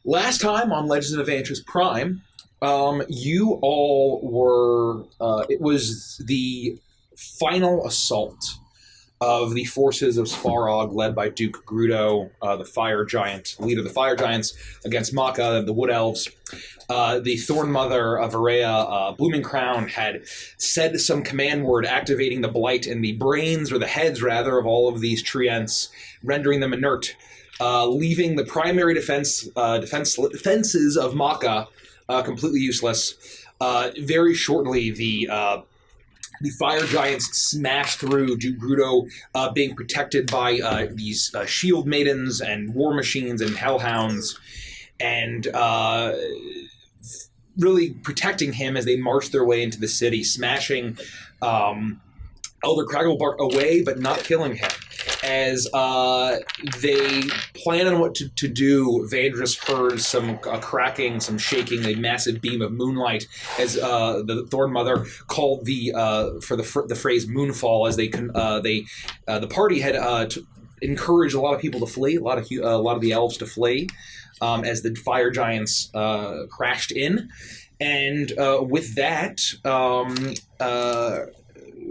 Last time on Legends of Evantress Prime, you all were. It was the final assault of the forces of Svarog, led by Duke Grudo, the Fire Giant, leader of the Fire Giants, against Maka, the Wood Elves. The Thorn Mother of Area, Blooming Crown, had said some command word activating the blight in the brains, or the heads rather, of all of these treants, rendering them inert, leaving the primary defenses of Maka completely useless. Very shortly, the fire giants smash through Duke Grudo, being protected by these shield maidens and war machines and hellhounds, and really protecting him as they march their way into the city, smashing Elder Cragglebark away, but not killing him. As they plan on what to do, Vandris heard some cracking, some shaking, a massive beam of moonlight, as the Thorn Mother called for the phrase "moonfall." As the party had encouraged a lot of people to flee, a lot of the elves to flee, as the fire giants crashed in, and with that.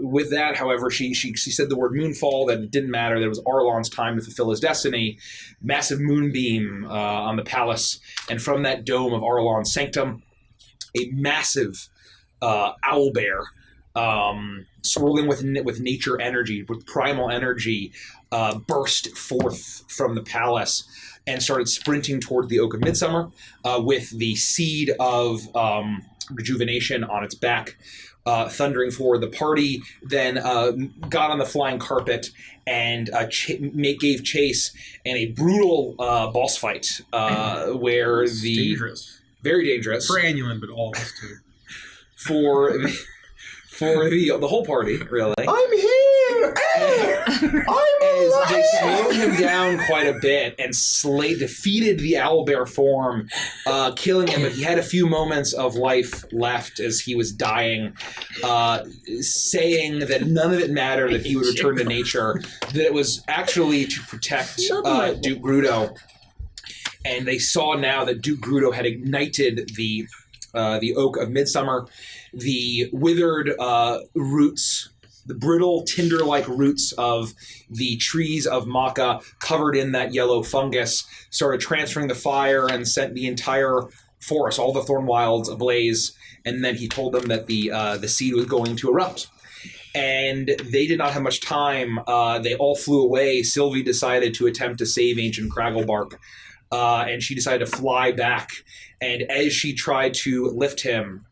With that, however, she said the word moonfall, that it didn't matter, that it was Arlon's time to fulfill his destiny. Massive moonbeam on the palace, and from that dome of Arlon's sanctum, a massive owlbear, swirling with nature energy, with primal energy, burst forth from the palace and started sprinting toward the Oak of Midsummer, with the seed of rejuvenation on its back. Thundering forward. The party then got on the flying carpet and gave chase in a brutal boss fight, where dangerous. Very dangerous for Anulin, but all of us too. For the whole party, really. I'm here! I'm alive! They slowed him down quite a bit and defeated the owlbear form, killing him. But he had a few moments of life left as he was dying, saying that none of it mattered, that he would return to nature, that it was actually to protect Duke Grudo. And they saw now that Duke Grudo had ignited the Oak of Midsummer. The withered roots, the brittle, tinder-like roots of the trees of Maka, covered in that yellow fungus, started transferring the fire and sent the entire forest, all the thorn wilds, ablaze. And then he told them that the seed was going to erupt. And they did not have much time. They all flew away. Sylvie decided to attempt to save ancient Cragglebark, and she decided to fly back. And as she tried to lift him,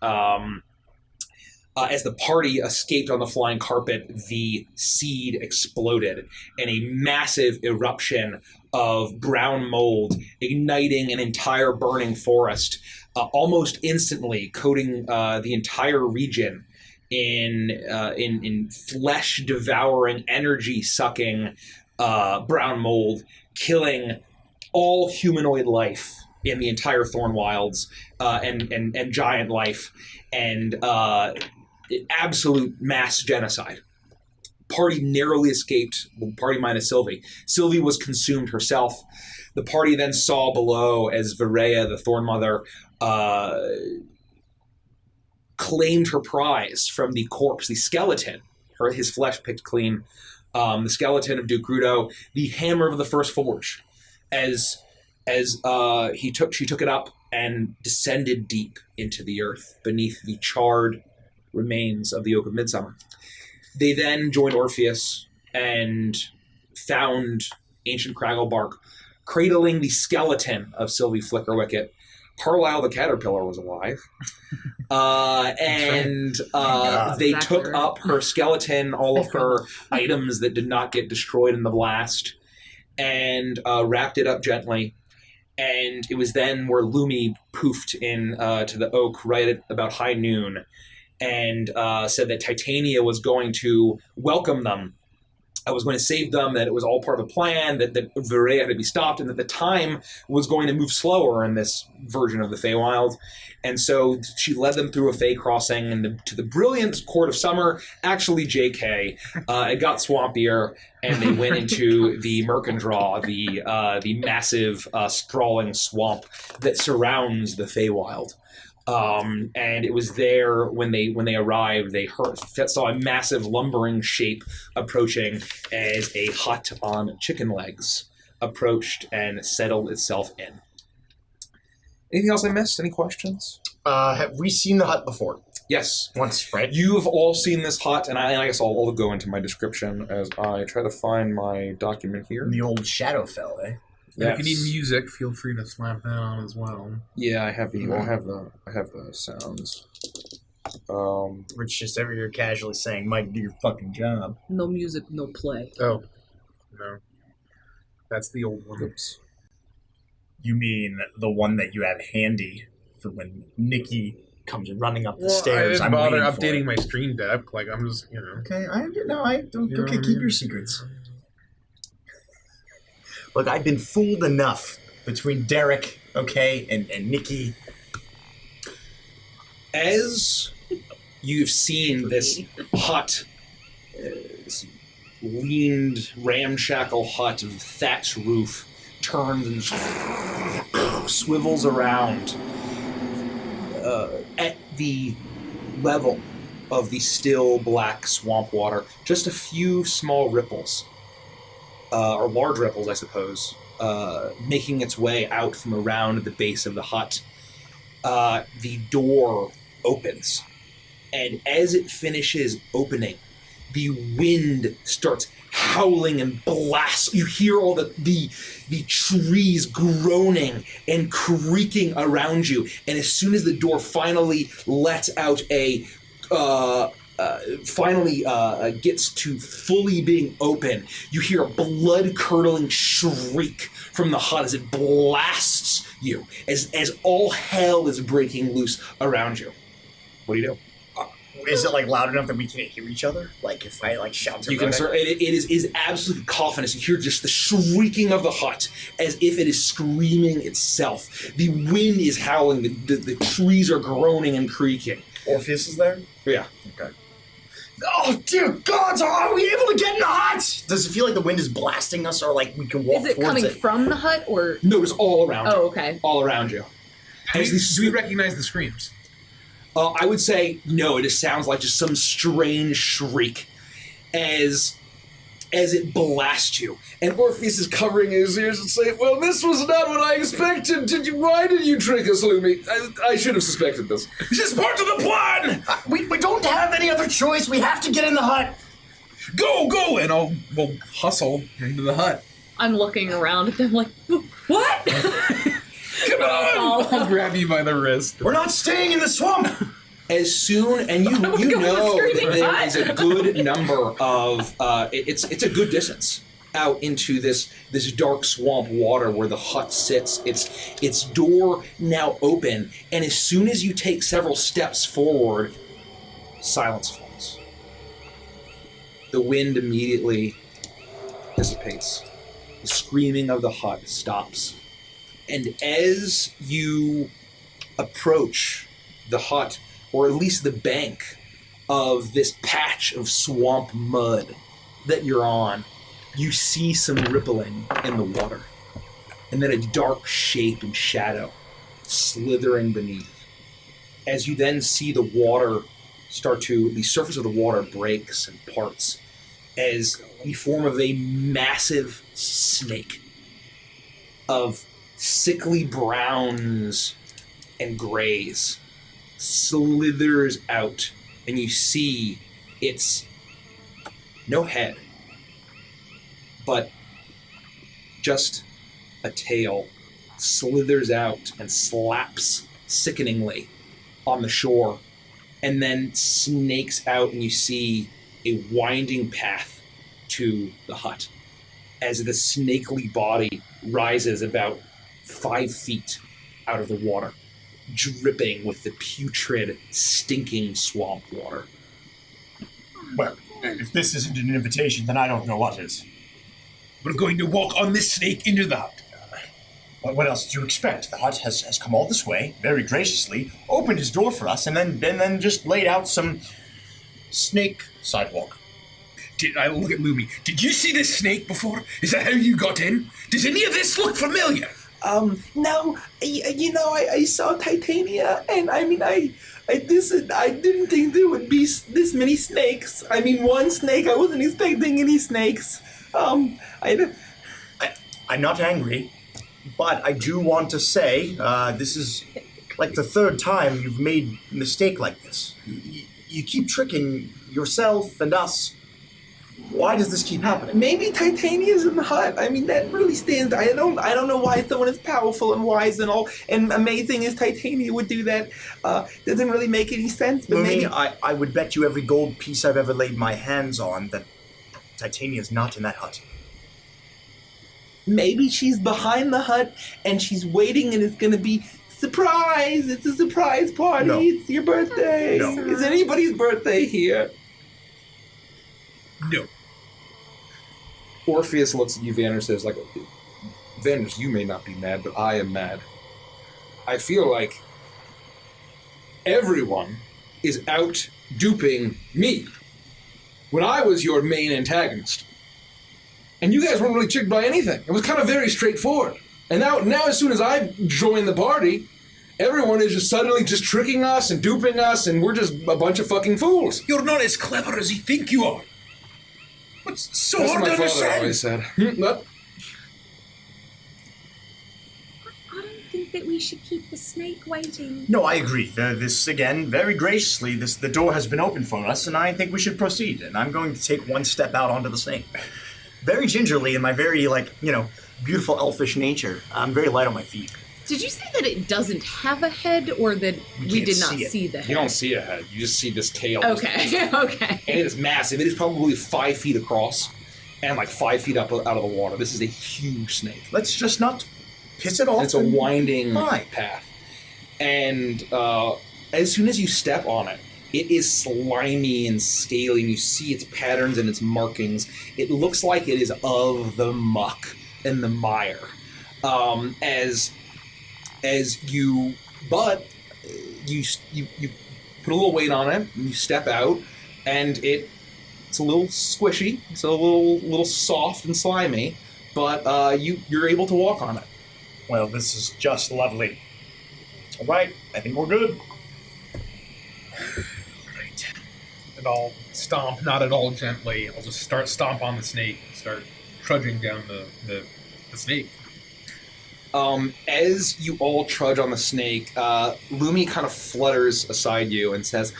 as the party escaped on the flying carpet, the seed exploded, and a massive eruption of brown mold, igniting an entire burning forest, almost instantly coating the entire region in flesh-devouring, energy-sucking brown mold, killing all humanoid life in the entire Thorn Wilds, and giant life, and absolute mass genocide. Party narrowly escaped, the party minus Sylvie. Sylvie was consumed herself. The party then saw below as Vareya, the Thorn Mother, claimed her prize from the corpse, the skeleton, his flesh picked clean, the skeleton of Duke Grudo, the hammer of the First Forge, as she took it up and descended deep into the earth beneath the charred remains of the Oak of Midsummer. They then joined Orpheus and found ancient Cragglebark cradling the skeleton of Sylvie Flickerwicket. Carlisle the Caterpillar was alive. They took up her skeleton, all of her items that did not get destroyed in the blast, and wrapped it up gently. And it was then where Lumi poofed in to the oak right at about high noon, and said that Titania was going to welcome them I was going to save them, that it was all part of the plan, that Vere had to be stopped, and that the time was going to move slower in this version of the Feywild. And so she led them through a Fey crossing and to the brilliant Court of Summer, actually JK. It got swampier, and they went into the Mercandraw, the massive, sprawling swamp that surrounds the Feywild. And it was there when they arrived. They saw a massive lumbering shape approaching as a hut on chicken legs approached and settled itself in. Anything else I missed? Any questions? Have we seen the hut before? Yes. Once, right? You have all seen this hut, and I guess I'll go into my description as I try to find my document here. The old Shadowfell, eh? And if you need music, feel free to slap that on as well. Yeah, I have the sounds. Rich just over here casually saying, Mike, do your fucking job. No music, no play. Oh, no. That's the old one. Oops. You mean the one that you have handy for when Nikki comes running up the stairs? I didn't bother waiting for updating it. my stream deck. Like, I'm just, Okay, I don't. You know Okay, what I keep mean? your secrets. Look, I've been fooled enough between Derek, okay, and Nikki. As you've seen this hut, this leaned, ramshackle hut of thatch roof turns and swivels around at the level of the still black swamp water, just a few small ripples, or large ripples, I suppose, making its way out from around the base of the hut. The door opens, and as it finishes opening, the wind starts howling and blasts. You hear all the trees groaning and creaking around you, and as soon as the door finally lets out gets to fully being open, you hear a blood-curdling shriek from the hut as it blasts you, as all hell is breaking loose around you. What do you do? Is it like loud enough that we can't hear each other? Like if I like shout to You can. It is absolutely cacophonous. You hear just the shrieking of the hut as if it is screaming itself. The wind is howling. The trees are groaning and creaking. Orpheus is there? Yeah. Okay. Oh dear God! Are we able to get in the hut? Does it feel like the wind is blasting us, or like we can walk Is it towards coming it? from the hut or? No, it's all around you. Oh, okay. All around you. Do we recognize the screams? I would say no. It just sounds like just some strange shriek as it blasts you. And Orpheus is covering his ears and saying, "Well, this was not what I expected. Why did you trick us, Lumi? I should have suspected this. This is part of the plan. We don't have any other choice. We have to get in the hut. Go, and we'll hustle into the hut. I'm looking around at them like, what? Come on! I'll grab you by the wrist. We're not staying in the swamp. As soon, and you Go in the know screaming that there hut. is a good number of, it's a good distance out into this dark swamp water where the hut sits. Its door now open, and as soon as you take several steps forward, silence falls. The wind immediately dissipates. The screaming of the hut stops. And as you approach the hut, or at least the bank of this patch of swamp mud that you're on, you see some rippling in the water. And then a dark shape and shadow slithering beneath. As you then see the surface of the water breaks and parts as the form of a massive snake of sickly browns and grays slithers out, and you see it's no head, but just a tail slithers out and slaps sickeningly on the shore, and then snakes out, and you see a winding path to the hut as the snakely body rises about 5 feet out of the water, dripping with the putrid, stinking swamp water. Well, If this isn't an invitation, then I don't know what is. We're going to walk on this snake into the hut. What else did you expect? The hut has come all this way, very graciously, opened his door for us, and then just laid out some snake sidewalk. I look at Lumi. Did you see this snake before? Is that how you got in? Does any of this look familiar? No, I saw Titania, and I didn't think there would be this many snakes. I mean, one snake, I wasn't expecting any snakes. I'm not angry, but I do want to say, this is like the third time you've made a mistake like this. You keep tricking yourself and us. Why does this keep happening? Maybe Titania's in the hut. I mean, that really stands. I don't know why someone as powerful and wise and all and amazing as Titania would do that. Doesn't really make any sense. But Lumi, maybe I would bet you every gold piece I've ever laid my hands on that Titania's not in that hut. maybe she's behind the hut and she's waiting, and it's gonna be surprise. It's a surprise party. No. It's your birthday. No. Is anybody's birthday here? No. Orpheus looks at you, Vander, says, like, Vander, you may not be mad, but I am mad. I feel like everyone is out duping me when I was your main antagonist. And you guys weren't really tricked by anything. It was kind of very straightforward. And now as soon as I join the party, everyone is just suddenly just tricking us and duping us, and we're just a bunch of fucking fools. You're not as clever as you think you are. What's so That's hard what to my father understand? always said. I don't think that we should keep the snake waiting. No, I agree. This, again, very graciously, the door has been opened for us, and I think we should proceed. And I'm going to take one step out onto the snake. Very gingerly, in my very, beautiful elfish nature. I'm very light on my feet. Did you say that it doesn't have a head, or that we can't did not see it. see the head? You don't see a head. You just see this tail. Okay, okay. And it is massive. It is probably 5 feet across and like 5 feet up out of the water. This is a huge snake. Let's just not piss it off. It's a and winding fine. path. And as soon as you step on it, it is slimy and scaly, and you see its patterns and its markings. It looks like it is of the muck and the mire. You put a little weight on it, and you step out, and it's a little squishy. It's a little soft and slimy, but you're able to walk on it. Well, this is just lovely. All right, I think we're good. Great. And I'll stomp, not at all gently. I'll just stomp on the snake, start trudging down the snake. As you all trudge on the snake, Lumi kind of flutters aside you and says,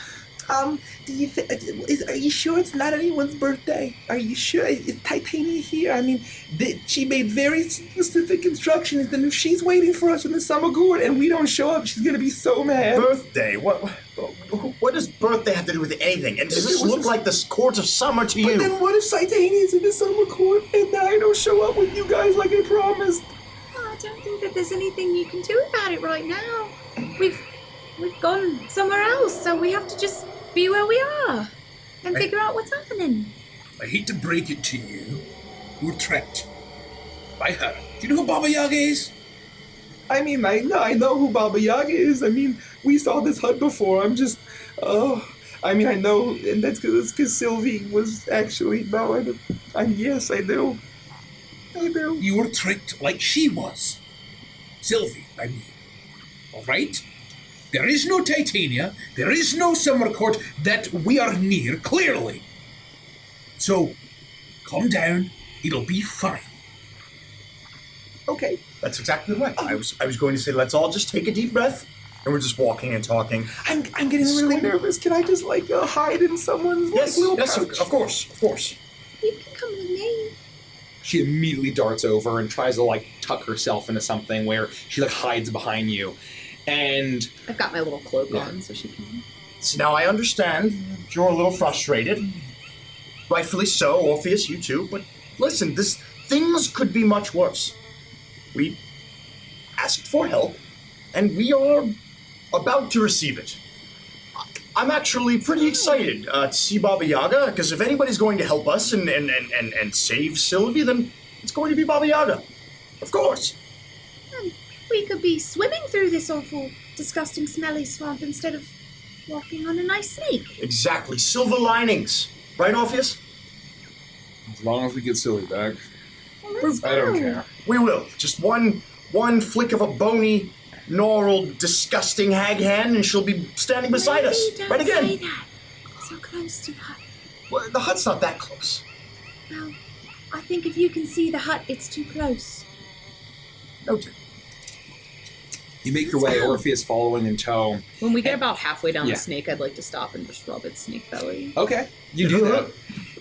are you sure it's not anyone's birthday? Are you sure? Is Titania here? I mean, she made very specific instructions, and if she's waiting for us in the summer court and we don't show up, she's going to be so mad. Birthday? What does birthday have to do with anything? And does this look like the court of summer to you? But then what if Titania's in the summer court and I don't show up with you guys like I promised? I don't think that there's anything you can do about it right now. We've gone somewhere else, so we have to just be where we are and Right. figure out what's happening. I hate to break it to you. We're tricked by her. Do you know who Baba Yaga is? I mean, I know who Baba Yaga is. I mean, we saw this hut before. I know, and that's because Sylvie was actually, yes, I do. You were tricked like she was. Sylvie, I mean. All right? There is no Titania. There is no summer court that we are near, clearly. So, calm down. It'll be fine. Okay. That's exactly right. I was going to say, let's all just take a deep breath, and we're just walking and talking. I'm getting really nervous. Can I just hide in someone's little pouch? Of course. You can come with me. She immediately darts over and tries to tuck herself into something where she hides behind you, and I've got my little cloak Yeah. on, so she can. So now I understand you're a little frustrated. Rightfully so, Orpheus, you too. But listen, things could be much worse. We asked for help, and we are about to receive it. I'm actually pretty excited to see Baba Yaga, because if anybody's going to help us and save Sylvie, then it's going to be Baba Yaga. Of course. We could be swimming through this awful, disgusting, smelly swamp instead of walking on a nice snake. Exactly. Silver linings. Right, Orpheus? As long as we get Silly back, Well, let's I don't go. care. We will. Just one flick of a bony, gnarled, disgusting hag hand, and she'll be standing beside us. Don't Right again. say that. So close to the hut. Well, the hut's not that close. Well, I think if you can see the hut, it's too close. Noted. You make your way, Orpheus following in tow. When we get about halfway down Yeah. the snake, I'd like to stop and just rub its snake belly. Okay, you do that.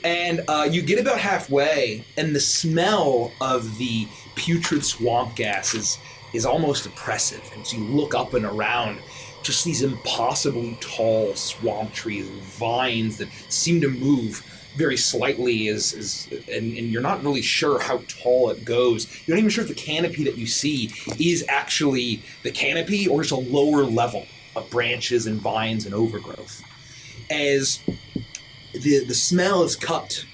And you get about halfway, and the smell of the putrid swamp gas is almost oppressive. As you look up and around, just these impossibly tall swamp trees and vines that seem to move very slightly, and you're not really sure how tall it goes. You're not even sure if the canopy that you see is actually the canopy or just a lower level of branches and vines and overgrowth. As the smell is cut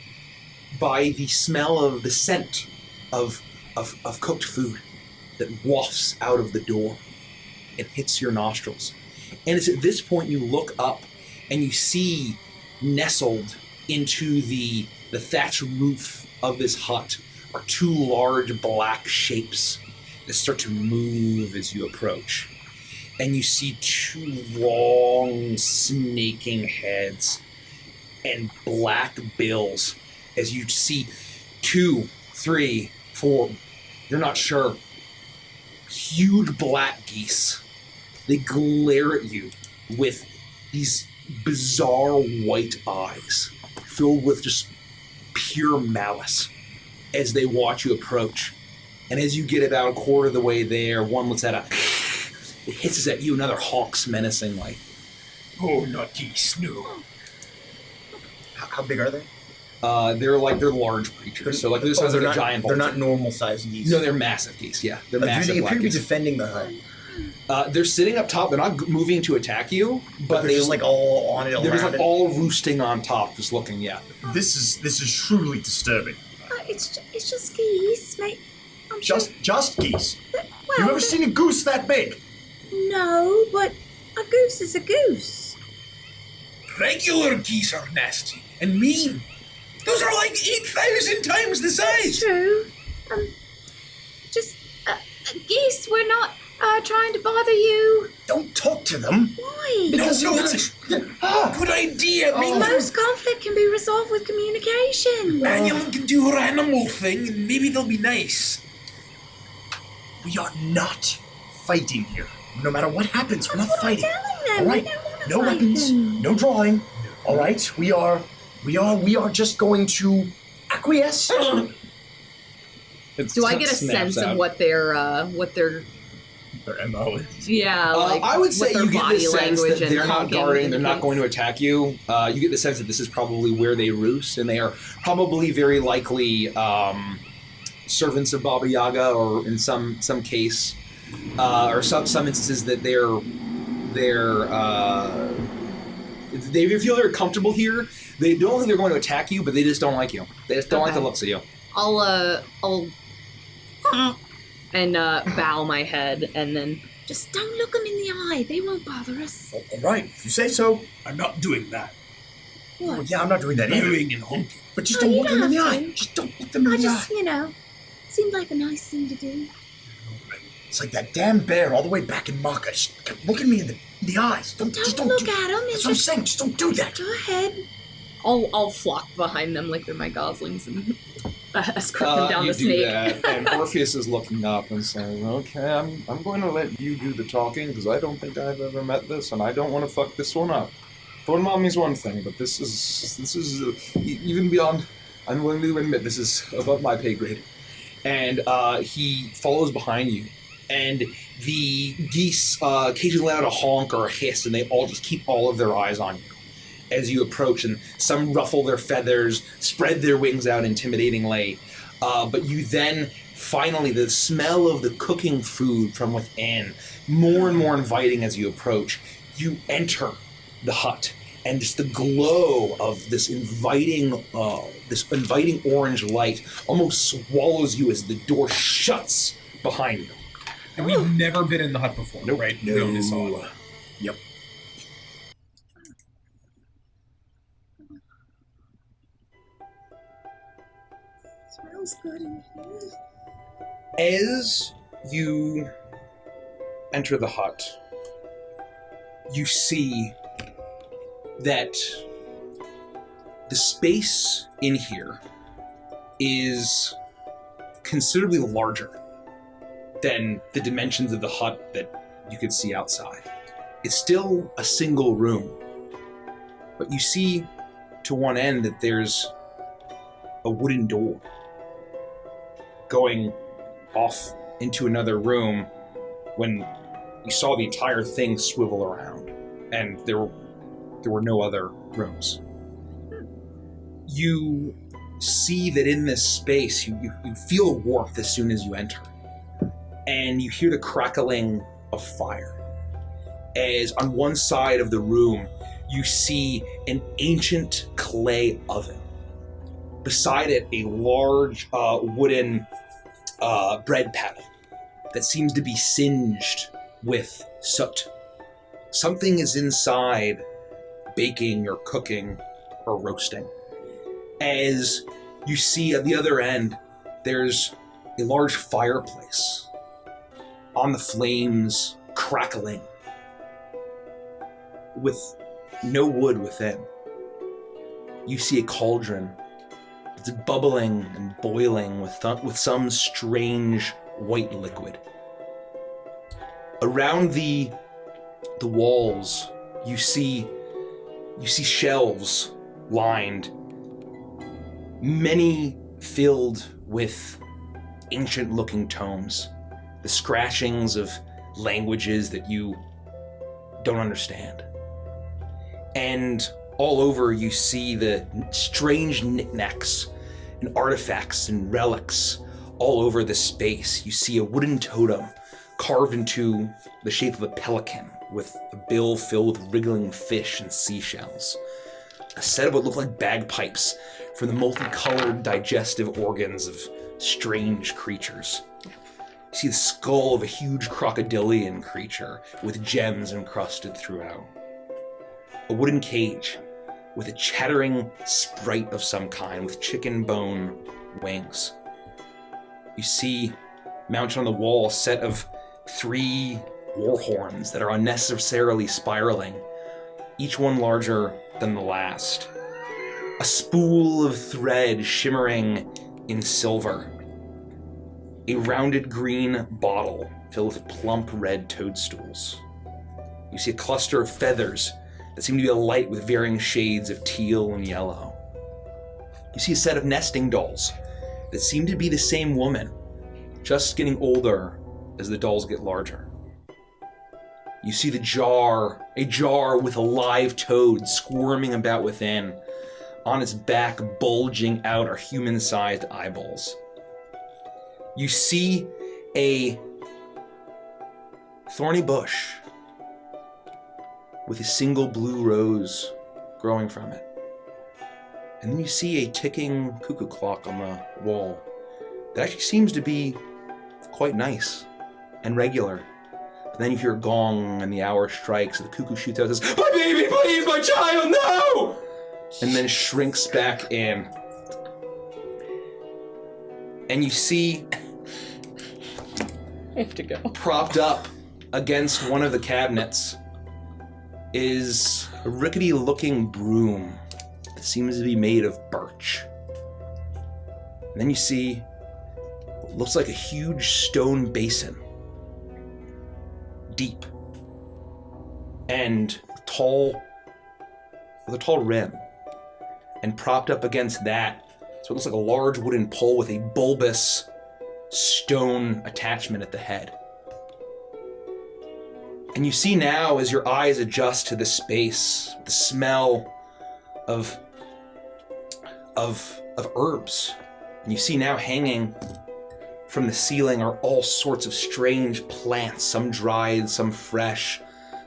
by the smell of the scent of cooked food that wafts out of the door and hits your nostrils. And it's at this point you look up and you see nestled into the thatch roof of this hut are two large black shapes that start to move as you approach. And you see two long snaking heads and black bills as you see 2, 3, 4, you're not sure, huge black geese. They glare at you with these bizarre white eyes filled with just pure malice as they watch you approach. And as you get about a quarter of the way there, one lets out it hisses at you, another honks menacingly. Oh, not geese, no. How big are they? They're large creatures, so like they're the size of a giant They're vulture. not normal sized geese. No, they're massive geese, yeah. They're Do massive they black appear to be geese. defending the hut? They're sitting up top, they're not moving to attack you, But but they're just like all on it, they're just around like it. all roosting on top, just looking, yeah. This is truly disturbing. It's just geese, mate. I'm sure. Just geese. Well, You ever seen a goose that big? No, but a goose is a goose. Regular geese are nasty and mean. Those are like 8,000 times the It's size. true. Just geese. We're not trying to bother you. Don't talk to them. Why? No, good idea. Maybe Most conflict can be resolved with communication. Anyone can do her animal thing, and maybe they'll be nice. We are not fighting here. No matter what happens, we're That's not what I'm fighting. telling them. All right, We don't want to no fight weapons, them. no drawing. All right, we are just going to acquiesce. Do I get a sense of what their Their MO is. I would say with their you get the body sense language that and they're not honking guarding, they're not indicates- going to attack you. You get the sense that this is probably where they roost, and they are probably very likely servants of Baba Yaga, or in some case, or some instances that they feel they're comfortable here. They don't think they're going to attack you, but they just don't like you. They just don't like the Okay. looks of you. I'll and bow my head and then Just don't look them in the eye. They won't bother us. All right, if you say so. I'm not doing that. What? Yeah, I'm not doing that either. Bowing and honking. But just Oh, don't you look them in the don't eye. have to. Just don't look them in I the just, eye. seemed like a nice thing to do. It's like that damn bear all the way back in Maka. Just look at me in the eyes. Just Don't don't look do, at them. That's It's what I'm just saying. Just don't do that. go ahead. I'll flock behind them like they're my goslings and escort them down you the do snake. that, and Orpheus is looking up and saying, "Okay, I'm going to let you do the talking because I don't think I've ever met this, and I don't want to fuck this one up. Fun mommy's one thing, but this is even beyond. I'm willing to admit this is above my pay grade." And he follows behind you, and the geese occasionally let out a honk or a hiss, and they all just keep all of their eyes on you as you approach, and some ruffle their feathers, spread their wings out intimidatingly. But you then, finally, the smell of the cooking food from within, more and more inviting as you approach, you enter the hut, and just the glow of this inviting orange light almost swallows you as the door shuts behind you. And we've never been in the hut before, Nope. right? No. We only saw it. Yep. Smells good in here. As you enter the hut, you see that the space in here is considerably larger than the dimensions of the hut that you could see outside. It's still a single room, but you see to one end that there's a wooden door going off into another room when you saw the entire thing swivel around, and there were no other rooms. You see that in this space, you feel a warmth as soon as you enter, and you hear the crackling of fire. As on one side of the room, you see an ancient clay oven. Beside it, a large wooden bread paddle that seems to be singed with soot. Something is inside, baking or cooking or roasting. As you see at the other end, there's a large fireplace on the flames, crackling, with no wood within. You see a cauldron that's bubbling and boiling with some strange white liquid. Around the walls, you see shelves lined, many filled with ancient-looking tomes, the scratchings of languages that you don't understand. And all over you see the strange knickknacks and artifacts and relics all over the space. You see a wooden totem carved into the shape of a pelican with a bill filled with wriggling fish and seashells. A set of what look like bagpipes from the multicolored digestive organs of strange creatures. You see the skull of a huge crocodilian creature with gems encrusted throughout. A wooden cage with a chattering sprite of some kind with chicken bone wings. You see, mounted on the wall, a set of 3 war horns that are unnecessarily spiraling, each one larger than the last. A spool of thread shimmering in silver. A rounded green bottle filled with plump red toadstools. You see a cluster of feathers that seem to be alight with varying shades of teal and yellow. You see a set of nesting dolls that seem to be the same woman, just getting older as the dolls get larger. You see a jar with a live toad squirming about within. On its back, bulging out are human-sized eyeballs. You see a thorny bush with a single blue rose growing from it. And then you see a ticking cuckoo clock on the wall that actually seems to be quite nice and regular. But then you hear a gong and the hour strikes and the cuckoo shoots out and says, "My baby, please, my child, no!" And then shrinks back in. And you see, I have to go. propped up against one of the cabinets, is a rickety-looking broom that seems to be made of birch. And then you see what looks like a huge stone basin, deep and tall, with a tall rim. And propped up against that, so it looks like a large wooden pole with a bulbous stone attachment at the head. And you see now, as your eyes adjust to the space, the smell of herbs. And you see now hanging from the ceiling are all sorts of strange plants, some dried, some fresh,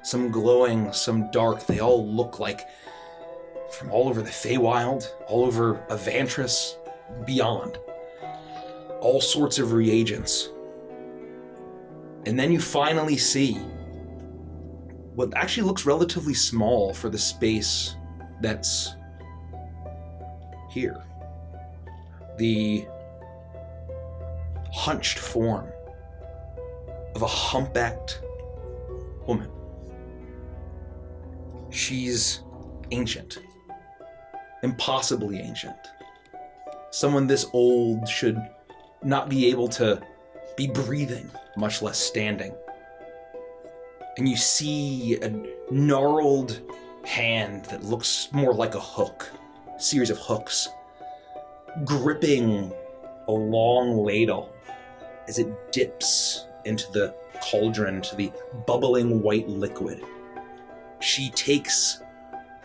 Some glowing, some dark. They all look like from all over the Feywild, all over Avantris, beyond. All sorts of reagents. And then you finally see what actually looks relatively small for the space that's here. The hunched form of a humpbacked woman. She's ancient. Impossibly ancient. Someone this old should not be able to be breathing, much less standing. And you see a gnarled hand that looks more like a hook, a series of hooks, gripping a long ladle as it dips into the cauldron, to the bubbling white liquid. She takes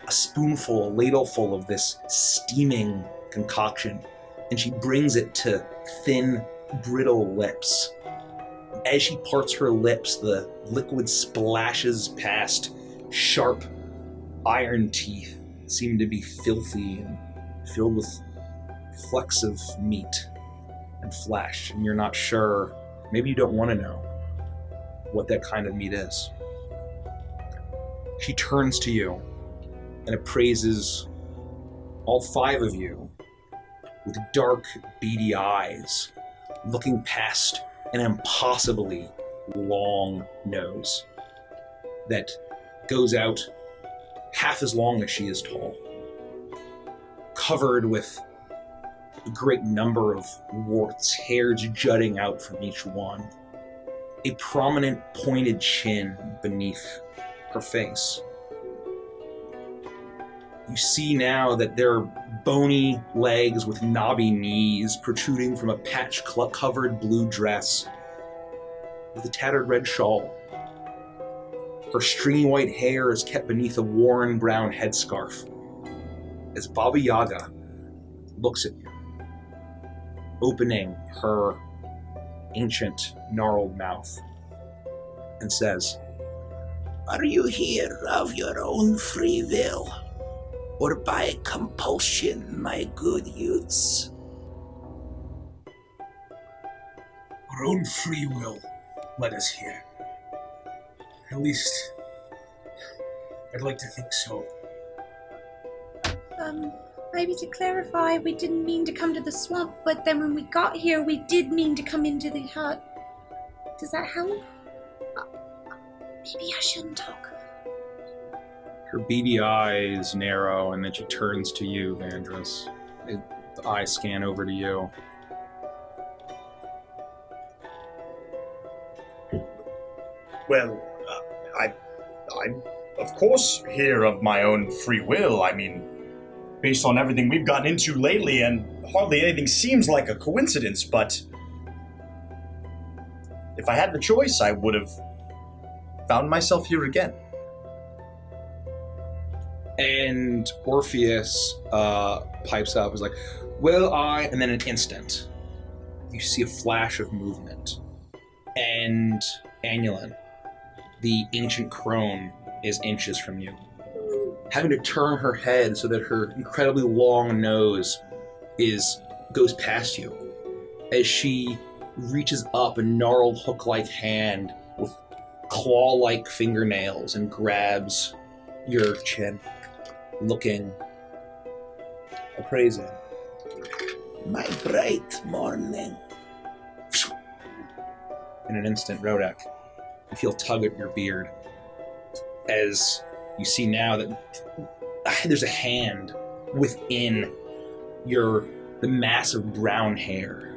a spoonful, a ladleful of this steaming concoction, and she brings it to thin, brittle lips. As she parts her lips, the liquid splashes past sharp iron teeth that seem to be filthy and filled with flecks of meat and flesh, and you're not sure, maybe you don't want to know what that kind of meat is. She turns to you and appraises all five of you with dark, beady eyes, looking past an impossibly long nose that goes out half as long as she is tall, covered with a great number of warts, hairs jutting out from each one, a prominent pointed chin beneath her face. You see now that there are bony legs with knobby knees protruding from a patch-covered blue dress with a tattered red shawl. Her stringy white hair is kept beneath a worn brown headscarf as Baba Yaga looks at you, opening her ancient, gnarled mouth, and says, "Are you here of your own free will, or by compulsion, my good youths?" Our own free will led us here. At least, I'd like to think so. Maybe to clarify, we didn't mean to come to the swamp, but then when we got here, we did mean to come into the hut. Does that help? Maybe I shouldn't talk. Her beady eyes narrow, and then she turns to you, Vandris. The eyes scan over to you. Well, I'm of course here of my own free will. I mean, based on everything we've gotten into lately, and hardly anything seems like a coincidence, but if I had the choice, I would have found myself here again. And Orpheus pipes up, is like, "Well, and then an instant, you see a flash of movement. And Annulin, the ancient crone, is inches from you, having to turn her head so that her incredibly long nose goes past you as she reaches up a gnarled hook-like hand with claw-like fingernails and grabs your chin, looking appraising. "My bright morning." In an instant, Rodak, you feel tug at your beard as you see now that there's a hand within the mass of brown hair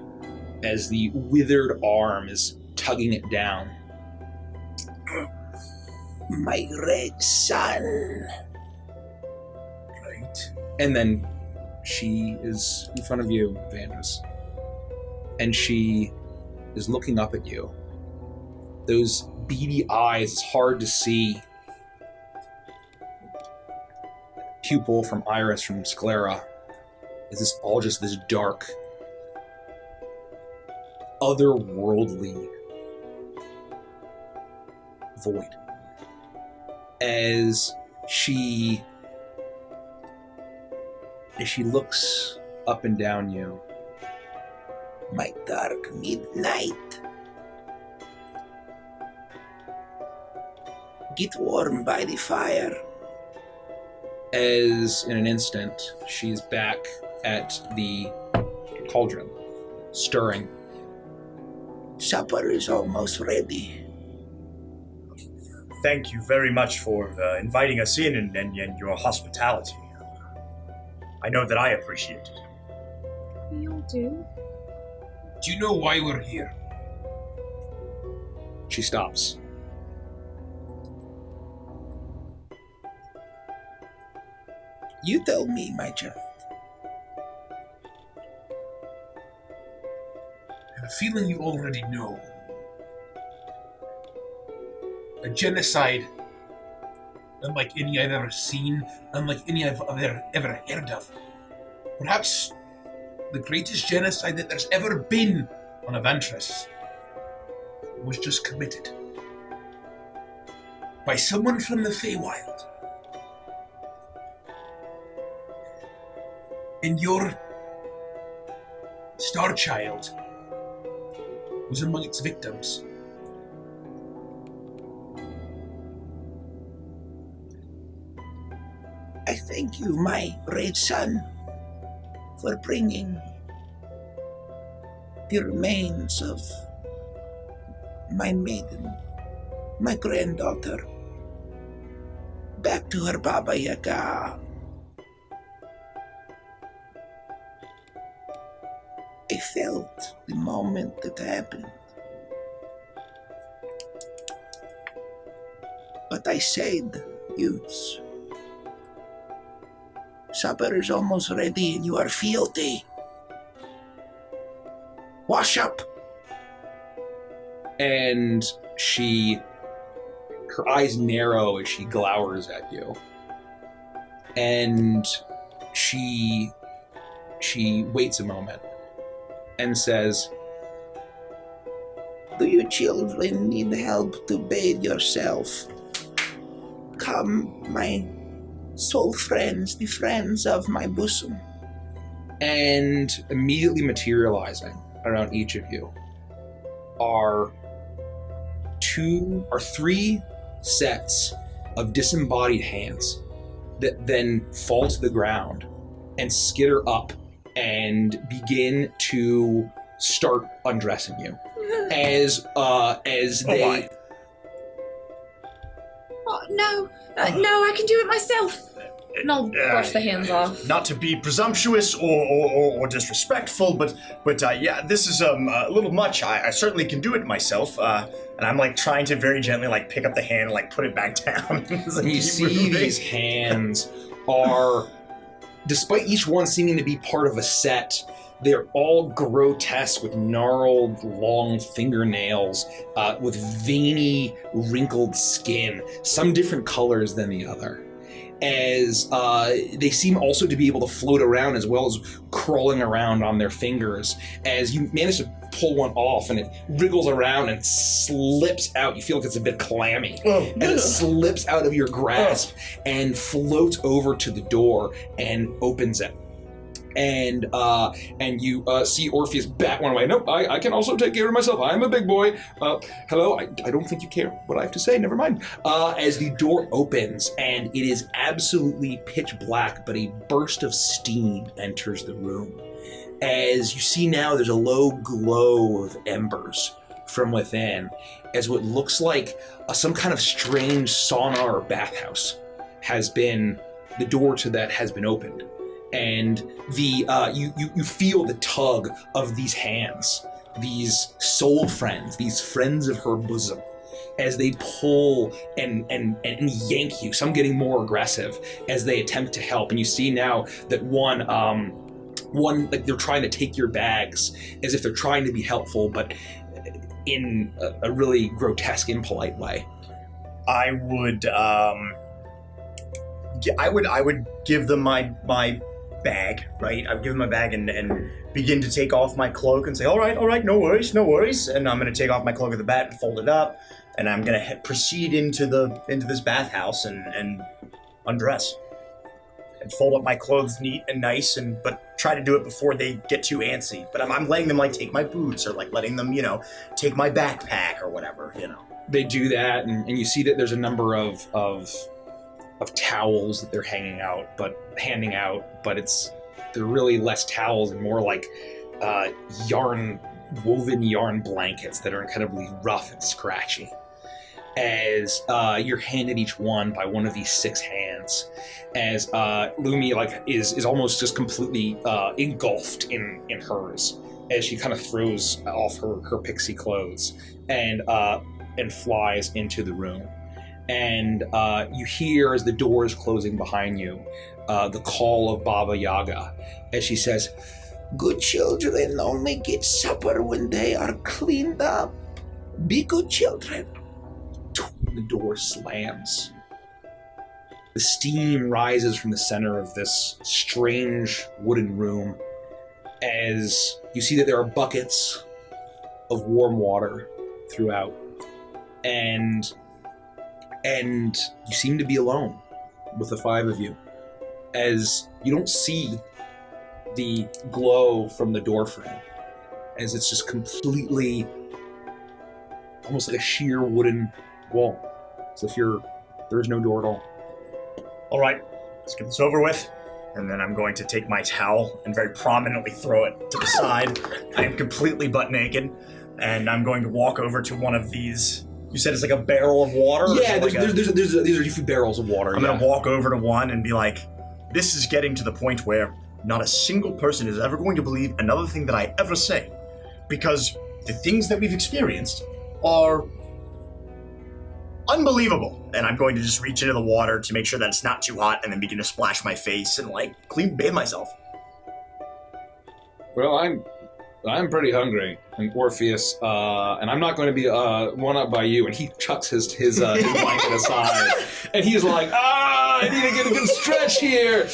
as the withered arm is tugging it down. "My red sun." Right? And then she is in front of you, Vandris. And she is looking up at you. Those beady eyes, it's hard to see. Pupil from Iris from Sclera. Is this all just this dark, otherworldly void? as she looks up and down you. My dark midnight. Get warm by the fire. As in an instant, she is back at the cauldron, stirring. Supper is almost ready. Thank you very much for inviting us in and your hospitality. I know that I appreciate it. We all do. Do you know why we're here? She stops. You tell me, my child. I have a feeling you already know. A genocide unlike any I've ever seen, unlike any I've ever heard of. Perhaps the greatest genocide that there's ever been on Avantris was just committed by someone from the Feywild. And your Star Child was among its victims. I thank you, my great son, for bringing the remains of my maiden, my granddaughter, back to her Baba Yaga. I felt the moment that happened. But I said, youths, supper is almost ready and you are filthy. Wash up. And her eyes narrow as she glowers at you. And she waits a moment and says, Do you children need help to bathe yourself? Come, my soul friends, the friends of my bosom. and immediately materializing around each of you are three sets of disembodied hands that then fall to the ground and skitter up and begin to start undressing you as they. Oh, no, I can do it myself. And I'll brush the hands off. Not to be presumptuous or disrespectful, but yeah, this is a little much. I certainly can do it myself. And I'm like trying to very gently like pick up the hand and like put it back down. And you see these hands are, despite each one seeming to be part of a set, they're all grotesque with gnarled, long fingernails, with veiny, wrinkled skin, some different colors than the other. As they seem also to be able to float around as well as crawling around on their fingers. As you manage to pull one off and it wriggles around and slips out. You feel like it's a bit clammy. And it slips out of your grasp and floats over to the door and opens it. And you see Orpheus bat one away. Nope, I can also take care of myself. I'm a big boy. Hello, I don't think you care what I have to say. Never mind. As the door opens and it is absolutely pitch black, but a burst of steam enters the room. As you see now, there's a low glow of embers from within, as what looks like some kind of strange sauna or bathhouse the door to that has been opened. And you feel the tug of these hands, these soul friends, these friends of her bosom, as they pull and yank you, some getting more aggressive as they attempt to help. And you see now that one like they're trying to take your bags as if they're trying to be helpful, but in a really grotesque, impolite way. I would give them my bag, right? I give him my bag and begin to take off my cloak and say, all right, no worries. And I'm going to take off my cloak of the bat and fold it up, and I'm going to proceed into this bathhouse and undress. And fold up my clothes neat and nice, but try to do it before they get too antsy. But I'm letting them like take my boots, or like letting them, take my backpack or whatever, They do that, and you see that there's a number of towels that they're handing out, but they're really less towels and more like woven yarn blankets that are incredibly rough and scratchy. As you're handed each one by one of these 6 hands, as Lumi is almost just completely engulfed in hers, as she kind of throws off her pixie clothes and flies into the room. And you hear, as the door is closing behind you, the call of Baba Yaga, as she says, Good children only get supper when they are cleaned up. Be good children. The door slams. The steam rises from the center of this strange wooden room, as you see that there are buckets of warm water throughout, and you seem to be alone with the 5 of you, as you don't see the glow from the doorframe, as it's just completely almost like a sheer wooden wall, as if there is no door at all. All right, let's get this over with. And then I'm going to take my towel and very prominently throw it to the side. I am completely butt naked, and I'm going to walk over to one of these. You said it's like a barrel of water? Yeah, these are a few barrels of water. I'm going to walk over to one and be like, this is getting to the point where not a single person is ever going to believe another thing that I ever say. Because the things that we've experienced are unbelievable. And I'm going to just reach into the water to make sure that it's not too hot, and then begin to splash my face and bathe myself. Well, I'm pretty hungry, and Orpheus, and I'm not going to be one up by you. And he chucks his blanket aside, and he's like, I need to get a good stretch here.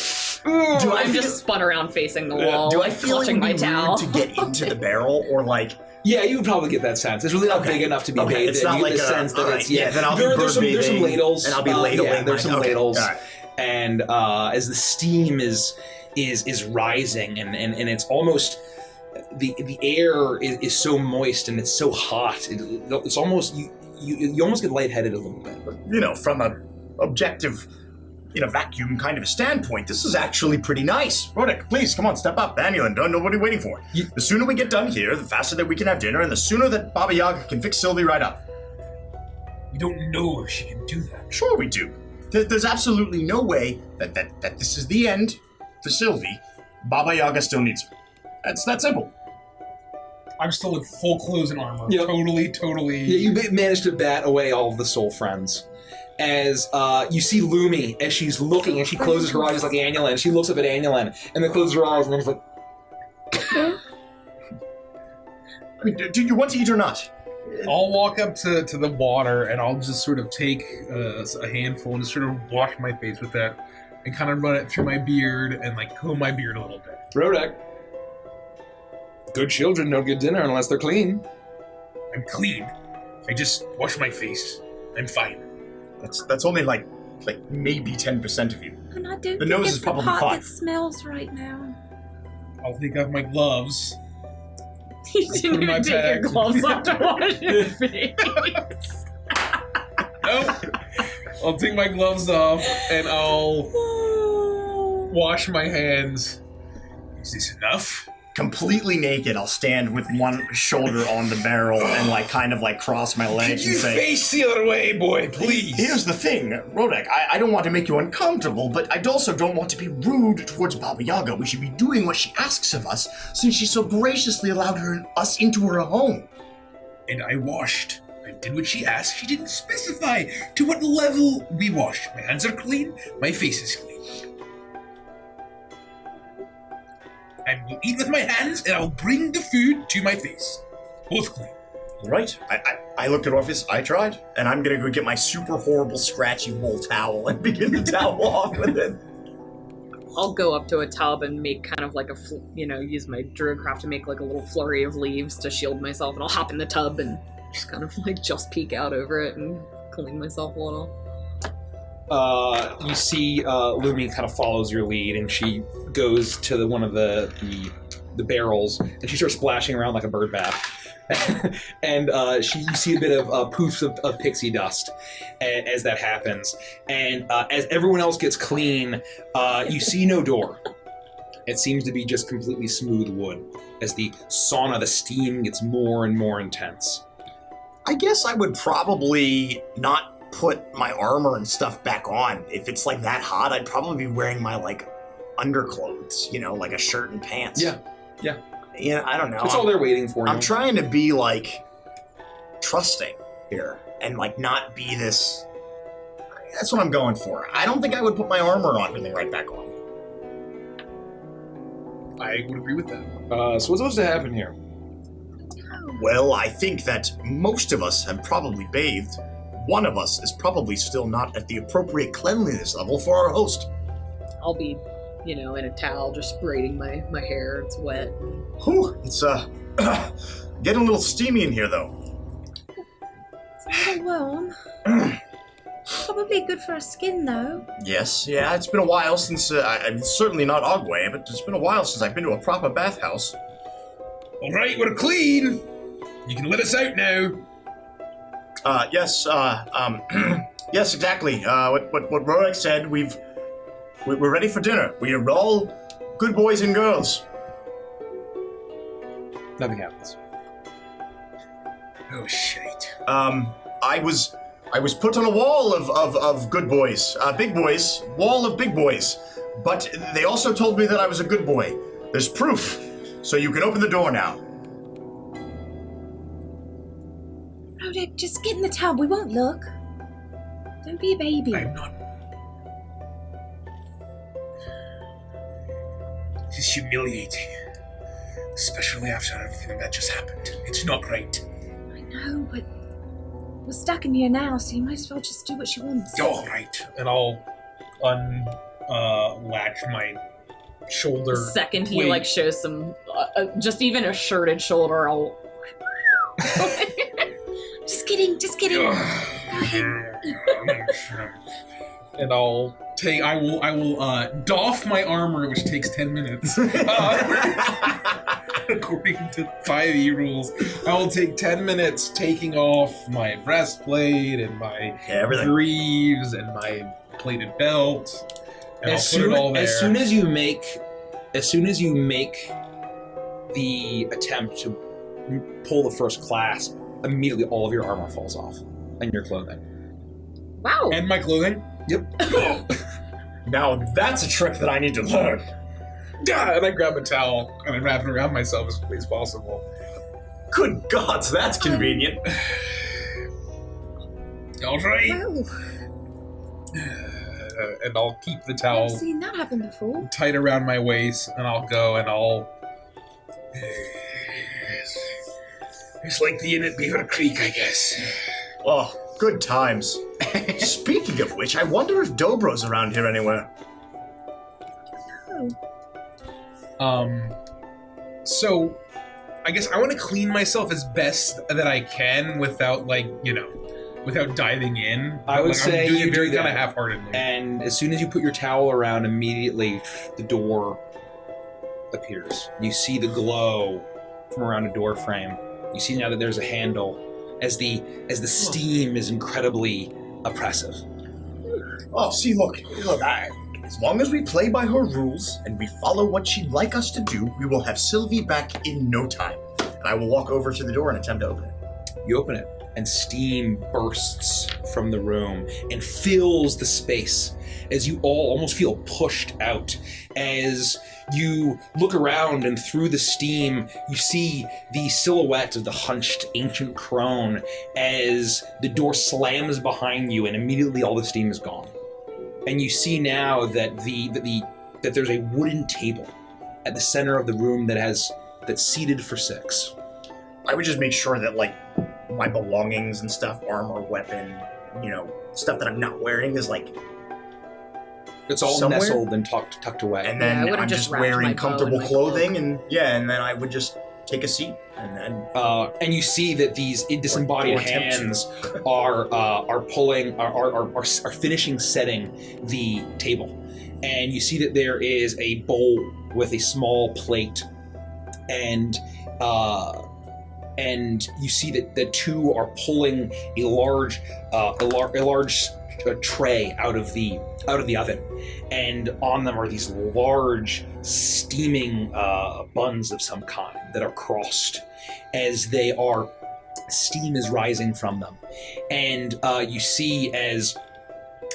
I'm just spun around facing the wall, do I feel like it clutching would my be towel. rude to get into the barrel, or like? Yeah, you would probably get that sense. It's really not big enough to be bathed It's in. not You like get the sense that it's then I'll there's some ladles, and I'll be ladling. There's some ladles, All right. and as the steam is rising, and it's almost the air is so moist and it's so hot. It's almost you almost get lightheaded a little bit. From a objective, vacuum kind of a standpoint, this is actually pretty nice. Rodek, please, come on, step up. Anulin, don't know what you're waiting for. The sooner we get done here, the faster that we can have dinner, and the sooner that Baba Yaga can fix Sylvie right up. We don't know if she can do that. Sure we do. There's absolutely no way that this is the end for Sylvie. Baba Yaga still needs her. That's that simple. I'm still in full clothes and armor. Yep. Totally. Yeah, you managed to bat away all of the soul friends. As you see Lumi, as she's looking, and she closes her eyes like Anulin, she looks up at Anulin, and then closes her eyes, and then it's like... I mean, do you want to eat or not? I'll walk up to the water, and I'll just sort of take a handful and just sort of wash my face with that, and kind of run it through my beard, and comb my beard a little bit. Rodek. Good children don't get dinner unless they're clean. I'm clean. I just wash my face. I'm fine. That's only like maybe 10% of you. And I don't The think nose it's is probably the part fine. that smells right now. I'll take off my gloves. You didn't my even take your bag. gloves off to wash your face. Nope. I'll take my gloves off, and I'll wash my hands. Is this enough? Completely naked, I'll stand with one shoulder on the barrel and kind of cross my legs and say, face the other way, boy, please? Here's the thing, Rodek, I don't want to make you uncomfortable, but I also don't want to be rude towards Baba Yaga. We should be doing what she asks of us, since she so graciously allowed us into her home. And I washed. I did what she asked. She didn't specify to what level we washed. My hands are clean, my face is clean. I will eat with my hands, and I'll bring the food to my face. Both clean. Right. I looked at Orpheus, I tried, and I'm gonna go get my super horrible scratchy wool towel and begin to towel off with it. I'll go up to a tub and make kind of like use my druidcraft to make like a little flurry of leaves to shield myself, and I'll hop in the tub and just kind of like just peek out over it and clean myself a little. You see Lumi kind of follows your lead, and she goes to one of the barrels, and she starts splashing around like a bird bath. And you see a bit of poofs of pixie dust as that happens. And as everyone else gets clean, you see no door. It seems to be just completely smooth wood as the sauna, the steam gets more and more intense. I guess I would probably not put my armor and stuff back on. If it's like that hot, I'd probably be wearing my like underclothes, like a shirt and pants. Yeah. Yeah, I don't know. That's all they're waiting for. I'm trying to be like trusting here and like not be this. That's what I'm going for. I don't think I would put my armor on and then right back on. I would agree with that. So what's supposed to happen here? Well, I think that most of us have probably bathed. One of us is probably still not at the appropriate cleanliness level for our host. I'll be, in a towel just braiding my hair. It's wet. Whew, it's getting a little steamy in here though. It's a little warm. Probably good for our skin, though. Yes, yeah, it's been a while since, I mean, certainly not Ogway, but it's been a while since I've been to a proper bathhouse. All right, we're clean. You can let us out now. Yes, yes, exactly. What Rorik said, we're ready for dinner. We are all good boys and girls. Nothing happens. Oh, shit. I was put on a wall of good boys, big boys, wall of big boys. But they also told me that I was a good boy. There's proof, so you can open the door now. Roderick, just get in the tub. We won't look. Don't be a baby. I'm not. This is humiliating. Especially after everything that just happened. It's not right. I know, but we're stuck in here now, so you might as well just do what she wants. All right. And I'll unlatch my shoulder. The second he plate. shows some, just even a shirted shoulder, I'll. Just kidding. And I will doff my armor, which takes 10 minutes. According to 5e rules, I will take 10 minutes taking off my breastplate and my greaves and my plated belt. And I'll put it all there. As soon as you make the attempt to pull the first clasp, immediately all of your armor falls off and your clothing. Wow. And my clothing. Yep. Now that's a trick that I need to learn. Yeah, and I grab a towel and I wrap it around myself as quickly as possible. Good gods, that's convenient. All right. Well, And I'll keep the I've towel never seen that happen before. tight around my waist, and I'll go and I'll. It's like the inn at Beaver Creek, I guess. Oh, good times. Speaking of which, I wonder if Dobro's around here anywhere. Oh. So, I guess I want to clean myself as best that I can without, without diving in. I would say I'm doing you it very do kind of that. half-heartedly. And as soon as you put your towel around, immediately the door appears. You see the glow from around a door frame. You see now that there's a handle, as the steam is incredibly oppressive. Oh, see, look, as long as we play by her rules and we follow what she'd like us to do, we will have Sylvie back in no time. And I will walk over to the door and attempt to open it. You open it, and steam bursts from the room and fills the space as you all almost feel pushed out. As you look around, and through the steam, you see the silhouette of the hunched ancient crone as the door slams behind you, and immediately all the steam is gone. And you see now that that there's a wooden table at the center of the room that's seated for 6. I would just make sure that, my belongings and stuff, armor, weapon, stuff that I'm not wearing is, It's all somewhere? nestled and tucked away. And then I would've I'm just just wrapped my wearing bow comfortable in my clothing, and then I would just take a seat and then. And you see that these disembodied or attempt to. hands are finishing setting the table, and you see that there is a bowl with a small plate, and you see that the two are pulling a large tray out of the oven, and on them are these large steaming buns of some kind that are crossed as steam is rising from them. And you see as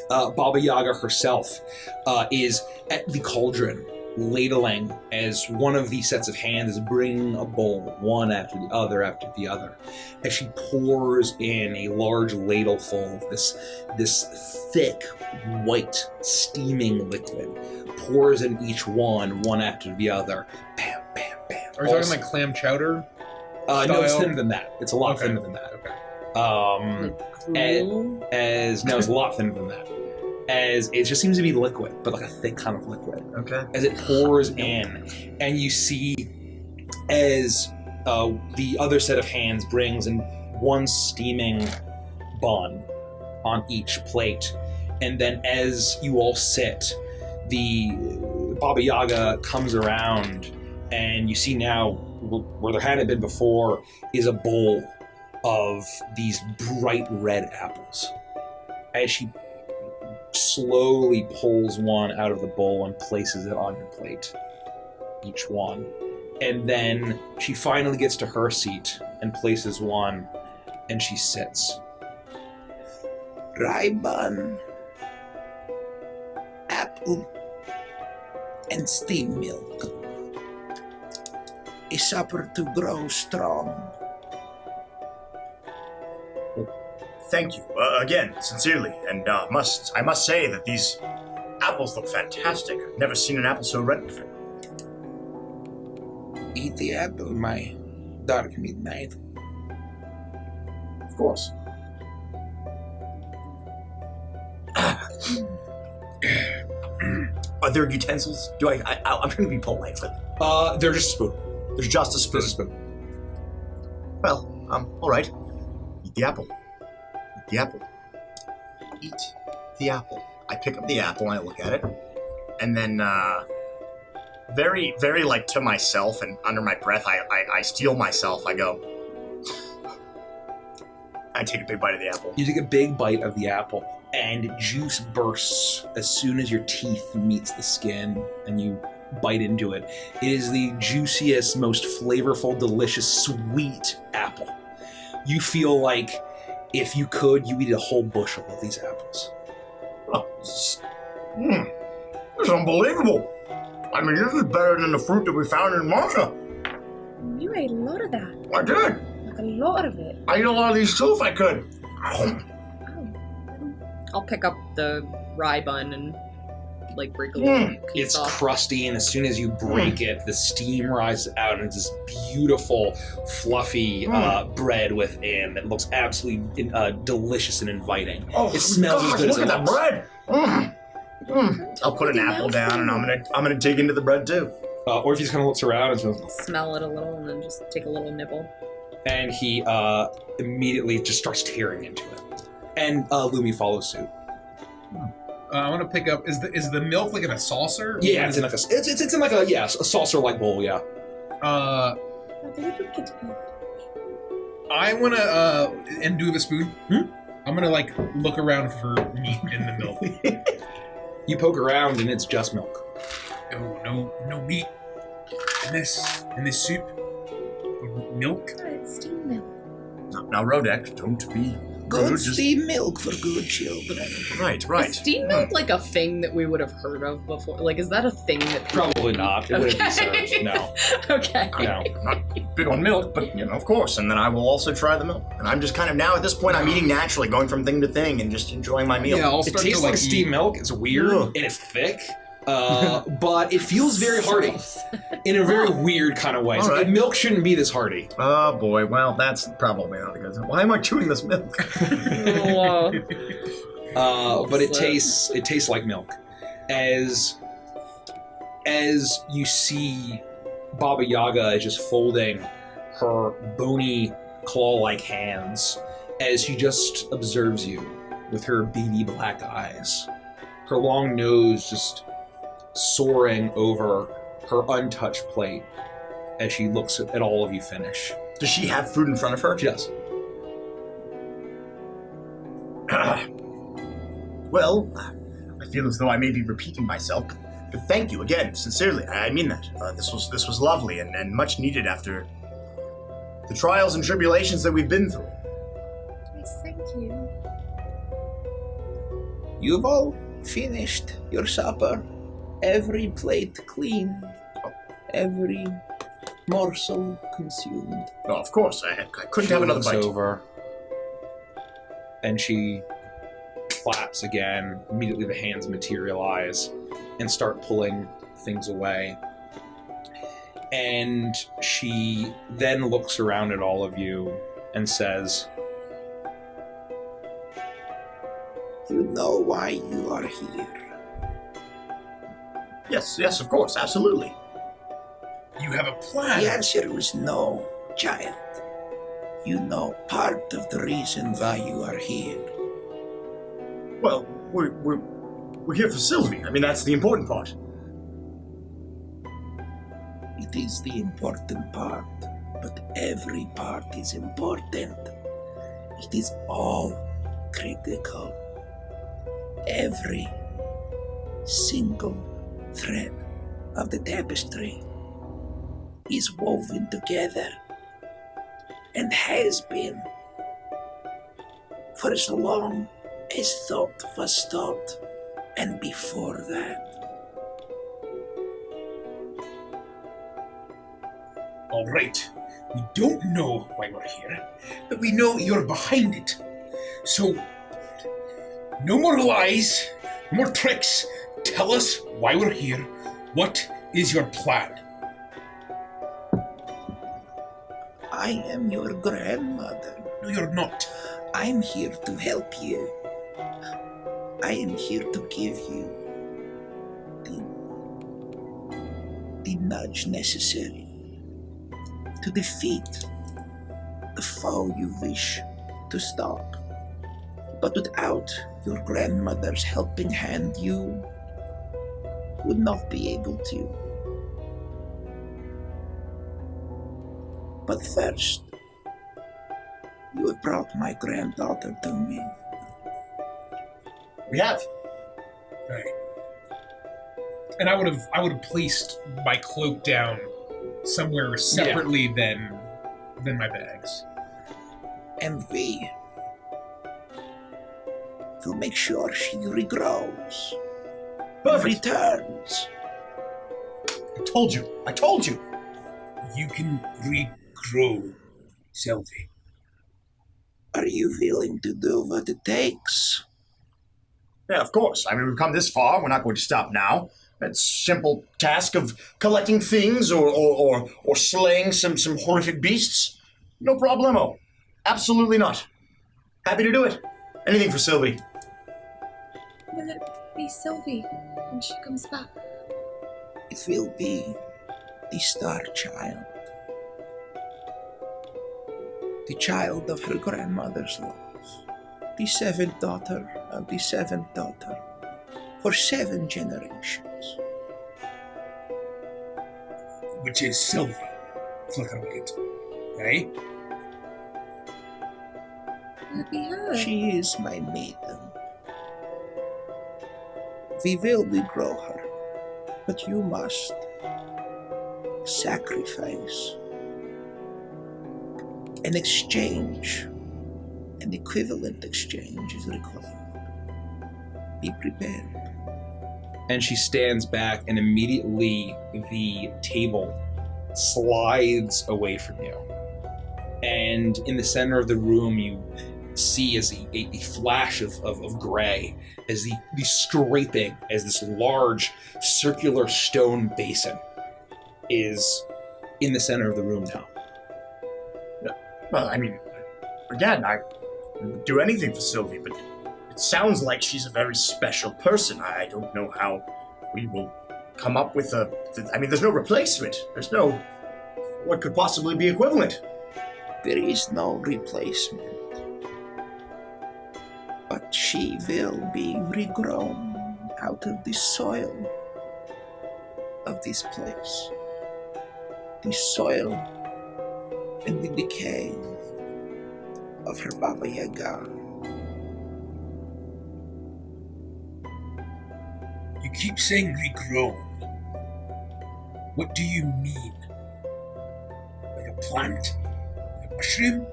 Baba Yaga herself is at the cauldron ladling, as one of these sets of hands is bringing a bowl, one after the other, as she pours in a large ladle full of this thick, white, steaming liquid, pours in each one after the other. Bam, bam, bam. Are you talking like clam chowder? No, it's thinner than that. It's a lot thinner than that. Okay. It's a lot thinner than that. As it just seems to be liquid, but like a thick kind of liquid. Okay. As it pours in, and you see as the other set of hands brings in one steaming bun on each plate, and then as you all sit, the Baba Yaga comes around, and you see now where there hadn't been before is a bowl of these bright red apples. As she slowly pulls one out of the bowl and places it on your plate, each one. And then she finally gets to her seat and places one, and she sits. Rye bun, apple, and steam milk. A supper to grow strong. Thank you again, sincerely, and I must say that these apples look fantastic. I've never seen an apple so red before. Eat the apple, my dark midnight. Of course. Are there utensils? I'm trying to be polite, but They're just a spoon. there's just a spoon. There's a spoon. Well, all right. Eat the apple. Eat the apple. Eat the apple. I pick up the apple and I look at it, and then very, very like to myself and under my breath, I steel myself. I go. I take a big bite of the apple. You take a big bite of the apple, and juice bursts as soon as your teeth meets the skin, and you bite into it. It is the juiciest, most flavorful, delicious, sweet apple. You feel like if you could, you eat a whole bushel of these apples. Oh, this is unbelievable. I mean, this is better than the fruit that we found in Martha. You ate a lot of that. I did. Like a lot of it. I eat a lot of these too if I could. I'll pick up the rye bun and like break a little piece It's off. crusty, and as soon as you break it, the steam rises out, and it's this beautiful, fluffy bread within that looks absolutely delicious and inviting. Oh, it smells gosh, as good as look it at that looks. bread. I'll put an apple down, and I'm gonna dig into the bread too. Or if he just kind of looks around and says, Smell it a little and then just take a little nibble. and he immediately just starts tearing into it. And Lumi follows suit. I want to pick up. Is the milk like in a saucer? Yeah, it's in like a saucer like bowl. Yeah. How did you get it? I want to and do with a spoon. I'm gonna like look around for meat in the milk. You poke around, and it's just milk. Oh, no meat in this soup. Milk. Oh, it's steam milk. Now, Rodek, don't be Good rude. Just steam milk for good children. right. Is steam milk like a thing that we would have heard of before? Like, is that a thing that people... Probably not. It wouldn't be Okay. served. No. Okay. No. I'm not big on milk, but of course. And then I will also try the milk. And I'm just kind of now at this point, I'm eating naturally, going from thing to thing, and just enjoying my meal. Yeah, I'll It start tastes to like steamed milk. It's weird, Ugh. and it's thick. But it feels very hearty in a very weird kind of way. All So right. milk shouldn't be this hearty. Oh boy, well that's probably not a good thing. Why am I chewing this milk? Whoa. But it So- tastes like milk. as you see Baba Yaga is just folding her bony claw-like hands as she just observes you with her beady black eyes, her long nose just soaring over her untouched plate as she looks at all of you finish. Does she have food in front of her? She does. Well, I feel as though I may be repeating myself, but thank you again, sincerely. I mean that. This was lovely and much needed after the trials and tribulations that we've been through. Yes, thank you. You've all finished your supper. Every plate clean. Every morsel consumed. Oh, of course. I couldn't have another bite. Over, and she claps again. Immediately the hands materialize and start pulling things away. And she then looks around at all of you and says, You know why you are here. Yes, of course, absolutely. You have a plan. The answer was no, child. You know part of the reason why you are here. Well, we're here for Sylvie. I mean, that's the important part. It is the important part, but every part is important. It is all critical. Every single thread of the tapestry is woven together and has been for as long as thought was thought, and before that. All right. We don't know why we're here, but we know you're behind it. So, no more lies, no more tricks. Tell us why we're here. What is your plan? I am your grandmother. No, you're not. I'm here to help you. I am here to give you the nudge necessary to defeat the foe you wish to stop. But without your grandmother's helping hand, you would not be able to. But first, you have brought my granddaughter to me. We have. Right. And I would have placed my cloak down somewhere separately than my bags. And we will make sure she regrows. Perfect. Returns. I told you. You can regrow, Sylvie. Are you willing to do what it takes? Yeah, of course. I mean, we've come this far. We're not going to stop now. It's a simple task of collecting things or slaying some horrific beasts. No problemo. Absolutely not. Happy to do it. Anything for Sylvie. Will it be Sylvie when she comes back? It will be the star child. The child of her grandmother's love. The seventh daughter of the seventh daughter. For 7 generations. Which is Sylvie. Flickerwicket. Eh? Will it be her? She is my maiden. We will regrow her, but you must sacrifice. An exchange, an equivalent exchange is required. Be prepared. and she stands back, and immediately the table slides away from you. And in the center of the room, you see as a flash of gray, as the scraping, as this large circular stone basin is in the center of the room now. Well, I mean, again, I would do anything for Sylvie, but It sounds like she's a very special person. I don't know how we will come up with I mean, there's no replacement. There's no... What could possibly be equivalent? There is no replacement. But she will be regrown out of the soil of this place. The soil and the decay of her Baba Yaga. You keep saying regrown. What do you mean? Like a plant? Like a mushroom?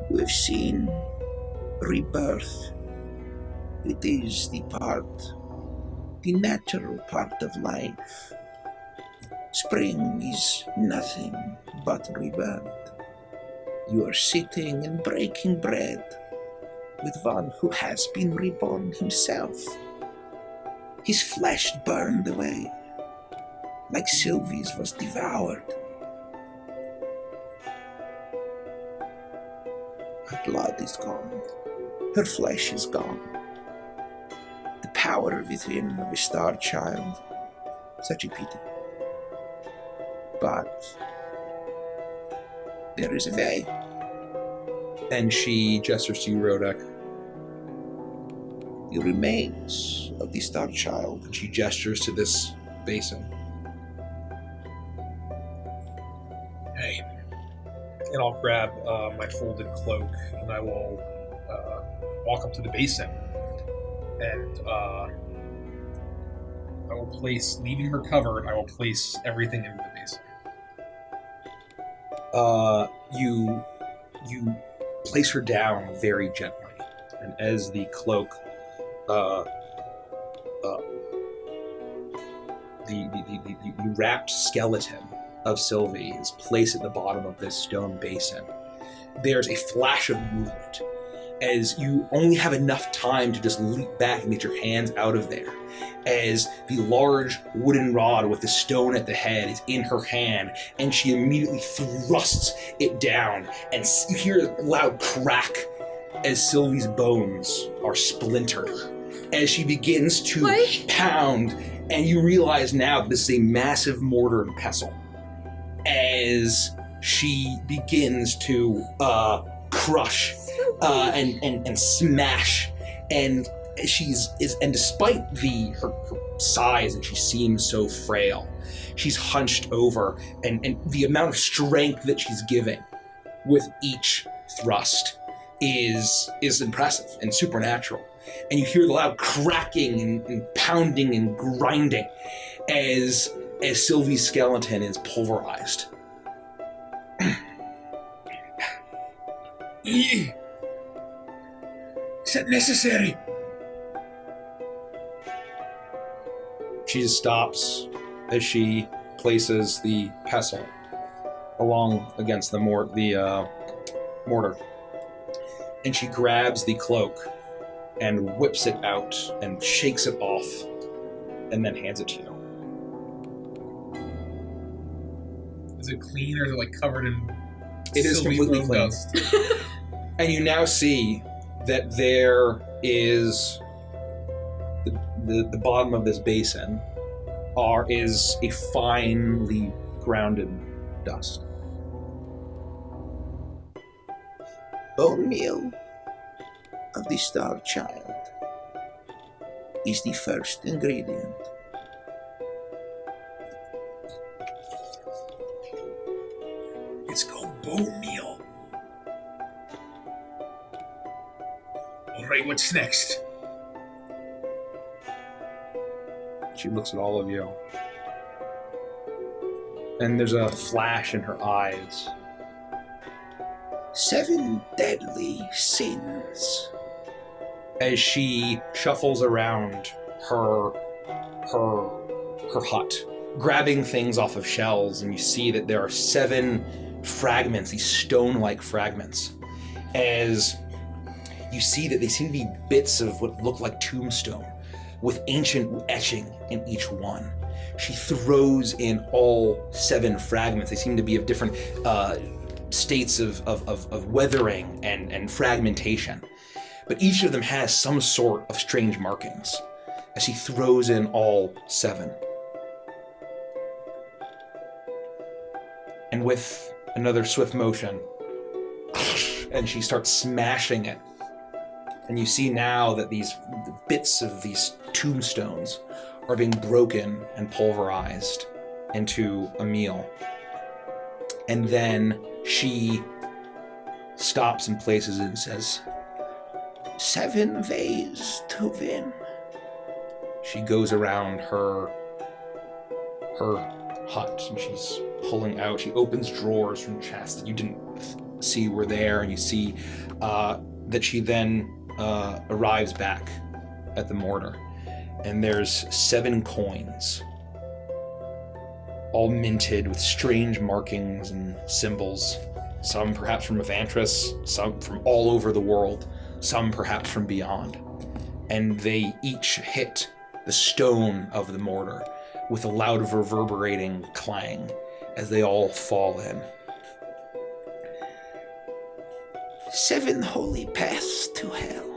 We've seen rebirth. It is the natural part of life. Spring is nothing but rebirth. You are sitting and breaking bread with one who has been reborn himself. His flesh burned away, like Sylvie's was devoured. Her blood is gone. Her flesh is gone. The power within of a star child. Such a pity. But there is a way. And she gestures to you, Rodek. The remains of the star child. And she gestures to this basin. Hey. And I'll grab my folded cloak and I will walk up to the basin. And I will place, leaving her covered, I will place everything into the basin. You place her down very gently, and as the cloak, the wrapped skeleton of Sylvie is placed at the bottom of this stone basin, there's a flash of movement as you only have enough time to just leap back and get your hands out of there, as the large wooden rod with the stone at the head is in her hand, and she immediately thrusts it down, and you hear a loud crack as Sylvie's bones are splintered, as she begins to pound, and you realize now that this is a massive mortar and pestle, as she begins to crush and smash, and and despite her size, and she seems so frail, she's hunched over, and the amount of strength that she's giving with each thrust is impressive and supernatural. And you hear the loud cracking and pounding and grinding as Sylvie's skeleton is pulverized. Is that necessary? She just stops as she places the pestle along against the mortar. And she grabs the cloak and whips it out and shakes it off and then hands it to you. Is it clean or is it like covered in It is completely clean. dust? And you now see that there is the bottom of this basin is a finely grounded dust. Bone meal of the star child is the first ingredient. It's called bone meal. Alright, what's next? She looks at all of you. And there's a flash in her eyes. 7 deadly sins. As she shuffles around her hut, grabbing things off of shelves, and you see that there are 7 fragments, these stone-like fragments. As you see that they seem to be bits of what look like tombstone, with ancient etching in each one. She throws in all 7 fragments. They seem to be of different states of weathering and fragmentation. but each of them has some sort of strange markings as he throws in all 7. And with another swift motion, and she starts smashing it. And you see now that these bits of these tombstones are being broken and pulverized into a meal. And then she stops and places it and says, 7 ways to win. She goes around her hut and she's pulling out. She opens drawers from chests that you didn't see were there, and you see that she then arrives back at the mortar, and there's 7 coins, all minted with strange markings and symbols, some perhaps from Evantris, some from all over the world, some perhaps from beyond. And they each hit the stone of the mortar with a loud reverberating clang as they all fall in. 7 holy paths to hell.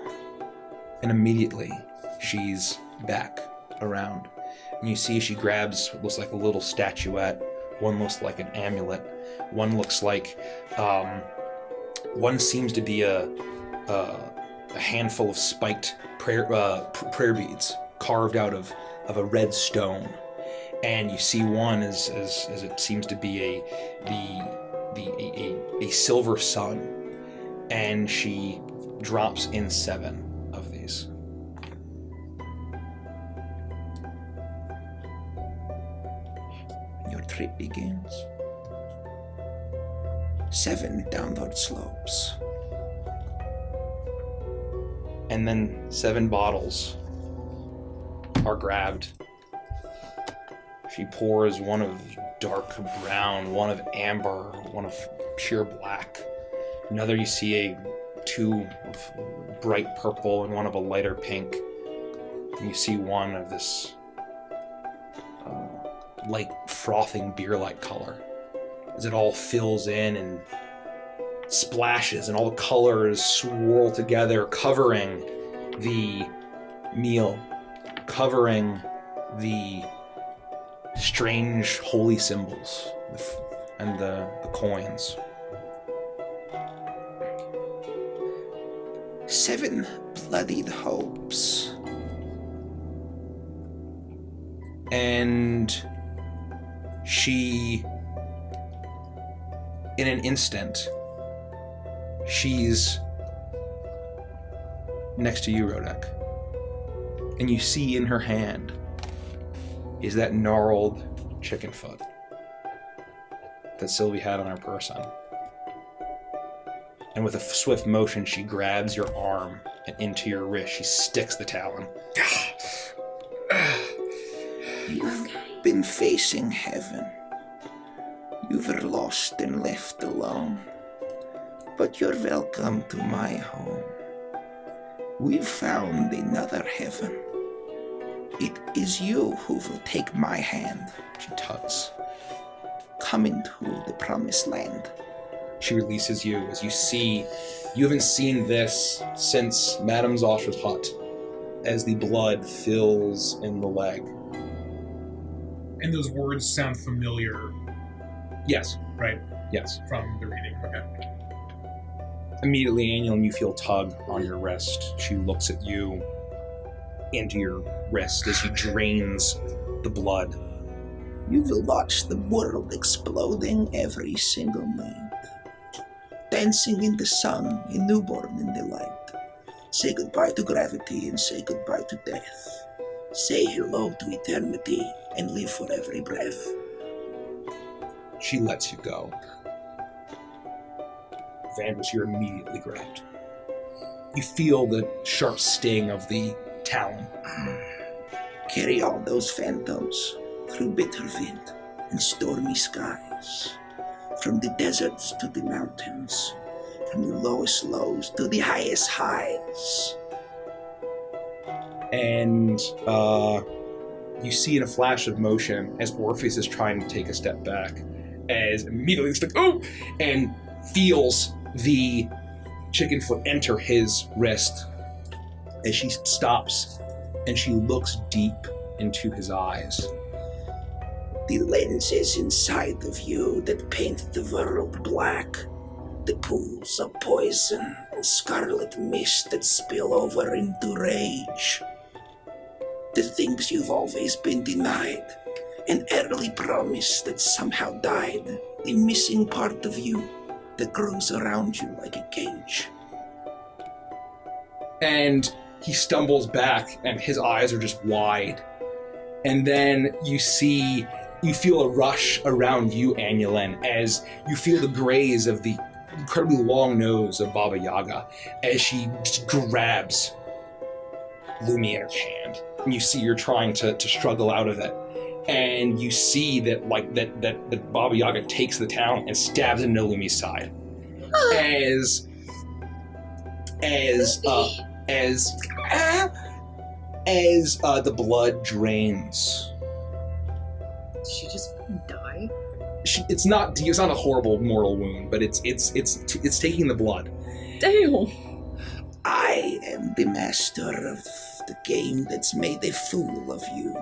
And immediately she's back around. And you see she grabs what looks like a little statuette. One looks like an amulet. One looks like, one seems to be a handful of spiked prayer beads carved out of a red stone. And you see one as it seems to be a silver sun. And she drops in 7 of these. Your trip begins. 7 downward slopes. And then 7 bottles are grabbed. She pours one of dark brown, one of amber, one of pure black. Another you see 2 of bright purple and one of a lighter pink. And you see one of this light frothing beer-like color as it all fills in and splashes and all the colors swirl together, covering the meal, covering the strange holy symbols and the coins. 7 bloodied hopes. And she, in an instant, she's next to you, Rodek. And you see in her hand is that gnarled chicken foot that Sylvie had on her person. And with a swift motion, she grabs your arm and into your wrist. She sticks the talon. You've been facing heaven. You were lost and left alone. But you're welcome to my home. We've found another heaven. It is you who will take my hand. She tugs. Come into the promised land. She releases you as you see, you haven't seen this since Madame Zosha's hut, as the blood fills in the leg. And those words sound familiar. Yes. Right? Yes. From the reading. Okay. Immediately, Aniel, you feel a tug on your wrist. She looks at you into your wrist as she drains the blood. You will watch the world exploding every single night. Dancing in the sun, a newborn in the light. Say goodbye to gravity and say goodbye to death. Say hello to eternity and live for every breath. She lets you go. Vandris, you're immediately grabbed. You feel the sharp sting of the talon. Carry all those phantoms through bitter wind and stormy skies. From the deserts to the mountains, from the lowest lows to the highest highs. And you see in a flash of motion as Orpheus is trying to take a step back, as immediately it's like, oh, and feels the chicken foot enter his wrist as she stops and she looks deep into his eyes. The lenses inside of you that paint the world black, the pools of poison and scarlet mist that spill over into rage. The things you've always been denied, an early promise that somehow died, the missing part of you that grows around you like a cage. And he stumbles back and his eyes are just wide. And then you feel a rush around you, Annulin, as you feel the graze of the incredibly long nose of Baba Yaga as she just grabs Lumi in her hand. And you see you're trying to struggle out of it. And you see that that Baba Yaga takes the talon and stabs into Lumi's side. As the blood drains. Did she just die? It's not a horrible mortal wound, but it's taking the blood. Damn. I am the master of the game that's made a fool of you.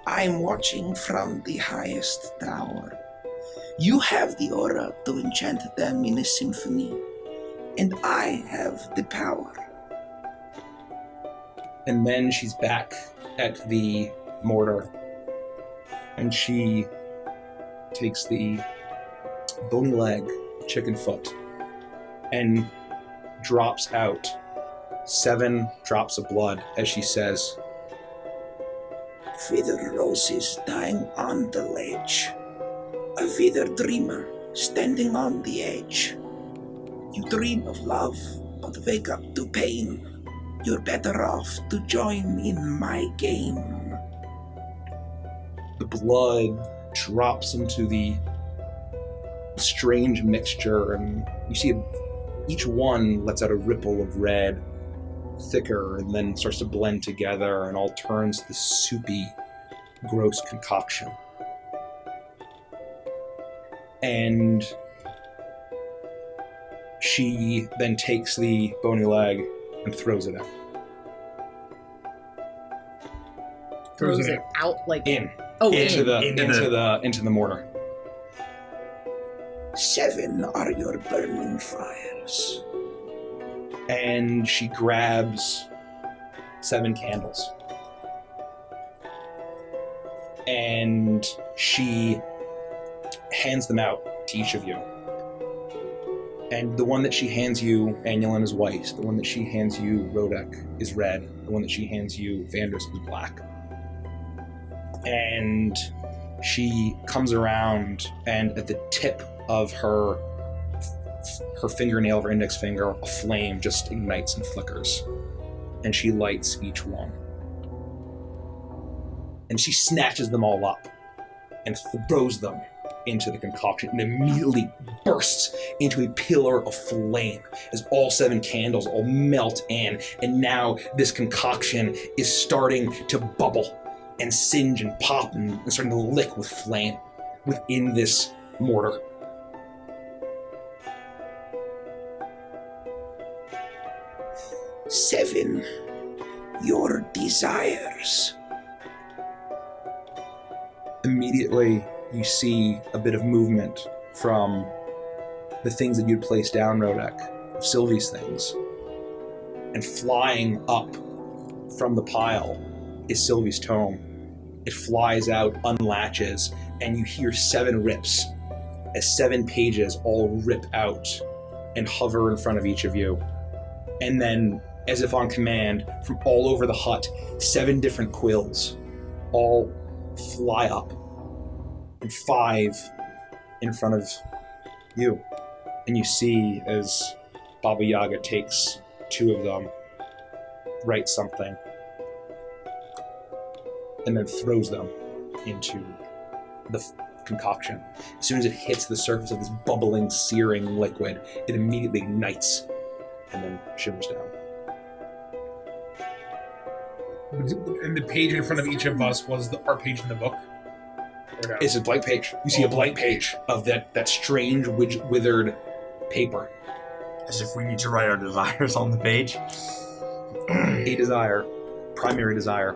I'm watching from the highest tower. You have the aura to enchant them in a symphony, and I have the power. And then she's back at the mortar, and she takes the bony leg, chicken foot, and drops out 7 drops of blood as she says, Withered roses dying on the ledge. A withered dreamer standing on the edge. You dream of love, but wake up to pain. You're better off to join in my game. The blood drops into the strange mixture, and you see each one lets out a ripple of red, thicker, and then starts to blend together and all turns this soupy, gross concoction. And she then takes the bony leg and throws it out. Throws it out like in. Oh, into the mortar. 7 are your burning fires. And she grabs 7 candles. And she hands them out to each of you. And the one that she hands you, Annulin, is white. The one that she hands you, Rodek, is red. The one that she hands you, Vandris, is black. And she comes around, and at the tip of her fingernail of her index finger, a flame just ignites and flickers. And she lights each one. And she snatches them all up and throws them into the concoction and immediately bursts into a pillar of flame as all 7 candles all melt in. And now this concoction is starting to bubble and singe and pop and starting to lick with flame within this mortar. Seven, your desires. Immediately, you see a bit of movement from the things that you'd placed down, Rodek, of Sylvie's things. And flying up from the pile is Sylvie's tome. It flies out, unlatches, and you hear 7 rips as 7 pages all rip out and hover in front of each of you. And then, as if on command, from all over the hut, 7 different quills all fly up, and 5 in front of you. And you see as Baba Yaga takes 2 of them, writes something, and then throws them into the concoction. As soon as it hits the surface of this bubbling, searing liquid, it immediately ignites and then shimmers down. And the page in front of each of us was our page in the book? Or no? It's a blank page. You see a blank page of that strange, withered paper. As if we need to write our desires on the page. a desire, primary desire.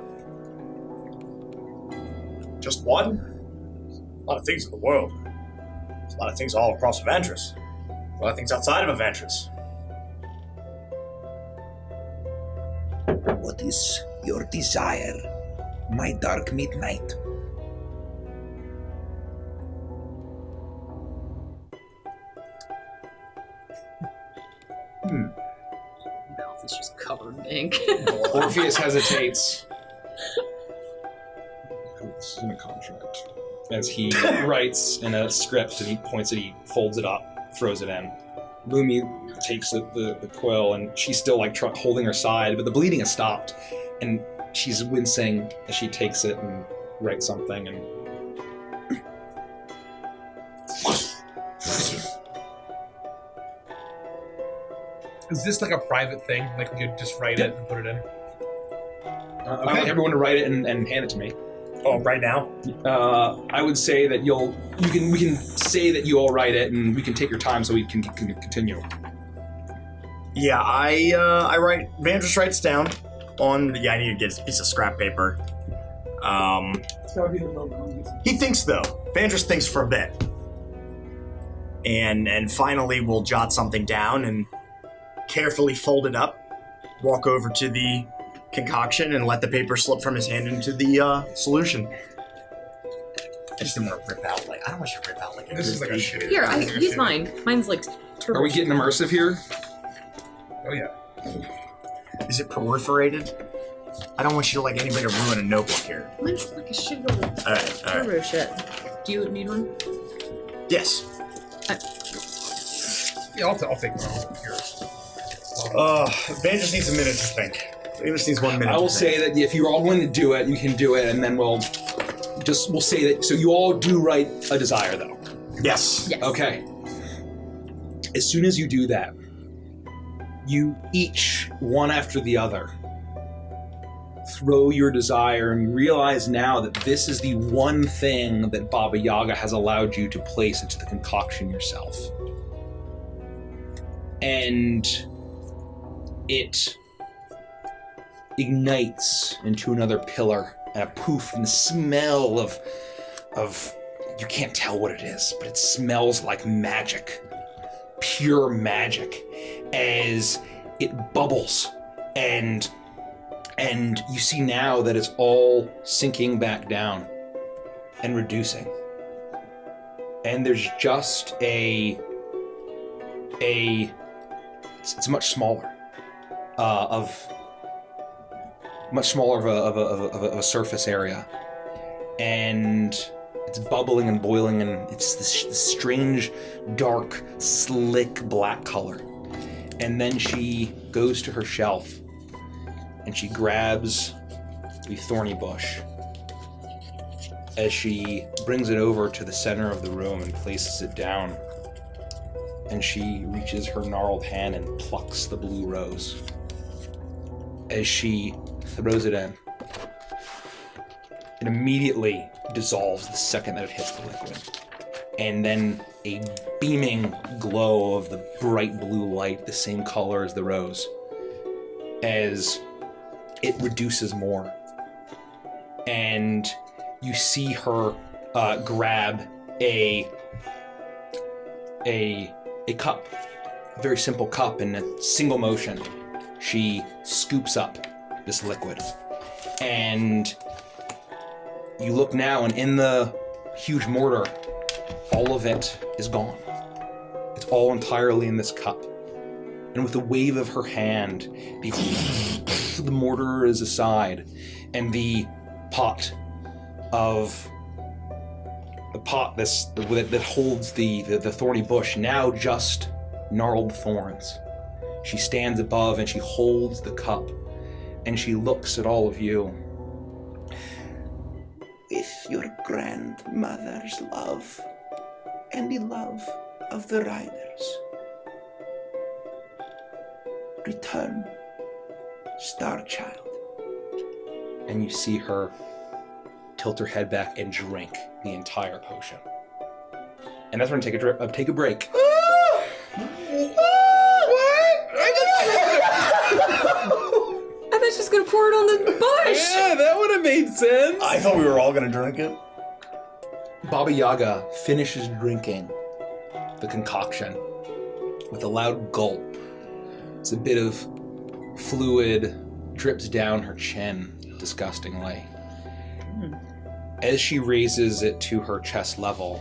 Just one? A lot of things in the world. There's a lot of things all across Evantris. A lot of things outside of Evantris. What is your desire, my dark midnight? Mouth is just covered in ink. Orpheus hesitates. This isn't a contract. As he writes in a script and he points it, he folds it up, throws it in. Lumi takes the quill and she's still like holding her side, but the bleeding has stopped. And she's wincing as she takes it and writes something and Is this like a private thing? Like we could just write it and put it in? I want everyone to write it and hand it to me. Oh, right now? I would say that we can say that you all write it and we can take your time so we can continue. Yeah, I write. Vandris writes down on. Yeah, I need to get a piece of scrap paper. He thinks though. Vandris thinks for a bit, and finally we'll jot something down and carefully fold it up. Walk over to the concoction and let the paper slip from his hand into the solution. I just didn't want to rip out I don't want you to rip out like a This is like a shitty. Here, use mine. Mine's like turbo. Are we getting immersive here? Oh yeah. Is it proliferated? I don't want you to anybody to ruin a notebook here. Mine's like a shitty little All right. turbo shit. Do you need one? Yes. Yeah, I'll take one. Yours. Vandris needs a minute to think. Vandris needs 1 minute. I will say that if you're all going to do it, you can do it, and then we'll say that. So you all do write a desire, though. Yes. Yes. Okay. As soon as you do that, you each, one after the other, throw your desire, and you realize now that this is the one thing that Baba Yaga has allowed you to place into the concoction yourself. And it ignites into another pillar, and a poof, and the smell of you can't tell what it is, but it smells like magic, pure magic, as it bubbles, and you see now that it's all sinking back down and reducing, and there's just it's much smaller of a surface area, and it's bubbling and boiling, and it's this strange, dark, slick black color. And then she goes to her shelf, and she grabs the thorny bush as she brings it over to the center of the room and places it down. And she reaches her gnarled hand and plucks the blue rose. As she throws it in, it immediately dissolves the second that it hits the liquid. And then a beaming glow of the bright blue light, the same color as the rose, as it reduces more. And you see her grab a cup, a very simple cup, in a single motion. She scoops up this liquid. And you look now, and in the huge mortar, all of it is gone. It's all entirely in this cup. And with a wave of her hand, the mortar is aside, and the pot that holds the thorny bush, now just gnarled thorns. She stands above and she holds the cup, and she looks at all of you. With your grandmother's love and the love of the riders, return, Star Child. And you see her tilt her head back and drink the entire potion. And that's when I take a break. pour it on the bush. Yeah, that would have made sense. I thought we were all gonna drink it. Baba Yaga finishes drinking the concoction with a loud gulp. It's a bit of fluid drips down her chin disgustingly. As she raises it to her chest level,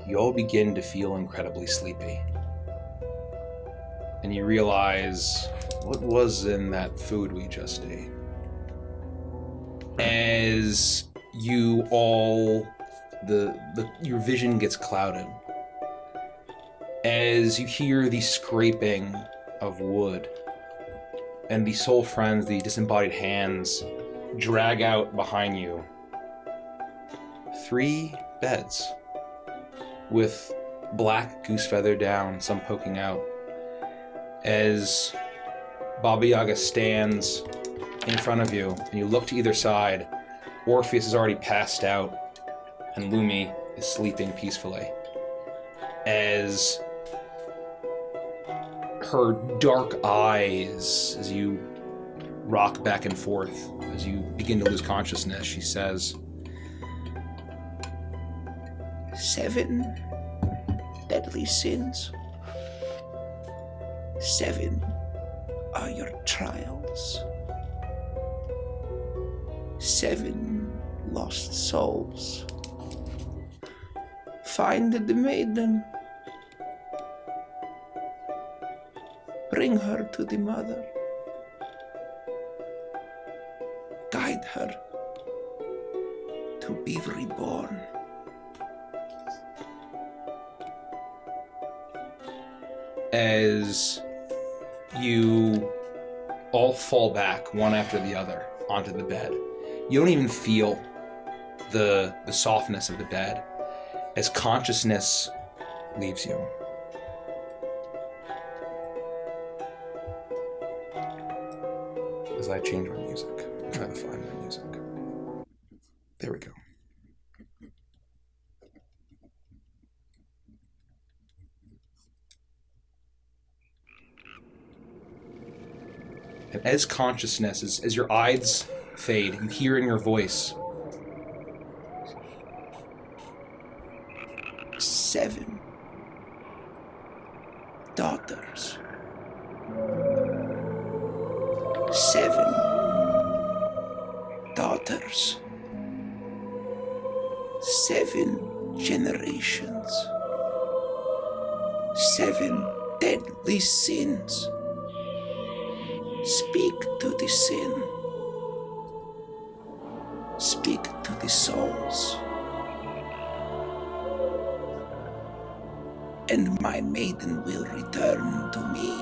you all begin to feel incredibly sleepy. And you realize what was in that food we just ate. As you all, your vision gets clouded. As you hear the scraping of wood and the soul friends, the disembodied hands, drag out behind you 3 beds with black goose feather down, some poking out. As Baba Yaga stands in front of you and you look to either side, Orpheus is already passed out and Lumi is sleeping peacefully. As her dark eyes, as you rock back and forth, as you begin to lose consciousness, she says, 7 deadly sins. 7 are your trials. 7 lost souls. Find the maiden. Bring her to the mother. Guide her to be reborn. As you all fall back one after the other onto the bed. You don't even feel the softness of the bed as consciousness leaves you. As I change my music, I'm trying to find my music. There we go. And as consciousness, as your eyes fade, you hear in your voice, 7 daughters. 7 daughters. 7 generations. 7 deadly sins. Speak to the sin. Speak to the souls. And my maiden will return to me.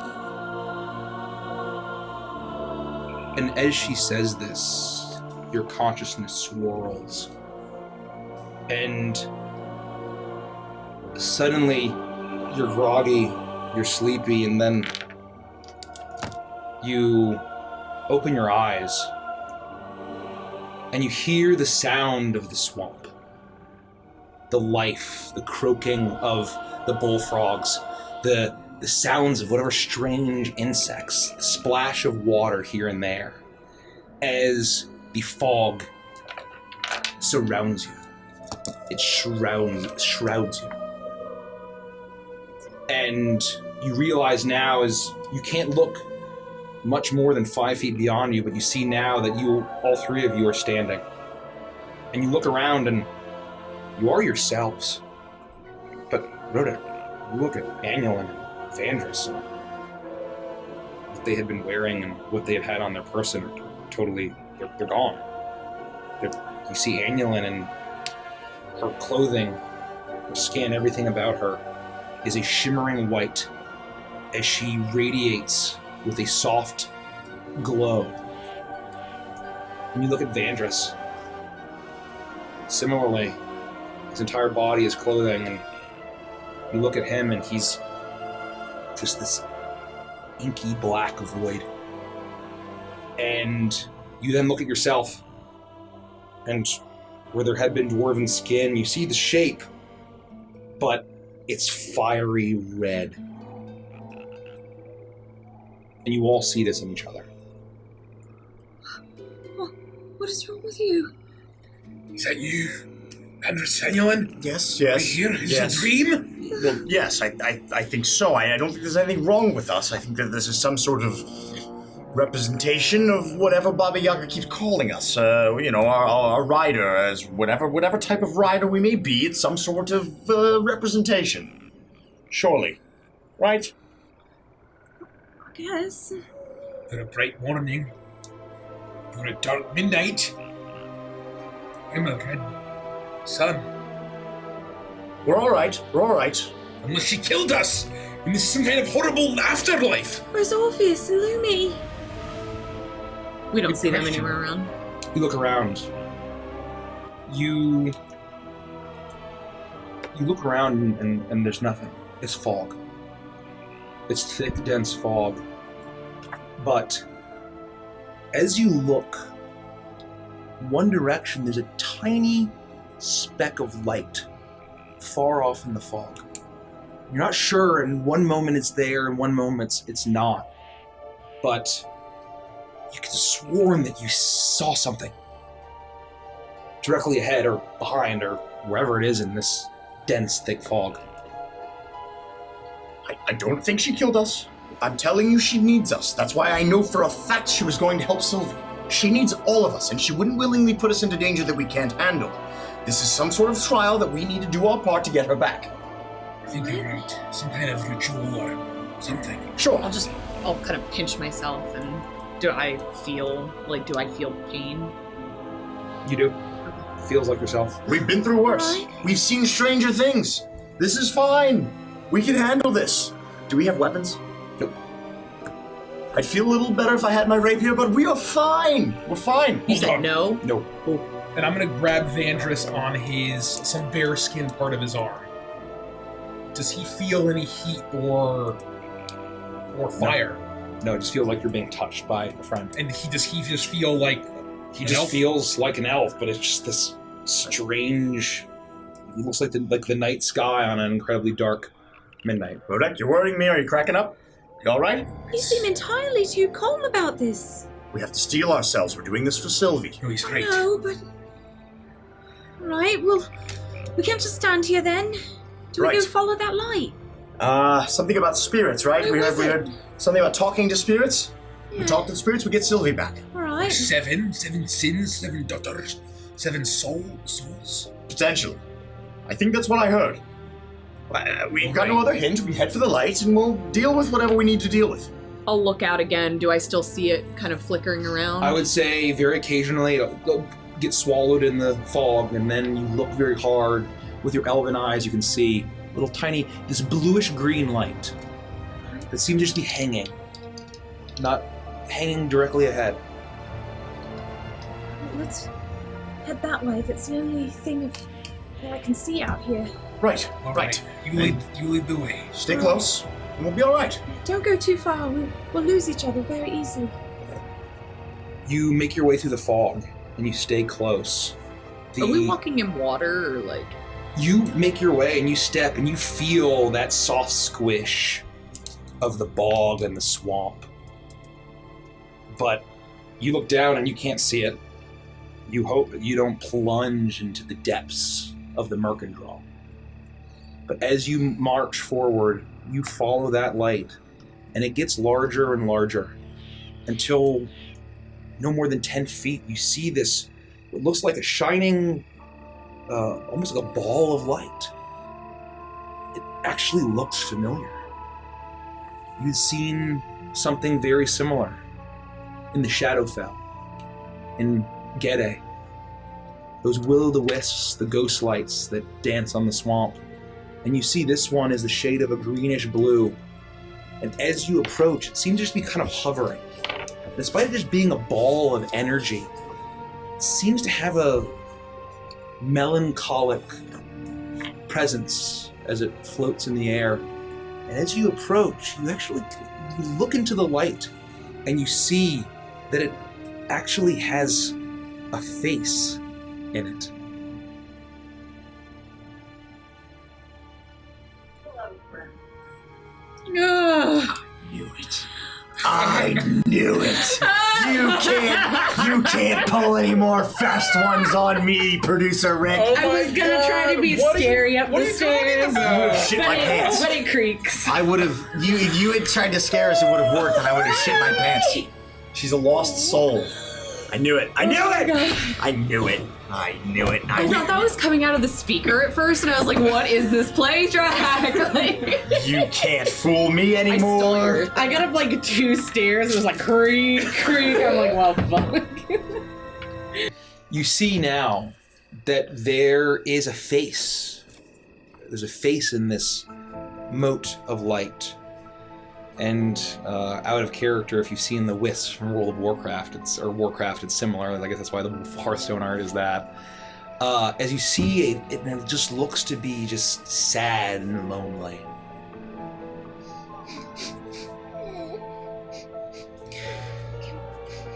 and as she says this, your consciousness swirls. And suddenly, you're groggy, you're sleepy, and then you open your eyes, and you hear the sound of the swamp. The life, the croaking of the bullfrogs, the sounds of whatever strange insects, the splash of water here and there, as the fog surrounds you. It shrouds you. And you realize now is you can't look much more than 5 feet beyond you, but you see now that all three of you are standing. And you look around and you are yourselves. But Rhoda, you look at Annulin and Vandris, and what they had been wearing and what they have had on their person are totally, they're gone. You see Annulin and her clothing, her skin, everything about her is a shimmering white as she radiates with a soft glow. And you look at Vandris. Similarly, his entire body is clothing, and you look at him and he's just this inky black void. And you then look at yourself, and where there had been dwarven skin, you see the shape, but it's fiery red. And you all see this in each other. What is wrong with you? Is that you, Andres Fenelon? Yes, Right yes. here? Is yes. it a dream? Well, yes, I think so. I don't think there's anything wrong with us. I think that this is some sort of representation of whatever Baba Yaga keeps calling us. Our rider, as whatever type of rider we may be, it's some sort of representation. Surely. Right? I guess. For a bright morning, for a dark midnight, I'm a red sun. We're alright. We're alright. Unless she killed us, and this is some kind of horrible afterlife. Where's Orpheus and Lumi? We don't Good see them question. anywhere around. You look around. You look around and there's nothing. It's fog. It's thick, dense fog. But as you look, one direction there's a tiny speck of light far off in the fog. You're not sure, in one moment it's there, in one moment it's not. But you could have sworn that you saw something directly ahead or behind or wherever it is in this dense, thick fog. I don't think she killed us. I'm telling you, she needs us. That's why I know for a fact she was going to help Sylvie. She needs all of us, and she wouldn't willingly put us into danger that we can't handle. This is some sort of trial that we need to do our part to get her back. I think you're right. Some kind of ritual or something. Sure. I'll kind of pinch myself, and do I feel pain? You do. Feels like yourself. We've been through worse. Right. We've seen stranger things. This is fine. We can handle this. Do we have weapons? Nope. I'd feel a little better if I had my rapier, but we are fine. We're fine. You Hold said on. no? No. And I'm gonna grab Vandris on some bare skin part of his arm. Does he feel any heat or fire? No, it just feels like you're being touched by a friend. And does he just feel like He just feels like an elf, but it's just this strange. It looks like the night sky on an incredibly dark midnight. Rodek, you're worrying me. Are you cracking up? You all right? You seem entirely too calm about this. We have to steel ourselves. We're doing this for Sylvie. No, he's right. No, but... Right, well, we can't just stand here then. Do we Right. go follow that light? Something about spirits, right? Where We was heard something about talking to spirits. Yeah. We talk to the spirits, we get Sylvie back. Alright. Seven sins, 7 daughters, 7 souls. Potentially. I think that's what I heard. We've got no other hint. We head for the light, and we'll deal with whatever we need to deal with. I'll look out again. Do I still see it kind of flickering around? I would say very occasionally it'll get swallowed in the fog, and then you look very hard with your elven eyes. You can see little tiny, this bluish green light that seems to just be hanging, not hanging directly ahead. Let's head that way. That's the only thing that I can see out here. Right, All right. You lead the way. Stay close, and we'll be all right. Don't go too far. We'll lose each other very easily. You make your way through the fog, and you stay close. Are we walking in water or like? You make your way, and you step, and you feel that soft squish of the bog and the swamp. But you look down, and you can't see it. You hope that you don't plunge into the depths of the Mercandral. But as you march forward, you follow that light, and it gets larger and larger until no more than 10 feet. You see this, what looks like a shining, almost like a ball of light. It actually looks familiar. You've seen something very similar in the Shadowfell, in Gede. Those will-o'-the-wisps, the ghost lights that dance on the swamp. And you see this one is the shade of a greenish blue. And as you approach, it seems to just be kind of hovering. Despite it just being a ball of energy, it seems to have a melancholic presence as it floats in the air. And as you approach, you look into the light, and you see that it actually has a face in it. Knew it. I knew it. You can't pull any more fast ones on me, producer Rick. Oh I was my gonna try to God, be what are you- scary up what the are you talking stairs. about? Shit my pants. But it creaks. I would have. If you had tried to scare us, it would have worked, and I would have shit my pants. She's a lost soul. I knew it. I knew it. I knew it. I knew it. I thought that was coming out of the speaker at first, and I was like, what is this play track? Like, You can't fool me anymore. I got up like 2 stairs, and it was like creak, creak. I'm like, well, fuck. You see now that there is a face. There's a face in this moat of light. And out of character, if you've seen the wisps from World of Warcraft, it's similar. I guess that's why the Hearthstone art is that. As you see, it just looks to be just sad and lonely.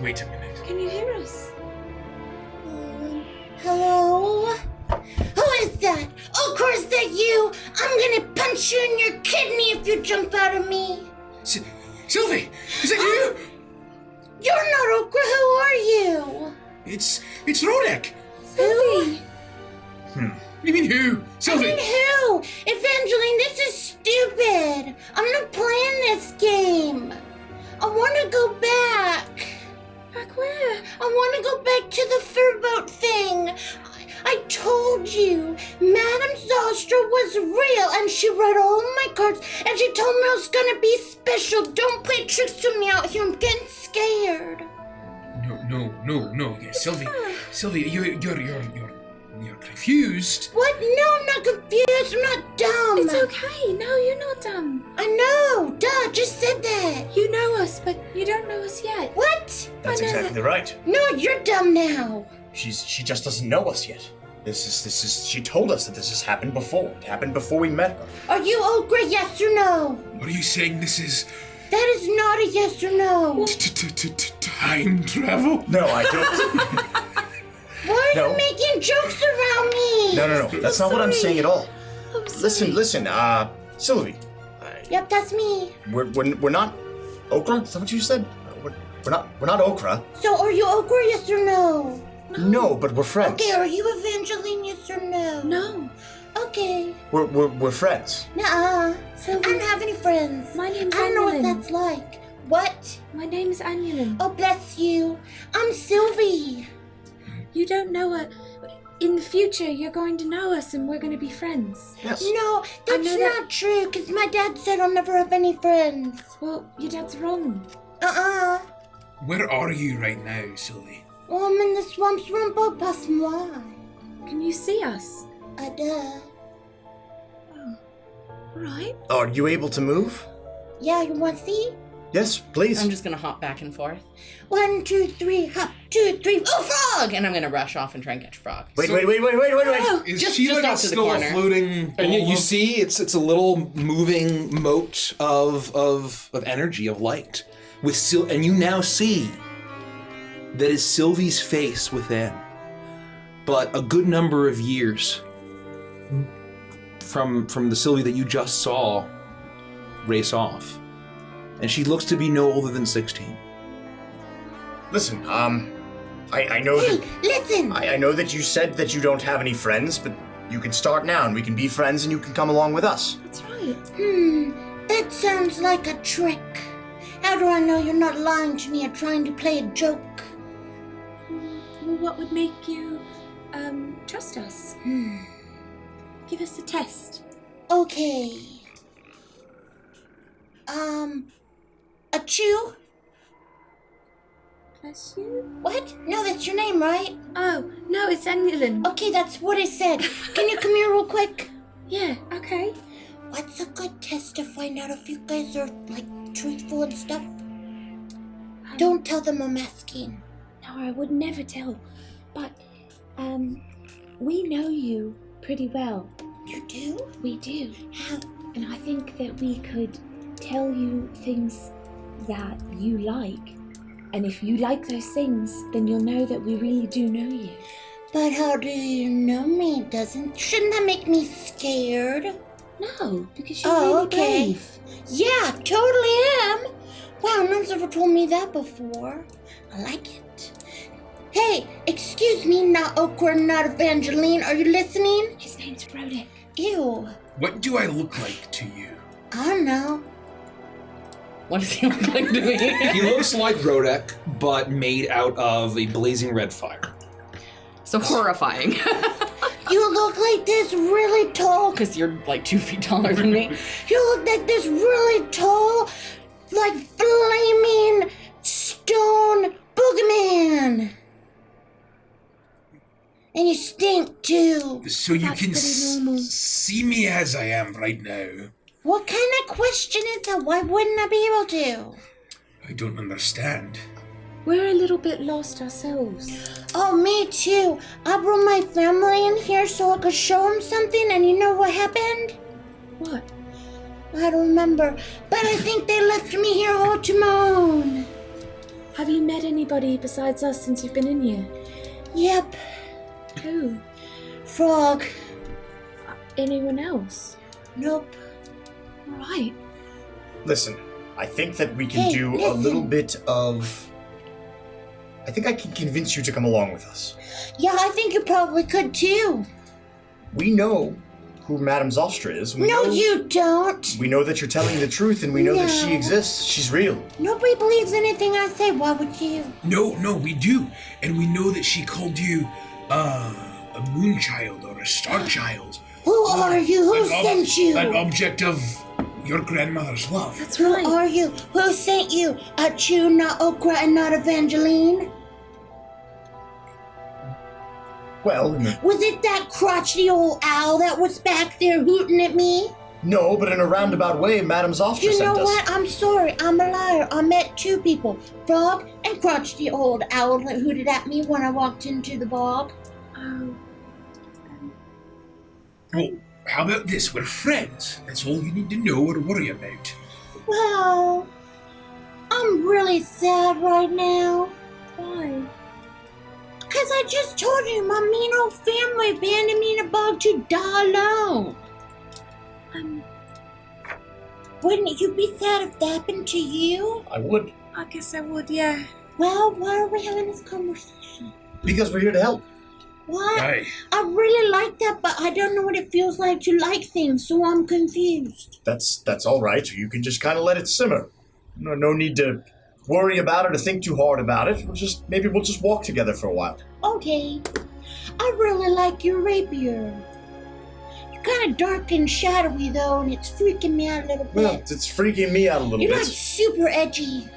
Wait a minute. Can you hear us? Hello? Who is that? Oh, of course that you! I'm gonna punch you in your kidney if you jump out of me! Sylvie, is that you? You're not Okra, who are you? It's Rodek. Who? You mean who? I Sylvie. mean who? Evangeline, this is stupid! I'm not playing this game! I wanna go back! Back where? I wanna go back to the furboat thing! I told you, Madame Zostra was real and she read all my cards and she told me I was gonna be special. Don't play tricks to me out here, I'm getting scared. No. Yeah, Sylvie, you're confused. What? No, I'm not confused, I'm not dumb. It's okay. No, you're not dumb. I know, duh, just said that. You know us, but you don't know us yet. What? That's I know exactly right. No, you're dumb now. She just doesn't know us yet. This is. She told us that this has happened before. It happened before we met her. Are you Okra, yes or no? Are you saying this is That is not a yes or no. time travel? No, I don't. Why are No. you making jokes around me? No. That's not what I'm saying at all. I'm sorry. Listen, Sylvie. Yep, that's me. We're not Okra? Is that what you said? We're not Okra. So are you Okra, yes or no? No, but we're friends. Okay, are you Evangeline, yes or no? No. Okay. We're friends. Nuh-uh. So I don't have any friends. my name's I don't know what Annalyn. that's like. What? My name's Annalyn. Oh, bless you. I'm Sylvie. You don't know it. In the future, you're going to know us, and we're going to be friends. Yes. No, that's know that- not true, because my dad said I'll never have any friends. Well, your dad's wrong. Uh-uh. Where are you right now, Sylvie? Well, I'm in the swamps run by past moi. Can you see us? Duh. Right. Are you able to move? Yeah, you want to see? Yes, please. I'm just gonna hop back and forth. 1, 2, 3, hop, 2, 3, Oh, frog! And I'm gonna rush off and try and catch a frog. Wait. Is Just- she just like off a to the still a corner. floating? And you see, it's a little moving moat of energy, of light, with and you now see that is Sylvie's face within. But a good number of years from the Sylvie that you just saw race off, and she looks to be no older than 16. Listen, I know Hey, that listen! I know that you said that you don't have any friends, but you can start now and we can be friends and you can come along with us. That's right. That sounds like a trick. How do I know you're not lying to me or trying to play a joke? Well, what would make you, trust us? Give us a test. Okay. A chew? Bless you. What? No, that's your name, right? Oh, no, it's Annalyn. Okay, that's what I said. Can you come here real quick? Yeah, okay. What's a good test to find out if you guys are, like, truthful and stuff? Don't tell them I'm asking. No, I would never tell. But, we know you pretty well. You do? We do. How? And I think that we could tell you things that you like. And if you like those things, then you'll know that we really do know you. But how do you know me? Shouldn't that make me scared? No, because you're Oh, really okay. brave. Yeah, totally am. Wow, no one's ever told me that before. I like it. Hey, excuse me, not Okra, not Evangeline. Are you listening? His name's Rodick. Ew. What do I look like to you? I don't know. What does he look like to me? He looks like Rodek, but made out of a blazing red fire. So horrifying. You look like this really tall. Because you're like 2 feet taller than me. You look like this really tall, like flaming stone boogeyman. And you stink too. So you That's can pretty normal. see me as I am right now. What kind of question is that? Why wouldn't I be able to? I don't understand. We're a little bit lost ourselves. Oh, me too. I brought my family in here so I could show them something, and you know what happened? What? I don't remember, but I think they left me here all to moan. Have you met anybody besides us since you've been in here? Yep, Who? frog. Anyone else? Nope. Right. Listen, I think that we can Hey, do a listen. little bit of... I think I can convince you to come along with us. Yeah, I think you probably could too. We know who Madame Zostra is. We No, know, you don't. We know that you're telling the truth, and we know that she No. exists. She's real. Nobody believes anything I say. Why would you? No, we do. And we know that she called you, a moon child or a star child. Who are you? Who sent you? An object of your grandmother's love. That's Who right. are you? Who sent you? A Chew, not Okra, and not Evangeline? Well, Was it that crotchety old owl that was back there hooting at me? no, but in a roundabout way, Madame Zostra You sent know us. what? I'm sorry. I'm a liar. I met two people. Frog and crotchety old owl that hooted at me when I walked into the bog. Oh, Well, how about this? We're friends. That's all you need to know or worry about. Well, I'm really sad right now. why? Because I just told you my mean old family abandoned me in a bog to die alone. Wouldn't you be sad if that happened to you? I would, I guess I would, yeah. Well, why are we having this conversation? because we're here to help. What? Aye. I really like that, but I don't know what it feels like to like things, so I'm confused. That's all right. You can just kind of let it simmer. No need to worry about it or think too hard about it. Maybe we'll just walk together for a while. Okay. I really like your rapier. You're kind of dark and shadowy, though, and it's freaking me out a little Well, bit. it's freaking me out a little You're bit. like super edgy.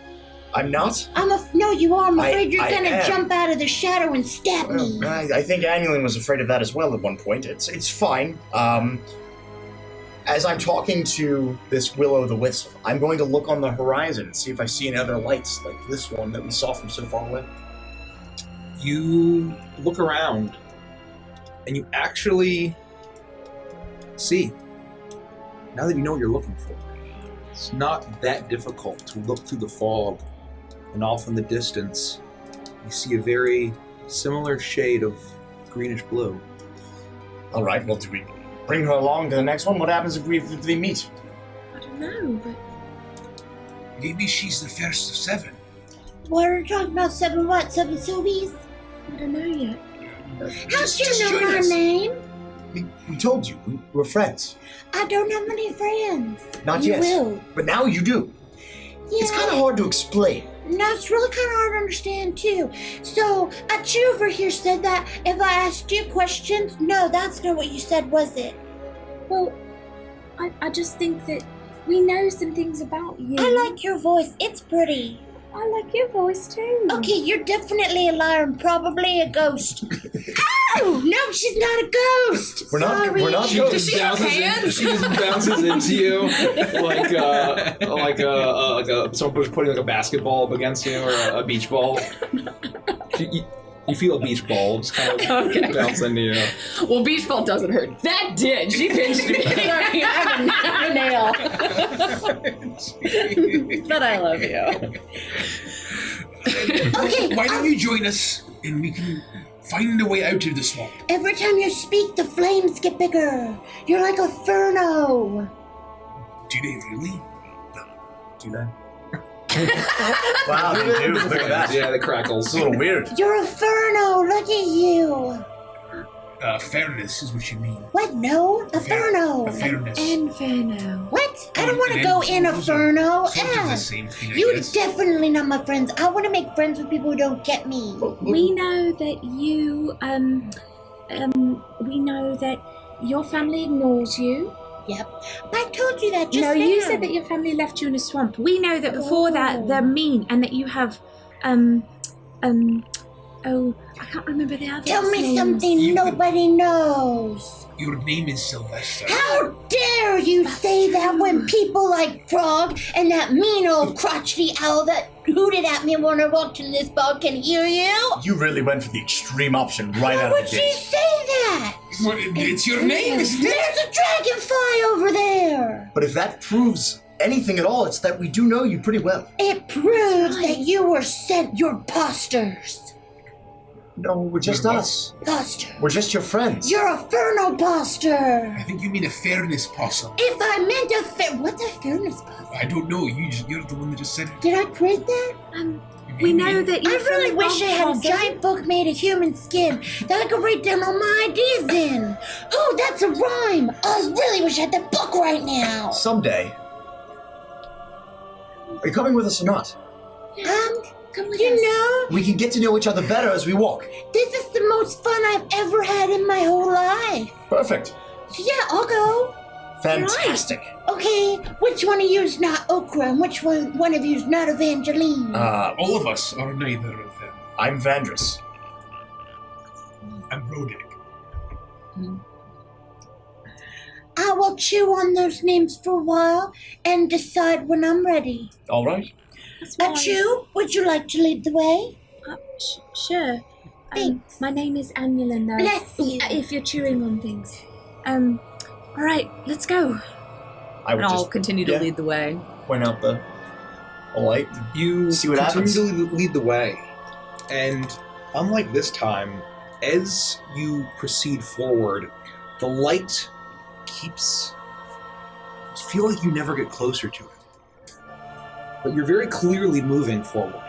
I'm not. No, you are. I'm afraid you're I gonna am. jump out of the shadow and stab me. Well, I think Annulin was afraid of that as well at one point. It's fine. As I'm talking to this Will-O-the-Wisp, I'm going to look on the horizon and see if I see any other lights like this one that we saw from so far away. You look around, and you actually see, now that you know what you're looking for, it's not that difficult to look through the fog, and off in the distance, you see a very similar shade of greenish blue. All right, well, do we bring her along to the next one? What happens if we meet? I don't know, but Maybe she's the first of 7. What are you talking about? 7 what? 7 Sylvies? I don't know yet. How'd you know join my us. name? We told you. We're friends. I don't have any friends. Not You yet. will. But now you do. Yeah. It's kind of hard to explain. No, it's really kind of hard to understand, too. So, a Chew over here said that if I asked you questions... No, that's not what you said, was it? Well, I just think that we know some things about you. I like your voice. It's pretty. I like your voice too. Okay, you're definitely a liar and probably a ghost. Ow! No, she's not a ghost. We're not Sorry. ghosts. Does she have hands? She just bounces into you like someone was putting like a basketball up against you or a beach ball. You feel a beach ball just kind of bounce into you. Well, beach ball doesn't hurt. That did. She pinched me. Sorry, I have a nail. But I love you. Okay, Why don't you join us and we can find a way out of the swamp? every time you speak, the flames get bigger. You're like a Furno. Do they really? Do that. Wow, they do. Look at that. Yeah, the crackles. It's a little weird. You're a Ferno. Look at you. Fairness is what you mean. What? No, a Ferno. Fairness. Inferno. What? I don't want to go in a Ferno. Sort of the same thing, I You're guess. definitely not my friends. I want to make friends with people who don't get me. We know that you, we know that your family ignores you. Yep. I told you that just No, now. you said that your family left you in a swamp. We know that before that they're mean and that you have, oh, I can't remember the other Tell me names. something nobody knows. Your name is Sylvester. How dare you say that when people like Frog and that mean old crotchety owl that hooted at me when I walked in this bar can hear you? You really went for the extreme option right Why out would of the you gate. say that? Well, it's your name, isn't it? There's a dragonfly over there. But if that proves anything at all, it's that we do know you pretty well. It proves that you were sent your posters. No, we're just us. Poster. We're just your friends. You're a Ferno poster. I think you mean a fairness possum. If I meant what's a fairness poster? I don't know. You're the one that just said it. Did I create that? We know that you I really wish I had a giant book made of human skin that I could write down all my ideas in. Oh, that's a rhyme. I really wish I had that book right now. Someday. Are you coming with us or not? Come with You us. know, We can get to know each other better as we walk. this is the most fun I've ever had in my whole life. Perfect. So yeah, I'll go. Fantastic. Okay, which one of you's not Okra and which one of you's not Evangeline? All of us are neither of them. I'm Vandris. I'm Rodek. I will chew on those names for a while and decide when I'm ready. All right. Chew, would you like to lead the way? Sure. Thanks. My name is Annulin, though. Bless you. If you're chewing on things. All right, let's go. I would And I'll just continue to lead the way. point out the light. You See what continue to lead the way, and unlike this time, as you proceed forward, the light keeps. You feel like you never get closer to it, but you're very clearly moving forward.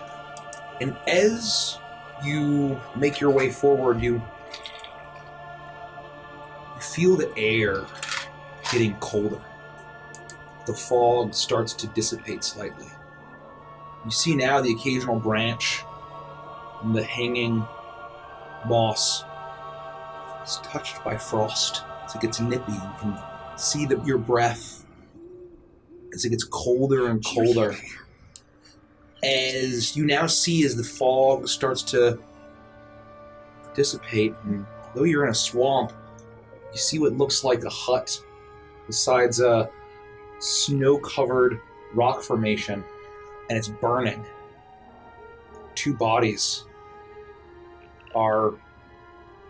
And as you make your way forward, you feel the air getting colder. The fog starts to dissipate slightly. You see now the occasional branch and the hanging moss is touched by frost as it gets nippy. You can see your breath as it gets colder and colder. As you now see as the fog starts to dissipate, and though you're in a swamp, you see what looks like a hut besides a snow-covered rock formation, and it's burning. Two bodies are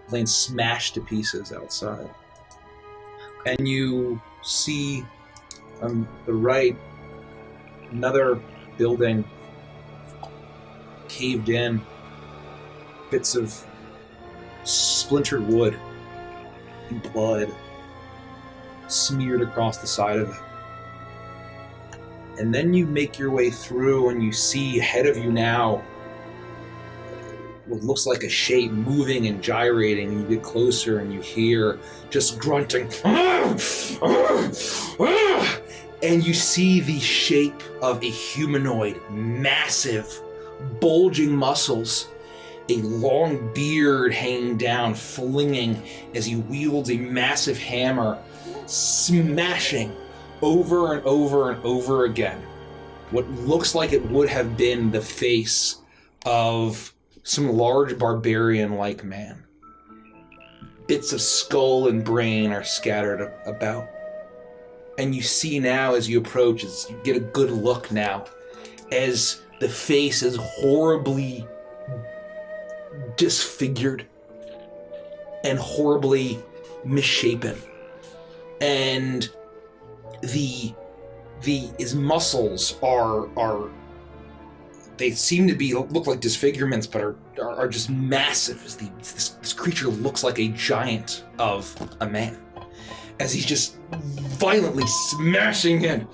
laying smashed to pieces outside. And you see on the right another building caved in, bits of splintered wood and blood smeared across the side of it. And then you make your way through and you see ahead of you now what looks like a shape moving and gyrating, and you get closer and you hear just grunting. And you see the shape of a humanoid, massive, bulging muscles, a long beard hanging down, flinging as he wields a massive hammer, smashing over and over and over again what looks like it would have been the face of some large barbarian-like man. Bits of skull and brain are scattered about. And you see now as you approach, as you get a good look now, as the face is horribly disfigured and horribly misshapen. And his muscles are they seem to look like disfigurements, but are just massive. As this creature looks like a giant of a man, as he's just violently smashing in.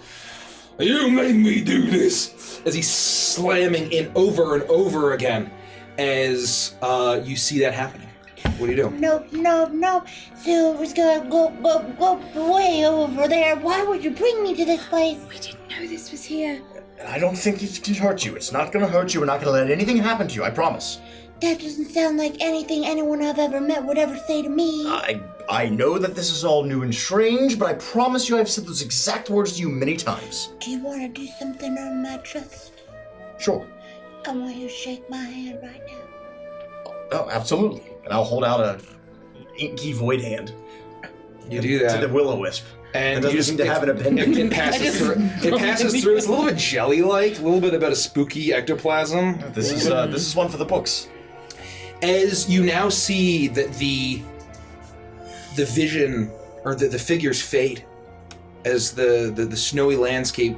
You made me do this! As he's slamming in over and over again as you see that happening. What do you do? Nope. Silver's gonna go way over there. Why would you bring me to this place? We didn't know this was here. And I don't think it can hurt you. It's not gonna hurt you. We're not gonna let anything happen to you, I promise. That doesn't sound like anything anyone I've ever met would ever say to me. I know that this is all new and strange, but I promise you I've said those exact words to you many times. Do you want to do something on my chest? Sure. I want you to shake my hand right now. Oh, absolutely. And I'll hold out a inky void hand. You do that. To the will-o-wisp. And it doesn't seem to have an appendage. It passes through. It passes through. It's a little bit jelly-like, a little bit about a spooky ectoplasm. This is one for the books. As you now see that the vision or the figures fade, as the snowy landscape,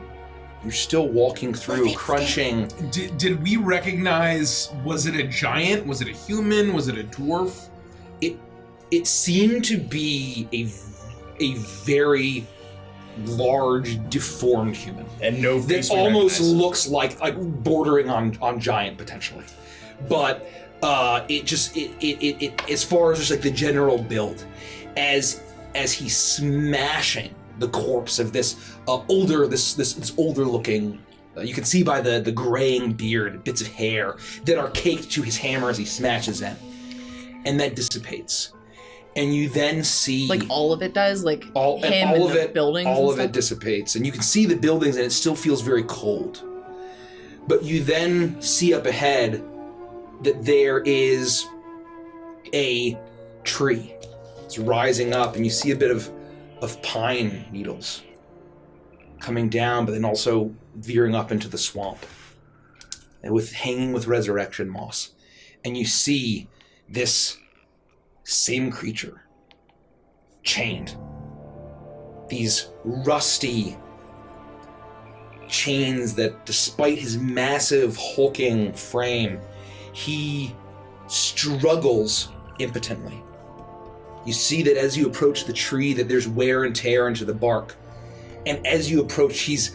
you're still walking through, crunching. Did we recognize? Was it a giant? Was it a human? Was it a dwarf? It seemed to be a very large, deformed human, and no face that almost looks like bordering on giant potentially, but it as far as just like the general build, as he's smashing the corpse of this older looking. You can see by the graying beard, bits of hair that are caked to his hammer as he smashes in, and that dissipates. And you then see like all of it does, like all him of and the it, buildings. all and of it stuff? dissipates, and you can see the buildings, and it still feels very cold. But you then see up ahead that there is a tree. It's rising up, and you see a bit of pine needles coming down, but then also veering up into the swamp, and hanging with resurrection moss. And you see this same creature, chained. These rusty chains that, despite his massive hulking frame, he struggles impotently. You see that as you approach the tree that there's wear and tear into the bark. And as you approach, his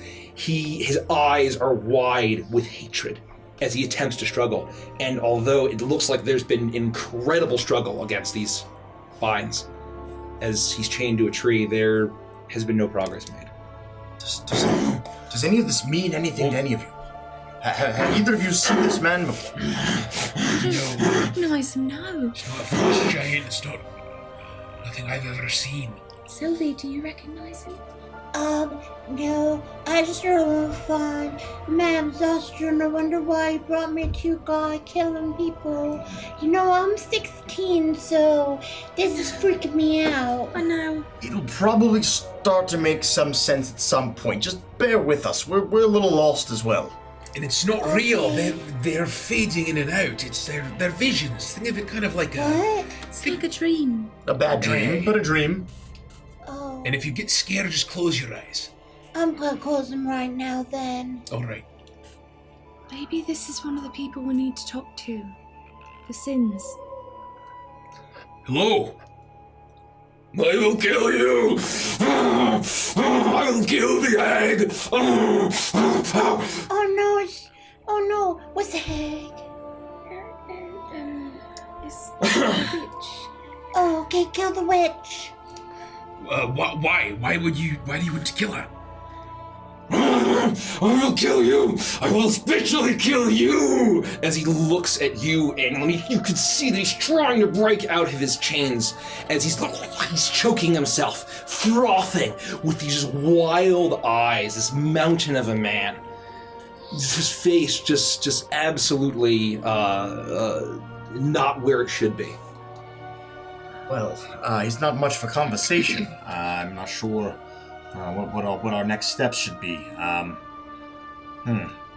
eyes are wide with hatred as he attempts to struggle. And although it looks like there's been incredible struggle against these vines, as he's chained to a tree, there has been no progress made. Does any of this mean anything to any of you? Have either of you seen this man before? I don't recognize him, no. It's not a frost giant. It's not nothing I've ever seen. Sylvie, do you recognize him? No, I just heard him fun. Ma'am Zostron, I wonder why you brought me to a guy killing people. You know, I'm 16, so this is freaking me out. I know. It'll probably start to make some sense at some point. Just bear with us. We're a little lost as well. And it's not real. They're fading in and out. It's their visions. Think of it kind of like What? It's like a dream. A bad dream, but a dream. Oh, And if you get scared, just close your eyes. I'm gonna close them right now then. All right. Maybe this is one of the people we need to talk to. The Sins. Hello. I will kill you! I will kill the egg! Oh no, what's the egg? It's a witch. Oh, okay, kill the witch. Why? Why do you want to kill her? I will kill you! I will especially kill you! As he looks at you, and you can see that he's trying to break out of his chains, as he's choking himself, frothing with these wild eyes, this mountain of a man. His face just absolutely not where it should be. Well, he's not much for conversation. I'm not sure what our next steps should be. I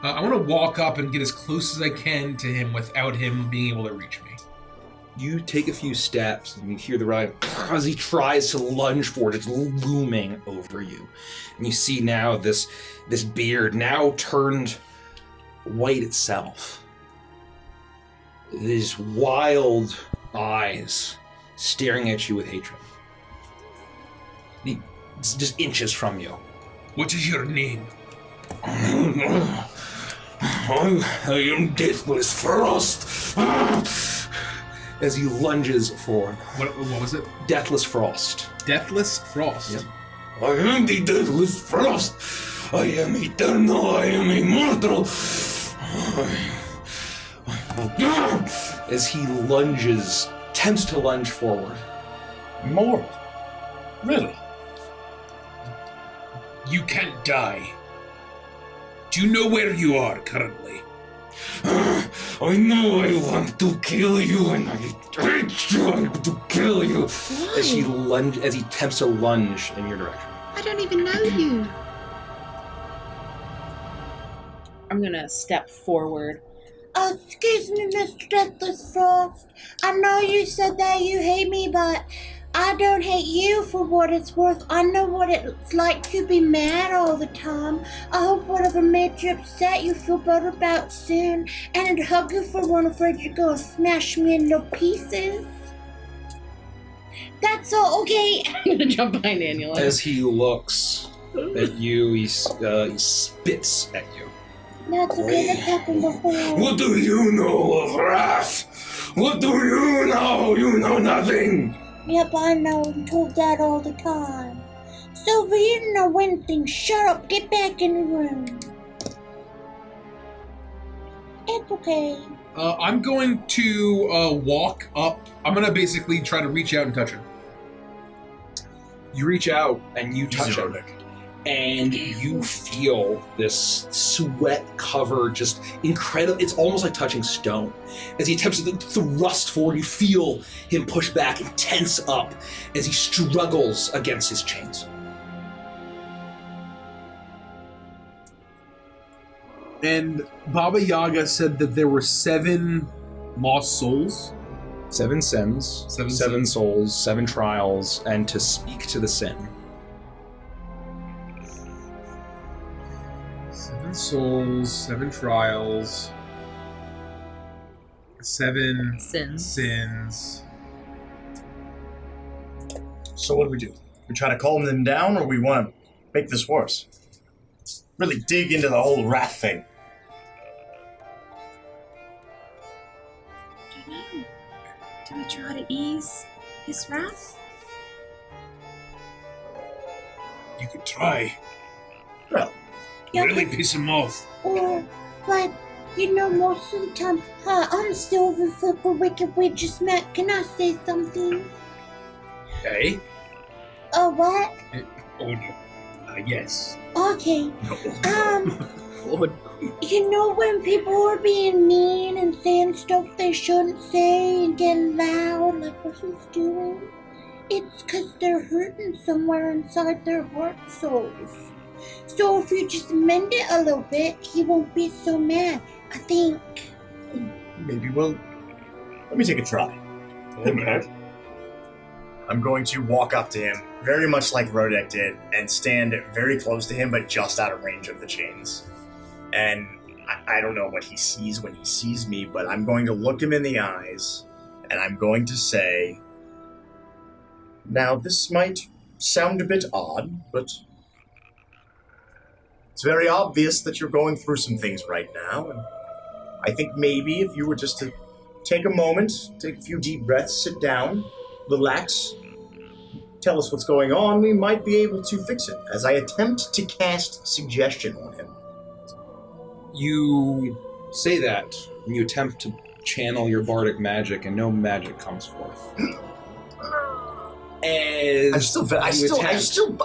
want to walk up and get as close as I can to him without him being able to reach me. You take a few steps and you hear the ride as he tries to lunge forward. It's looming over you. And you see now this beard now turned white itself. These wild eyes staring at you with hatred. He's just inches from you. What is your name? I am Deathless Frost. As he lunges forward. What was it? Deathless Frost. Deathless Frost. Yep. I am the Deathless Frost. I am eternal. I am immortal. As he attempts to lunge forward. Immortal? Really? You can't die. Do you know where you are currently? I know I want to kill you, and I hate you. I want to kill you. Why? As he attempts to lunge in your direction. I don't even know you. I'm gonna step forward. Excuse me, Mr. Deathless Frost. I know you said that you hate me, but I don't hate you for what it's worth. I know what it's like to be mad all the time. I hope whatever made you upset you feel better about soon, and I'd hug you for one afraid you're gonna smash me into pieces. That's all, okay? I'm gonna jump behind Annual. As he looks at you, he spits at you. That's okay, that's happened before. What do you know of wrath? What do you know? You know nothing. Yep, I know, I'm told that all the time. Silver, you know when things. Shut up, get back in the room. It's okay. I'm going to walk up. I'm going to basically try to reach out and touch him. You reach out and you touch him. And you feel this sweat-covered, just incredible. It's almost like touching stone. As he attempts to thrust forward, you feel him push back and tense up as he struggles against his chains. And Baba Yaga said that there were 7 lost souls. 7 sins, seven souls, 7 trials, and to speak to the sin. 7 souls, 7 trials, 7 sins. So what do we do? We try to calm them down, or we want to make this worse? Let's really dig into the whole wrath thing. I don't know. Do we try to ease his wrath? You could try. Well, Yeah, Really piss him off. Or, but, you know, most of the time, I'm Silver Flipper Wicked Witch's Matt. Can I say something? Hey? What? Oh, no. Yes. Okay. Lord. You know when people are being mean and saying stuff they shouldn't say and getting loud like what he's doing? It's 'cause they're hurting somewhere inside their heart souls. So if you just mend it a little bit, he won't be so mad, I think. maybe we'll... Let me take a try. Okay. I'm going to walk up to him, very much like Rodek did, and stand very close to him, but just out of range of the chains. And I don't know what he sees when he sees me, but I'm going to look him in the eyes, and I'm going to say... Now, this might sound a bit odd, but... It's very obvious that you're going through some things right now, and I think maybe if you were just to take a moment, take a few deep breaths, sit down, relax, tell us what's going on, we might be able to fix it, as I attempt to cast suggestion on him. You say that, and you attempt to channel your bardic magic, and no magic comes forth. As I'm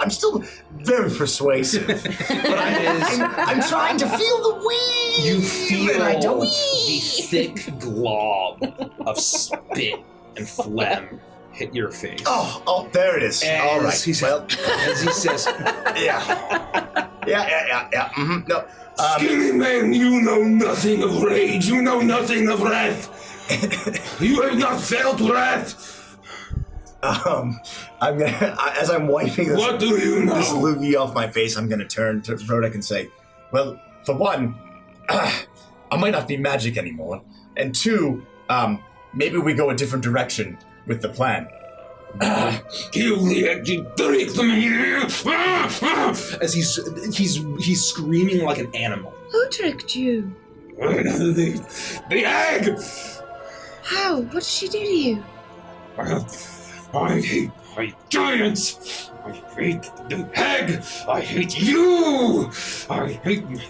still very persuasive, but I'm trying to feel the weed. You feel and I don't. the thick glob of spit and phlegm hit your face. Oh, there it is. All right. As he says, Yeah. Mm-hmm. No. Skinny man, you know nothing of rage. You know nothing of wrath. You have not felt wrath. I'm gonna, as I'm wiping this, What do you know? this loogie off my face, I'm gonna turn to Rodek and say, well, for one, I might not be magic anymore, and 2, maybe we go a different direction with the plan. Kill the egg, tricked me! As he's screaming like an animal. Who tricked you? The egg! How? What did she do to you? I hate giants! I hate the egg! I hate you! I hate your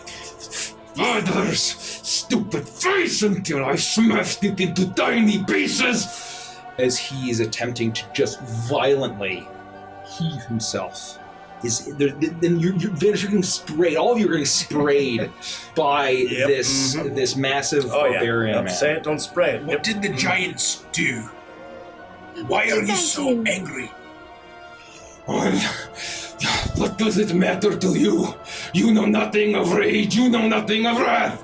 father's stupid face until I smashed it into tiny pieces! As he is attempting to just violently heave himself. Then you're getting sprayed. All of you are getting sprayed by this massive barbarian man. Say it, don't spray it. What did the giants do? Why are you so angry? What does it matter to you? You know nothing of rage. You know nothing of wrath.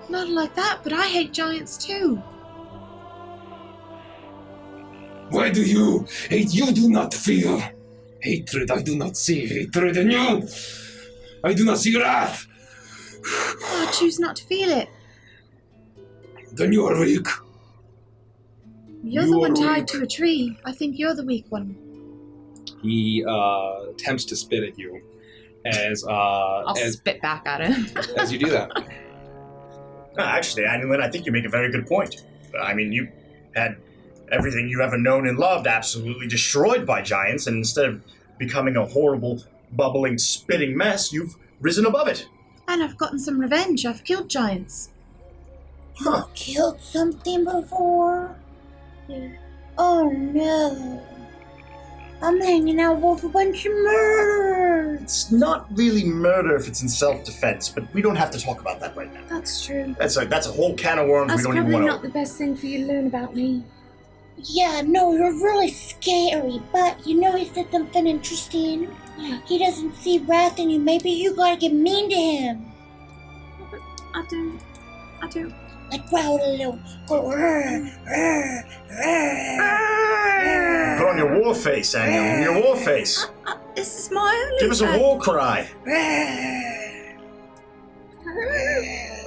Not like that, but I hate giants too. Why do you hate? You do not feel hatred. I do not see hatred in you. I do not see wrath. I choose not to feel it. Then you are weak. You're the one tied to a tree. I think you're the weak one. He attempts to spit at you as I'll spit back at him. as you do that. Actually, Annalyn, I think you make a very good point. I mean, you had everything you ever known and loved absolutely destroyed by giants, and instead of becoming a horrible, bubbling, spitting mess, you've risen above it. And I've gotten some revenge. I've killed giants. Huh. Killed something before? Yeah. Oh no. I'm hanging out with a bunch of murderers. It's not really murder if it's in self-defense, but we don't have to talk about that right now. That's true. That's a whole can of worms That's we don't even probably want not the best thing for you to learn about me. Yeah, no, you're really scary, but you know he said something interesting. Yeah. He doesn't see wrath in you. Maybe you gotta get mean to him. But I don't. Like growl a little. Go, Put on your war face, Annalyn. Your war face. This is my only Give us a friend. war cry.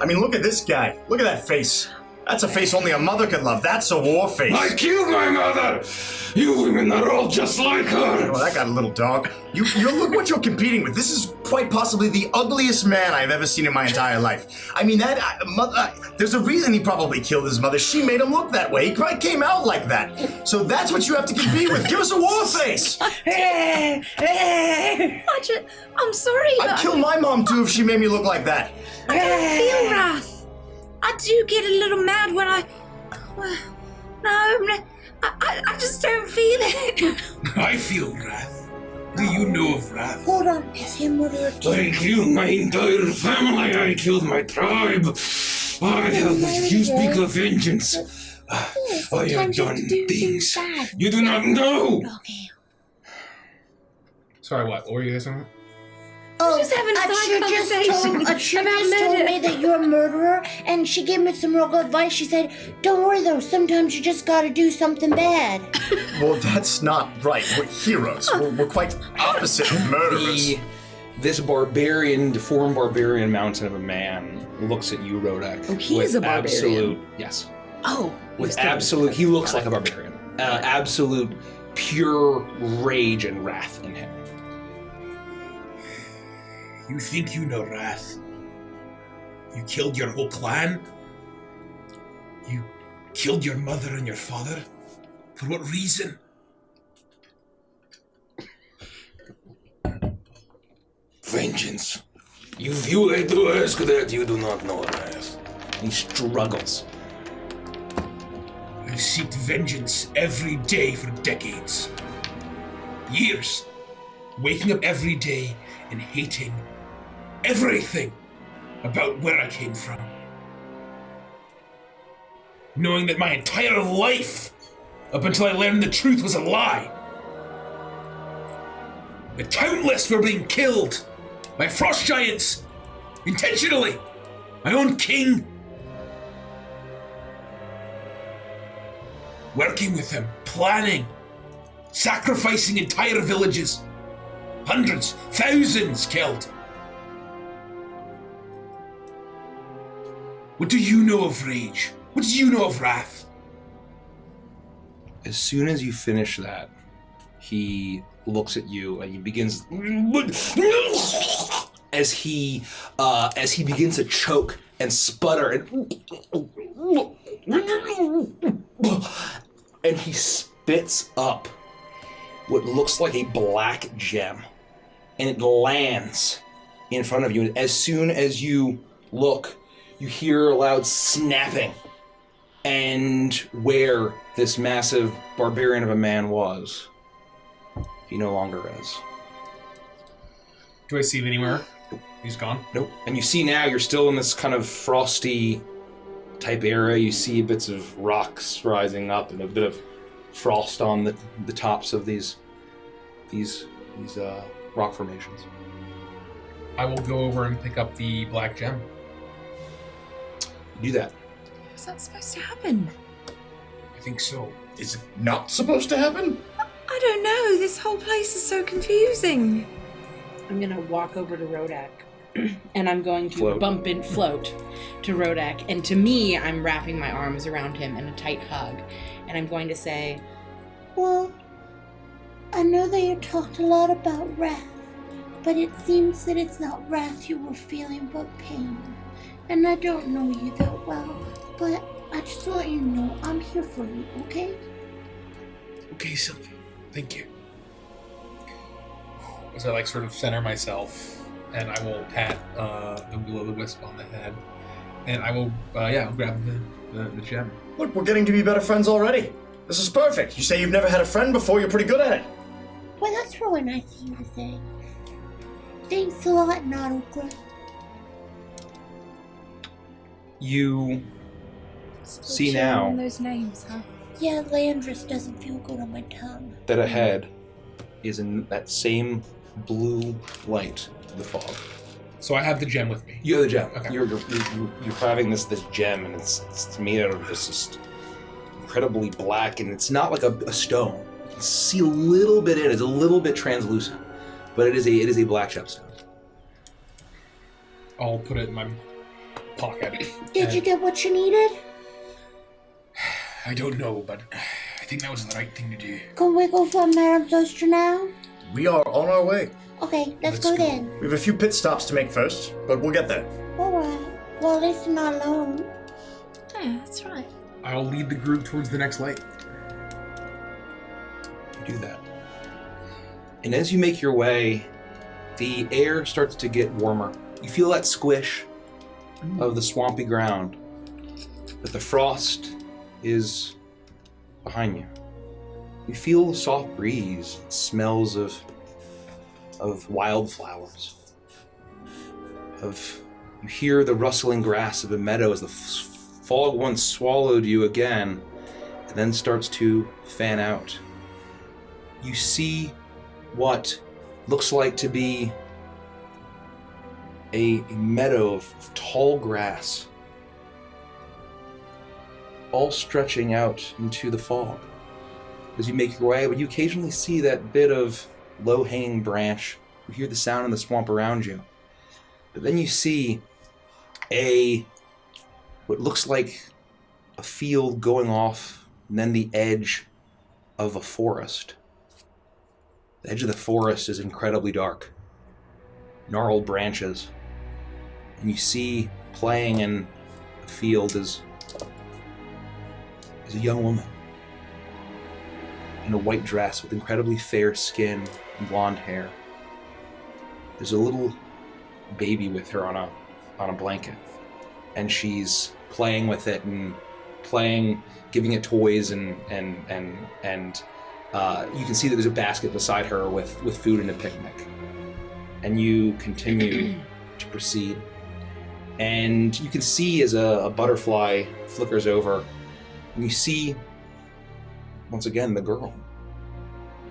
I mean, look at this guy. Look at that face. That's a face only a mother could love. That's a war face. I killed my mother! You women are all just like her! Oh, that got a little dark. You look what you're competing with. This is quite possibly the ugliest man I've ever seen in my entire life. I mean, there's a reason he probably killed his mother. She made him look that way. He probably came out like that. So that's what you have to compete with. Give us a war face. I'm sorry, I'd but kill my mom too if she made me look like that. I don't feel wrath. I do get a little mad when I... Well, no, I just don't feel it. I feel wrath. Do you know of wrath? Hold on, is him murderer too? I killed my entire family. I killed my tribe. You speak of vengeance. I have Sometimes you have done to do things bad. you do not know. Okay. Sorry, what? What were you guys saying? Oh, just having a side conversation about told murder. me that you're a murderer, and she gave me some real good advice. She said, don't worry though, sometimes you just gotta do something bad. Well, that's not right. We're heroes. We're quite opposite of murderers. This deformed barbarian mountain of a man looks at you, Rodak. Oh, he with is a barbarian. Absolute, yes. Oh. With absolute, he looks like a barbarian. Absolute, pure rage and wrath in him. You think you know wrath? You killed your whole clan? You killed your mother and your father? For what reason? Vengeance. If you hate to ask that, you do not know wrath. He struggles. I've sought vengeance every day for decades. Years. Waking up every day and hating everything about where I came from. Knowing that my entire life, up until I learned the truth, was a lie. The countless were being killed by frost giants, intentionally. My own king. Working with them, planning, sacrificing entire villages. Hundreds, thousands killed. What do you know of rage? What do you know of wrath? As soon as you finish that, he looks at you and he begins as he begins to choke and sputter and he spits up what looks like a black gem, and it lands in front of you. And as soon as you look, you hear a loud snapping, and where this massive barbarian of a man was, he no longer is. Do I see him anywhere? He's gone? Nope. And you see now you're still in this kind of frosty type area. You see bits of rocks rising up and a bit of frost on the tops of these rock formations. I will go over and pick up the black gem. Do that. What's that supposed to happen? I think so. Is it not supposed to happen? I don't know. This whole place is so confusing. I'm gonna walk over to Rodak, and I'm going to float to Rodak, and to me, I'm wrapping my arms around him in a tight hug, and I'm going to say, Well, I know that you talked a lot about wrath, but it seems that it's not wrath you were feeling, but pain. And I don't know you that well, but I just want you to know I'm here for you, okay? Okay, Sylvie. Thank you. As I sort of center myself, and I will pat the will-o'-the-wisp on the head, and I will, I'll grab the gem. Look, we're getting to be better friends already. This is perfect. You say you've never had a friend before, you're pretty good at it. Well, that's really nice of you to say. Thanks a lot, Nautical. You see now Those names, huh? Yeah, Landris doesn't feel good on my tongue. that ahead is in that same blue light of the fog. So I have the gem with me. You have the gem. Okay. You're having this gem, and it's made out of this just incredibly black, and it's not like a stone. You can see a little bit in it. It's a little bit translucent, but it is a black gemstone. I'll put it in my pocket. Did you get what you needed? I don't know, but I think that was the right thing to do. Can we go for Madame Zoster now? We are on our way. Okay, let's Let's go go. then. We have a few pit stops to make first, but we'll get there. Alright. Well, at least I'm not alone. Yeah, that's right. I'll lead the group towards the next light. You do that. And as you make your way, the air starts to get warmer. You feel that squish of the swampy ground, but the frost is behind you. You feel the soft breeze, smells of wildflowers. You hear the rustling grass of a meadow as the fog once swallowed you again, and then starts to fan out. You see what looks like to be a meadow of tall grass, all stretching out into the fog. As you make your way, but you occasionally see that bit of low-hanging branch. You hear the sound in the swamp around you. But then you see what looks like a field going off, and then the edge of a forest. The edge of the forest is incredibly dark. Gnarled branches. And you see playing in the field is a young woman in a white dress with incredibly fair skin and blonde hair. There's a little baby with her on a blanket, and she's playing with it and giving it toys and you can see that there's a basket beside her with food and a picnic. And you continue to proceed, and you can see as a butterfly flickers over, and you see once again the girl.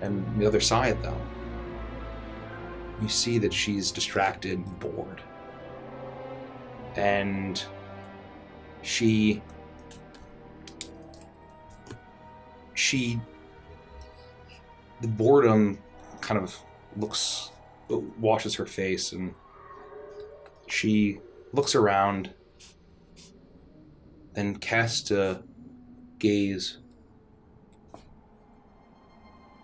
And the other side, though, you see that she's distracted and bored. And the boredom kind of washes her face, and she looks around, then casts a gaze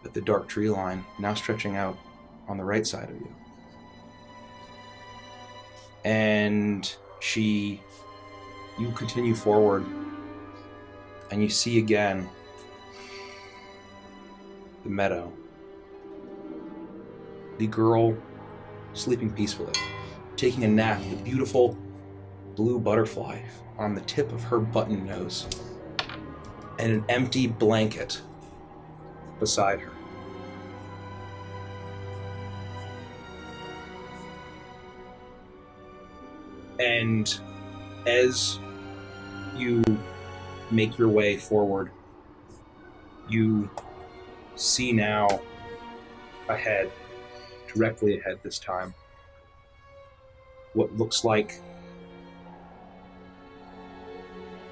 at the dark tree line now stretching out on the right side of you. And you continue forward, and you see again the meadow. The girl sleeping peacefully, taking a nap, the beautiful blue butterfly on the tip of her button nose, and an empty blanket beside her. And as you make your way forward, you see now ahead, directly ahead this time, what looks like,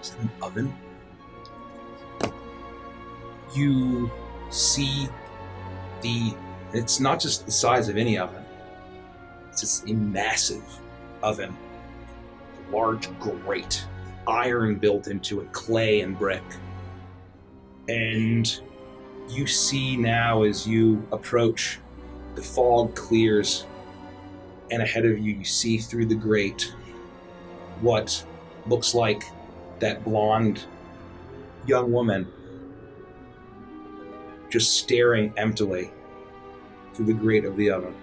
is it an oven? You see it's not just the size of any oven, it's just a massive oven, a large grate, iron built into it, clay and brick. And you see now as you approach, the fog clears, and ahead of you see through the grate what looks like that blonde young woman just staring emptily through the grate of the oven.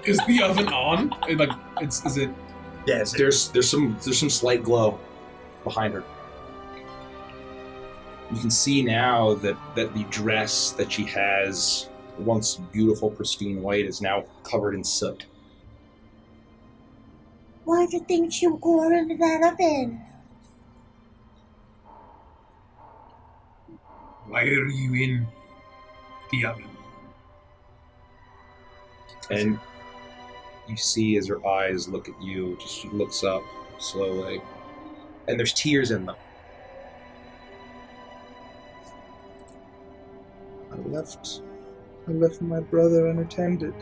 Is the oven on? Is it? Yes. There's some slight glow behind her. You can see now that the dress that she has, once beautiful, pristine white, is now covered in soot. Why do you think she would go into that oven? Why are you in the oven? And you see as her eyes look at you, she looks up slowly, and there's tears in them. I left my brother unattended.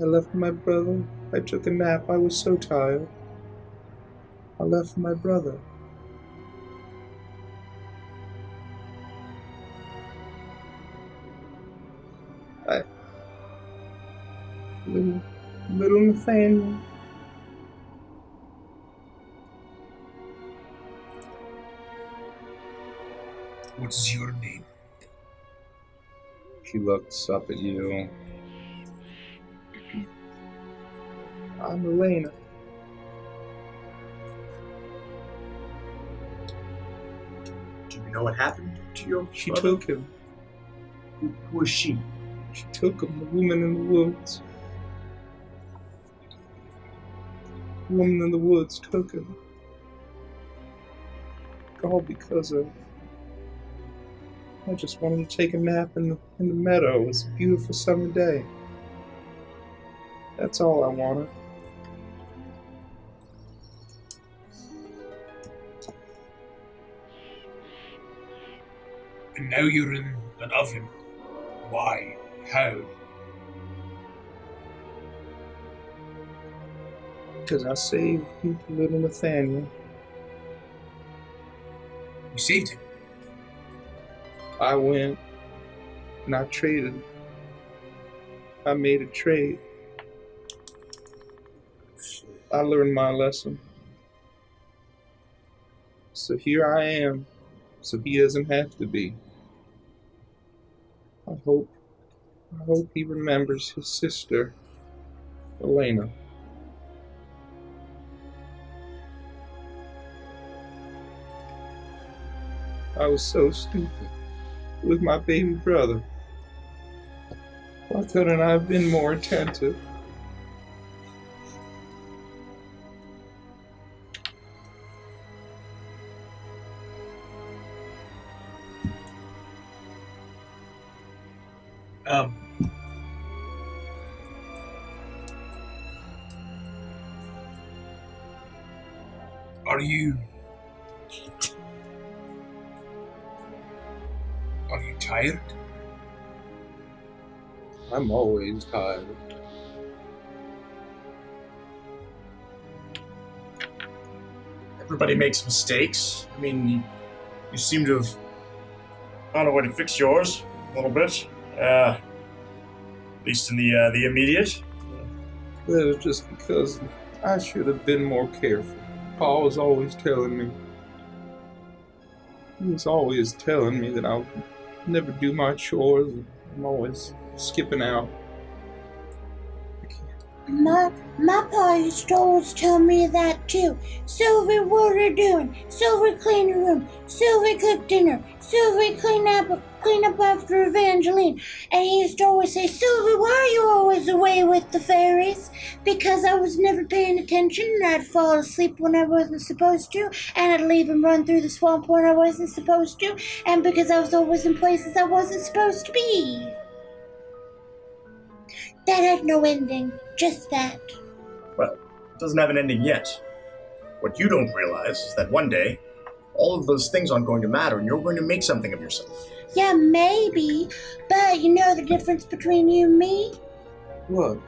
I left my brother. I took a nap. I was so tired. I left my brother. Little Nathaniel. What is your name? She looks up at you. I'm Elena. Do you know what happened to your She brother? took him. Who was she? She took him, the woman in the woods. The woman in the woods took him. All because I just wanted to take a nap in the meadow. It was a beautiful summer day. That's all I wanted. And now you're in an oven. Why? How? Because I saved little Nathaniel. You saved him. I went and I traded. I made a trade. I learned my lesson. So here I am. So he doesn't have to be. I hope he remembers his sister, Elena. I was so stupid with my baby brother. Why couldn't I have been more attentive? Are you tired? I'm always tired. Everybody makes mistakes. I mean, you seem to have found a way to fix yours a little bit. At least in the immediate. That is just because I should have been more careful. Paul was always telling me. He was always telling me that I would never do my chores. I'm always skipping out. My pa used to always tell me that too. Sylvie, what are you doing? Sylvie, clean your room. Sylvie, cook dinner. Sylvie, clean up after Evangeline. And he used to always say, Sylvie, why are you always away with the fairies? Because I was never paying attention, and I'd fall asleep when I wasn't supposed to, and I'd leave and run through the swamp when I wasn't supposed to, and because I was always in places I wasn't supposed to be. That had no ending, just that. Well, it doesn't have an ending yet. What you don't realize is that one day, all of those things aren't going to matter, and you're going to make something of yourself. Yeah, maybe, but you know the difference between you and me? What?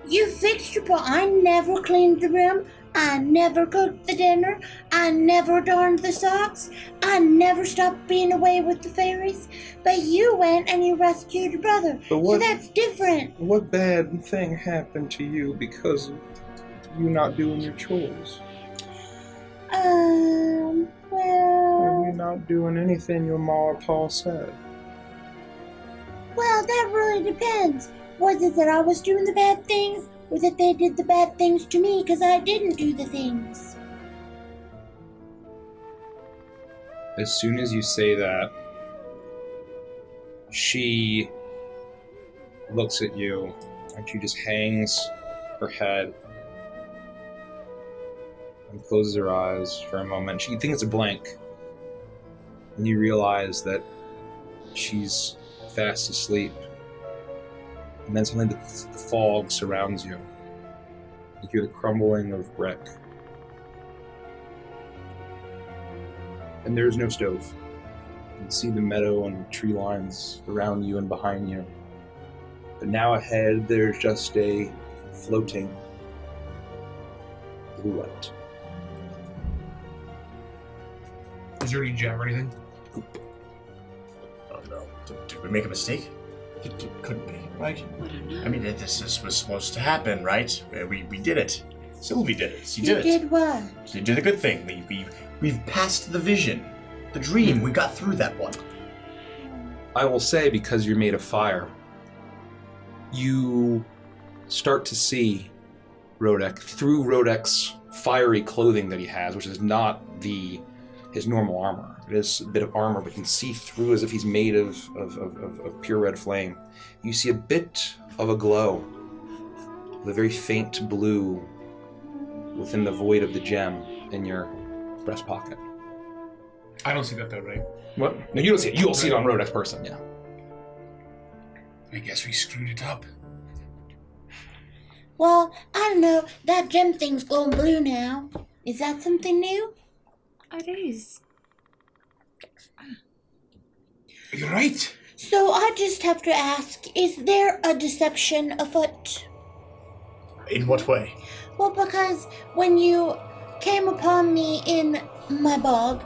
You fixed your I never cleaned the room, I never cooked the dinner, I never darned the socks, I never stopped being away with the fairies, but you went and you rescued your brother, so that's different. What bad thing happened to you because of you not doing your chores? Well... Are you not doing anything your ma or pa said? Well, that really depends. Was it that I was doing the bad things, or that they did the bad things to me because I didn't do the things? As soon as you say that, she looks at you and she just hangs her head and closes her eyes for a moment. She thinks it's a blank. And you realize that she's fast asleep. And then suddenly the fog surrounds you. You hear the crumbling of brick. And there's no stove. You can see the meadow and the tree lines around you and behind you. But now ahead, there's just a floating blue light. Is there any gem or anything? Oh no. Did we make a mistake? It couldn't be, right? I don't know. I mean, this was supposed to happen, right? We did it. Sylvie did it. She did it. You did what? She did a good thing. We've passed the vision. The dream. We got through that one. I will say, because you're made of fire, you start to see Rodek through Rodek's fiery clothing that he has, which is not his normal armor. It is a bit of armor, but you can see through as if he's made of pure red flame. You see a bit of a glow, with a very faint blue within the void of the gem in your breast pocket. I don't see that though, right? What? No, you don't see it. You'll see it on Rodek's person, yeah. I guess we screwed it up. Well, I don't know. That gem thing's glowing blue now. Is that something new? It is. You're right. So I just have to ask, is there a deception afoot? In what way? Well, because when you came upon me in my bog,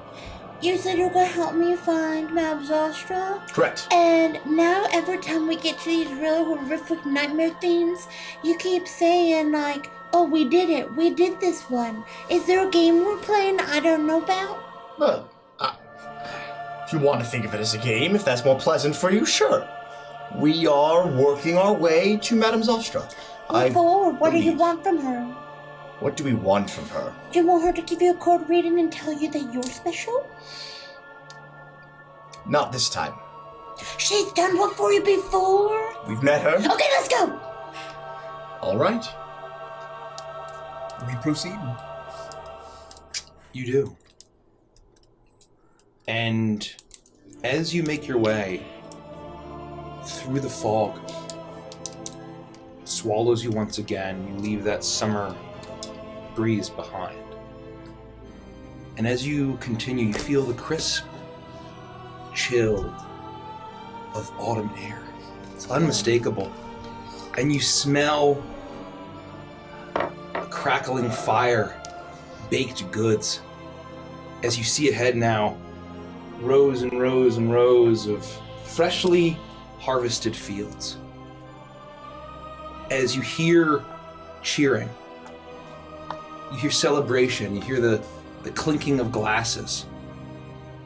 you said you were going to help me find Madame Zostra. Correct. And now every time we get to these really horrific nightmare themes, you keep saying like, oh, we did it. We did this one. Is there a game we're playing I don't know about? Well, if you want to think of it as a game, if that's more pleasant for you, sure. We are working our way to Madame Zostra. What for? What do you want from her? What do we want from her? Do you want her to give you a code reading and tell you that you're special? Not this time. She's done one for you before. We've met her. Okay, let's go. All right. We proceed. You do. And as you make your way through the fog, it swallows you once again. You leave that summer breeze behind. And as you continue, you feel the crisp chill of autumn air. It's unmistakable. And you smell a crackling fire, baked goods, as you see ahead now, rows and rows and rows of freshly harvested fields. As you hear cheering, you hear celebration, you hear the clinking of glasses,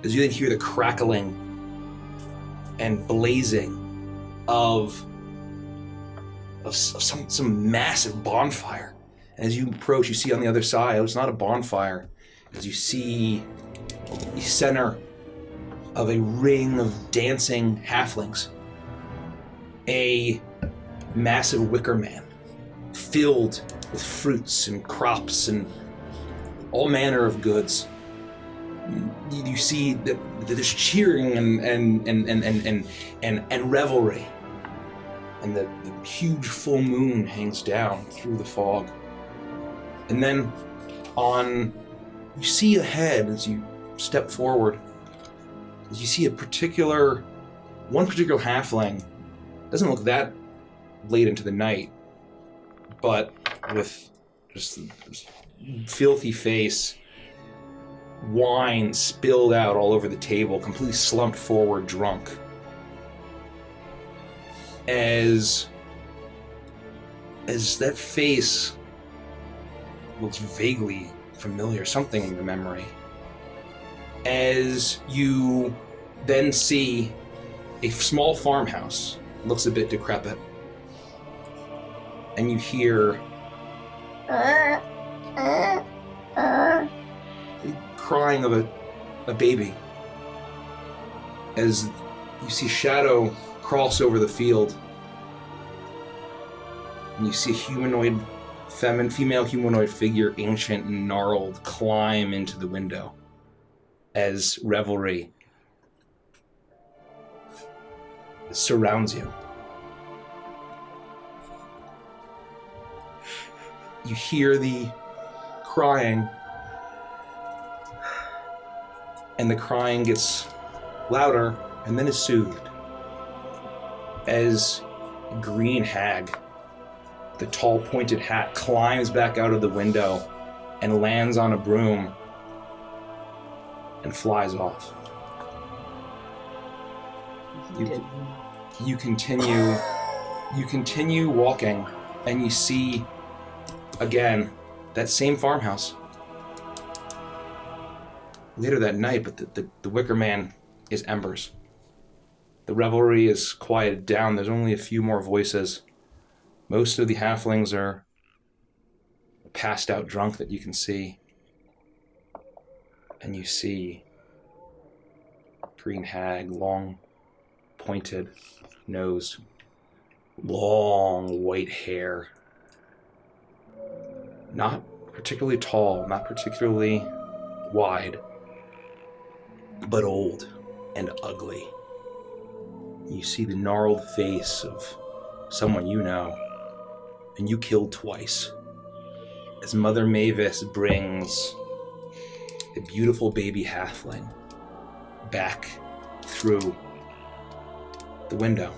as you then hear the crackling and blazing of some massive bonfire. And as you approach, you see on the other side, it's not a bonfire, as you see the center of a ring of dancing halflings, a massive wicker man filled with fruits and crops and all manner of goods. You see that there's cheering and revelry, and the huge full moon hangs down through the fog. And then you see ahead as you step forward, as you see one particular halfling. Doesn't look that late into the night, but with just this filthy face, wine spilled out all over the table, completely slumped forward, drunk. As that face looks vaguely familiar, something in your memory, as you then see a small farmhouse, looks a bit decrepit, and you hear crying of a baby, as you see shadow cross over the field, and you see a female humanoid figure, ancient and gnarled, climb into the window as revelry surrounds you. You hear the crying, and the crying gets louder and then is soothed as a green hag, the tall pointed hat, climbs back out of the window and lands on a broom and flies off. You continue walking, and you see again that same farmhouse later that night, but the wicker man is embers. The revelry is quieted down. There's only a few more voices. Most of the halflings are passed out drunk that you can see. And you see green hag, long pointed nose, long white hair. Not particularly tall, not particularly wide, but old and ugly. You see the gnarled face of someone you know, and you killed twice, as Mother Mavis brings a beautiful baby halfling back through the window.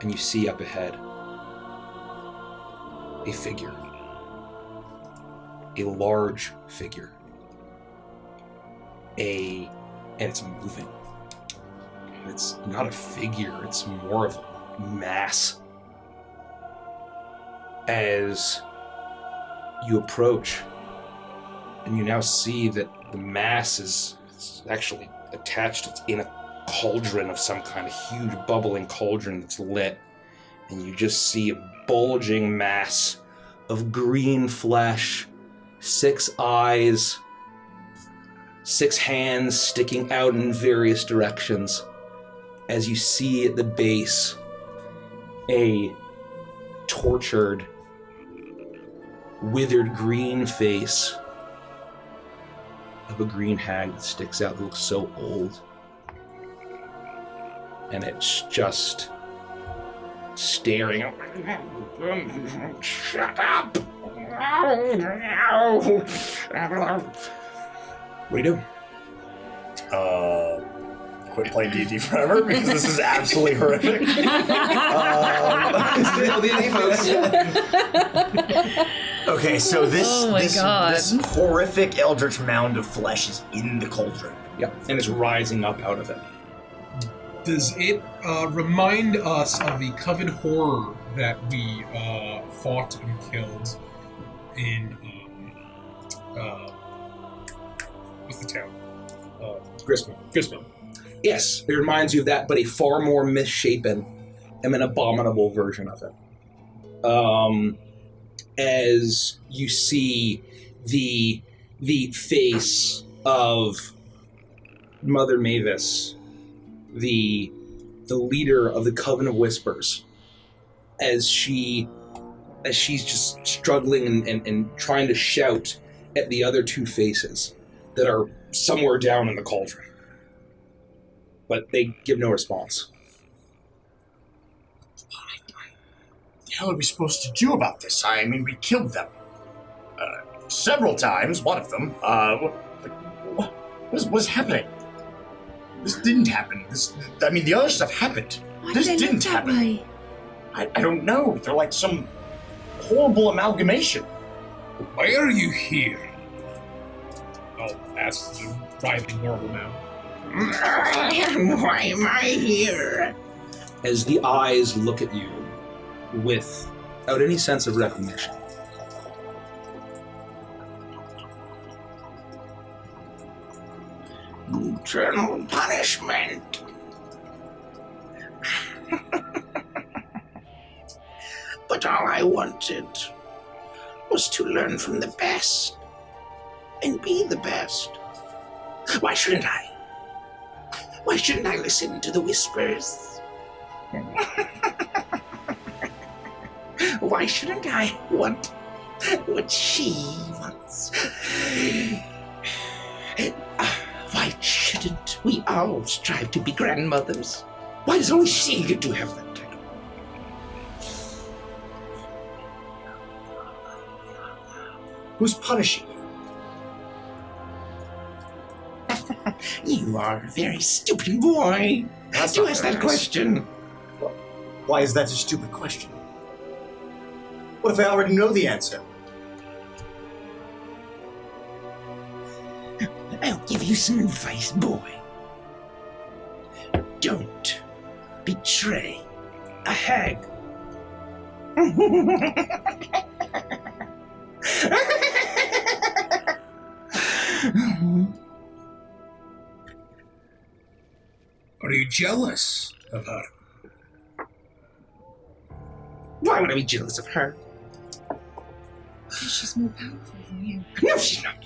And you see up ahead a figure, a large figure, and it's moving. It's not a figure, it's more of a mass. As you approach, and you now see that the mass is actually attached. It's in a cauldron of some kind, of huge bubbling cauldron that's lit, and you just see a bulging mass of green flesh, 6 eyes, 6 hands sticking out in various directions, as you see at the base a tortured, withered green face of a green hag that sticks out, that looks so old. And it's just staring. Shut up! What do you do? quit playing D&D forever because this is absolutely horrific. Okay, so this horrific eldritch mound of flesh is in the cauldron. Yep, and it's rising up out of it. Does it remind us of the coven horror that we fought and killed in what's the town? Grisman. Yes, it reminds you of that, but a far more misshapen and an abominable version of it. As you see the face of Mother Mavis, the leader of the Coven of Whispers, as she's just struggling and trying to shout at the other two faces that are somewhere down in the cauldron. But they give no response. What the hell are we supposed to do about this? I mean, we killed them. Several times, one of them. What's happening? This didn't happen. The other stuff happened. Why This did they didn't look that happen. way? I don't know. They're like some horrible amalgamation. Why are you here? I'll ask the writhing horrible now. Why am I here? As the eyes look at you without any sense of recognition. Eternal punishment. But all I wanted was to learn from the best and be the best. Why shouldn't I? Why shouldn't I listen to the whispers? Why shouldn't I want what she wants? Why shouldn't we all strive to be grandmothers? Why does only she get to have that title? Who's punishing you? You are a very stupid boy. That's To not ask very that nice. question. Why is that a stupid question? What if I already know the answer? I'll give you some advice, boy. Don't betray a hag. Are you jealous of her? Why would I be jealous of her? Because she's more powerful than you. No, she's not.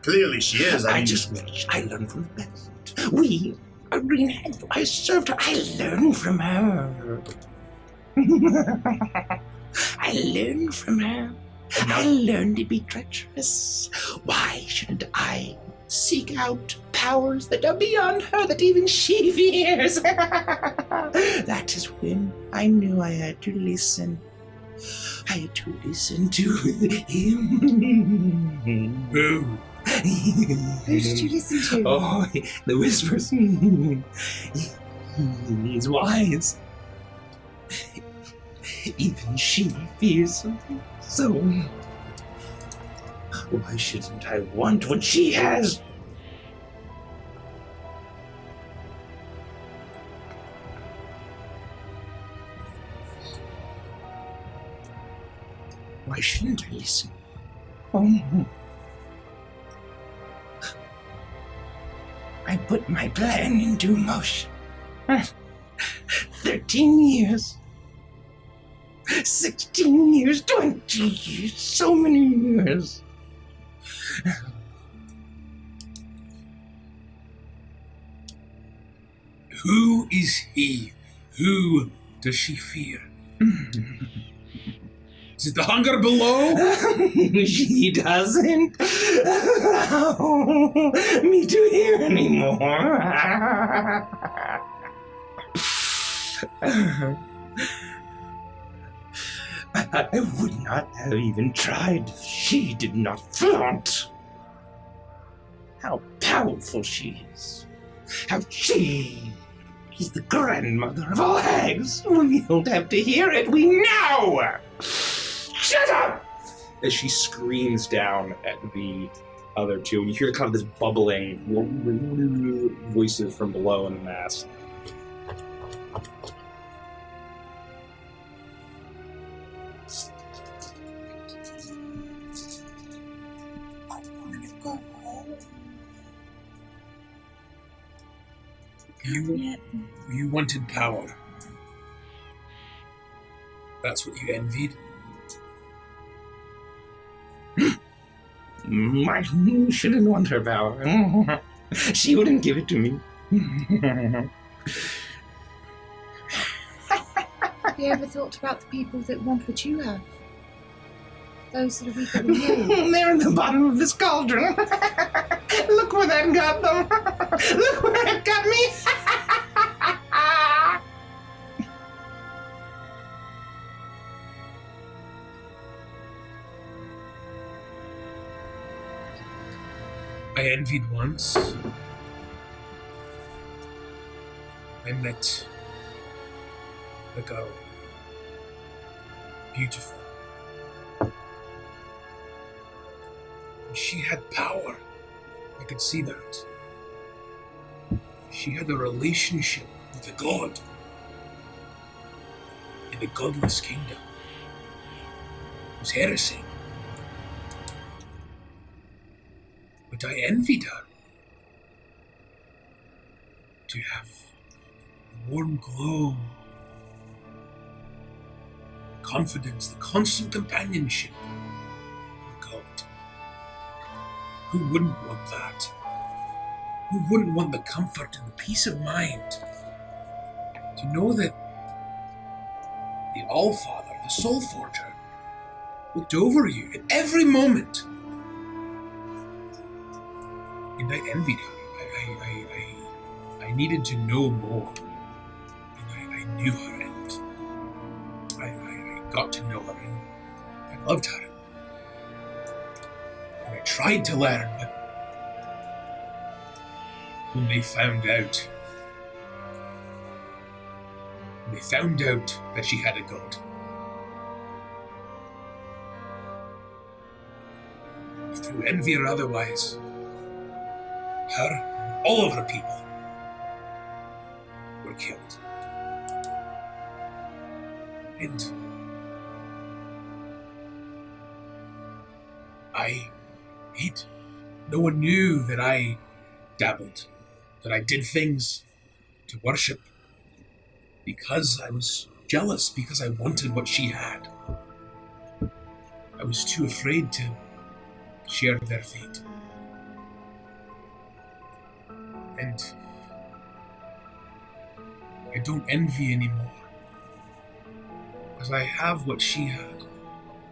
Clearly she is. I mean, just wish I learned from the best. We are green hag. I served her. I learned from her. I learned from her. I learned to be treacherous. Why shouldn't I seek out powers that are beyond her, that even she fears? That is when I knew I had to listen. I had to listen to him. Who? Who did you listen to? Oh, the whispers. He's wise. Even she fears something. So, why shouldn't I want what she has? Why shouldn't I listen? I put my plan into motion. 13 years. 16 years, 20 years, so many years. Who is he? Who does she fear? Is it the hunger below? She doesn't allow me to hear anymore. I would not have even tried if she did not flaunt how powerful she is, How she is the grandmother of all hags. We don't have to hear it. We know. Shut up! As she screams down at the other two, and you hear kind of this bubbling voices from below in the mass. You wanted power. That's what you envied. I shouldn't want her power. She wouldn't give it to me. Have you ever thought about the people that want what you have? Those that are weaker than you. They're in the bottom of this cauldron. Look where that got them. Look where it got me. I envied once. I met a girl. Beautiful. She had power. I could see that. She had a relationship with a god in a godless kingdom. It was heresy. But I envied her. To have the warm glow, the confidence, the constant companionship of a god. Who wouldn't want that? Who wouldn't want the comfort and the peace of mind to know that the Allfather, the Soul Forger, looked over you at every moment? And I envied her. I needed to know more. And I knew her, and I got to know her, and I loved her. And I tried to learn, but when they found out that she had a god, through envy or otherwise, her and all of her people were killed. And I hid. No one knew that I dabbled, that I did things to worship, because I was jealous, because I wanted what she had. I was too afraid to share their fate. And I don't envy anymore, because I have what she had.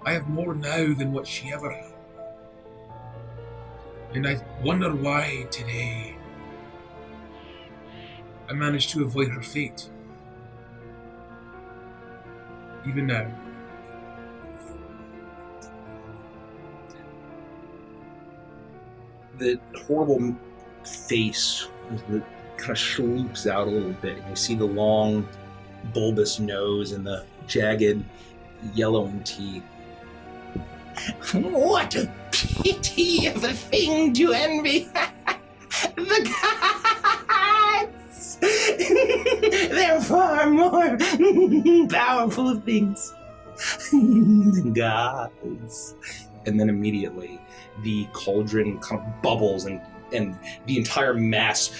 I have more now than what she ever had. And I wonder why today I managed to avoid her fate. Even now. The horrible face that kind of sloops out a little bit. You see the long, bulbous nose and the jagged, yellowing teeth. What a pity of a thing to envy. The gods! They're far more powerful things. The gods. And then immediately, the cauldron kind of bubbles and the entire mass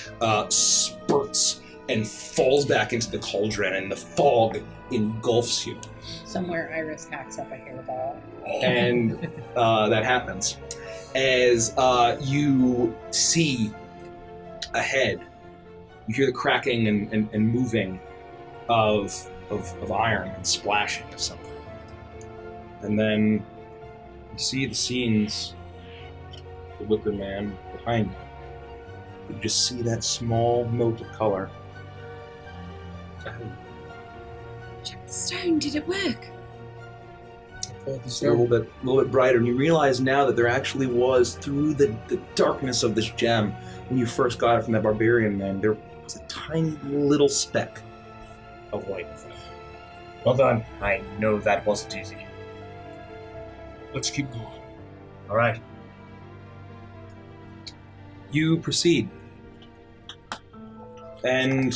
spurts and falls back into the cauldron, and the fog engulfs you. Somewhere Iris hacks up a hairball. And that happens. As you see ahead, you hear the cracking and moving of iron and splashing of something. And then you see the scenes, the Wicker Man behind you. You just see that small mote of color. Check the stone. Did it work? It's a little bit brighter, and you realize now that there actually was, through the darkness of this gem, when you first got it from that barbarian man, there tiny little speck of light. Well done. I know that wasn't easy. Let's keep going. All right. You proceed. And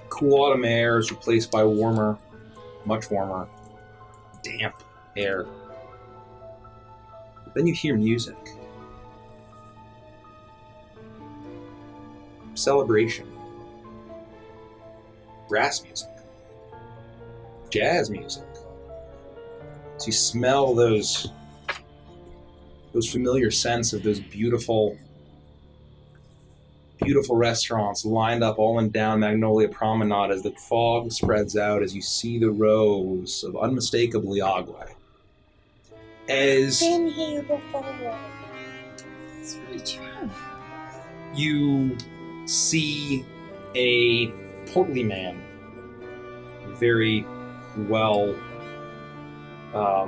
cool autumn air is replaced by warmer, much warmer, damp air. Then you hear music. Celebration. Brass music. Jazz music. So you smell those familiar scents of those beautiful restaurants lined up all and down Magnolia Promenade as the fog spreads out as you see the rows of unmistakably Agua. As Been here before. It's really true. you see a portly man, very well, a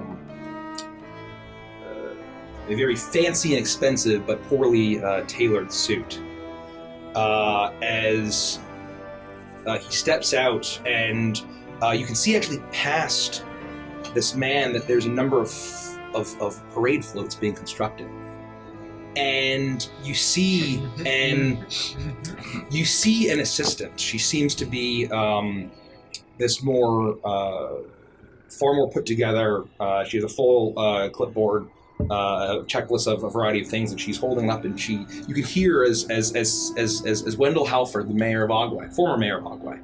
very fancy and expensive but poorly tailored suit. As he steps out, and you can see actually past this man that there's a number of parade floats being constructed. And you see an assistant. She seems to be this more far more put together. She has a full clipboard, checklist of a variety of things that she's holding up, and you can hear as Wendell Halford, the mayor of Agua, former mayor of Agua,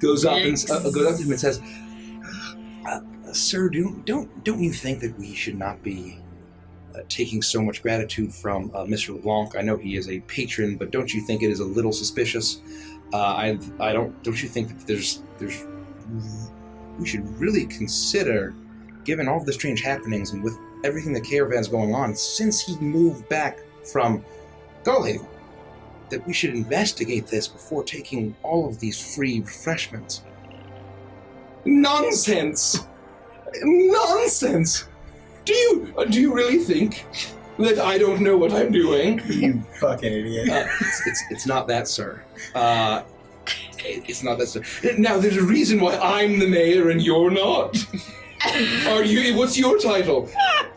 goes up to him and says, "Sir, don't you think that we should not be taking so much gratitude from Mr. LeBlanc? I know he is a patron, but don't you think it is a little suspicious? Don't you think that there's we should really consider, given all of the strange happenings and with everything the caravan's going on since he moved back from Gullhaven, that we should investigate this before taking all of these free refreshments." Nonsense! Nonsense! Do you really think that I don't know what I'm doing? You fucking idiot. It's not that, sir. It's not that, sir. Now, there's a reason why I'm the mayor and you're not. Are you? What's your title?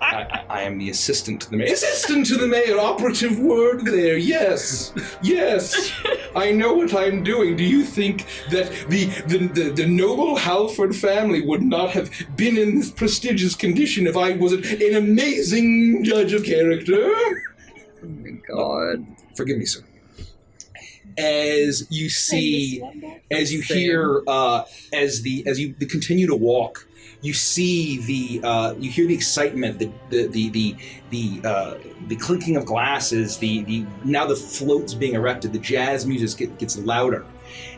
I am the assistant to the mayor. Assistant to the mayor, operative word there. Yes. I know what I'm doing. Do you think that the noble Halford family would not have been in this prestigious condition if I wasn't an amazing judge of character? Oh my god. Forgive me, sir. As you see, as you hear, as you continue to walk, you see you hear the excitement, the clinking of glasses, now the floats being erected, the jazz music gets louder,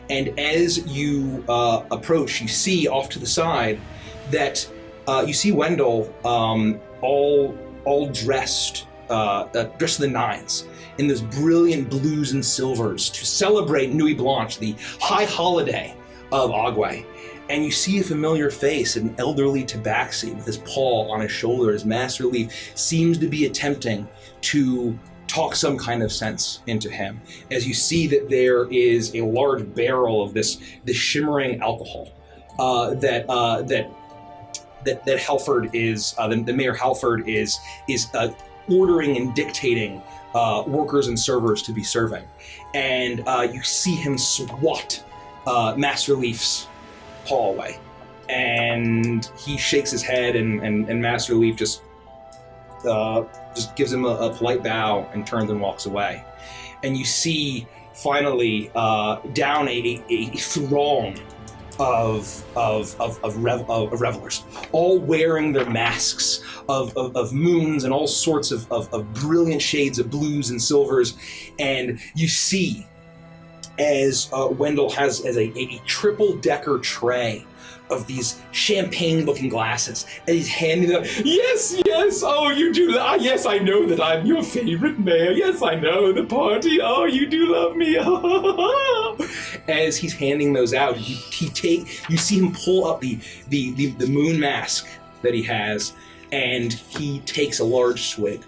and as you approach, you see off to the side that you see Wendell, all dressed to the nines, in those brilliant blues and silvers to celebrate Nuit Blanche, the high holiday of Agua. And you see a familiar face, an elderly tabaxi with his paw on his shoulder as Master Leaf seems to be attempting to talk some kind of sense into him. As you see that there is a large barrel of this shimmering alcohol that Halford is, the Mayor Halford is ordering and dictating workers and servers to be serving. And you see him swat Master Leaf's paw away. And he shakes his head, and Master Leaf just gives him a polite bow and turns and walks away. And you see, finally, down a throng of revelers, all wearing their masks of moons and all sorts of brilliant shades of blues and silvers. And you see, as Wendell has a triple-decker tray of these champagne-looking glasses, and he's handing them. Yes, oh, you do. Yes, I know that I'm your favorite mayor. Yes, I know the party. Oh, you do love me. As he's handing those out, you see him pull up the moon mask that he has, and he takes a large swig.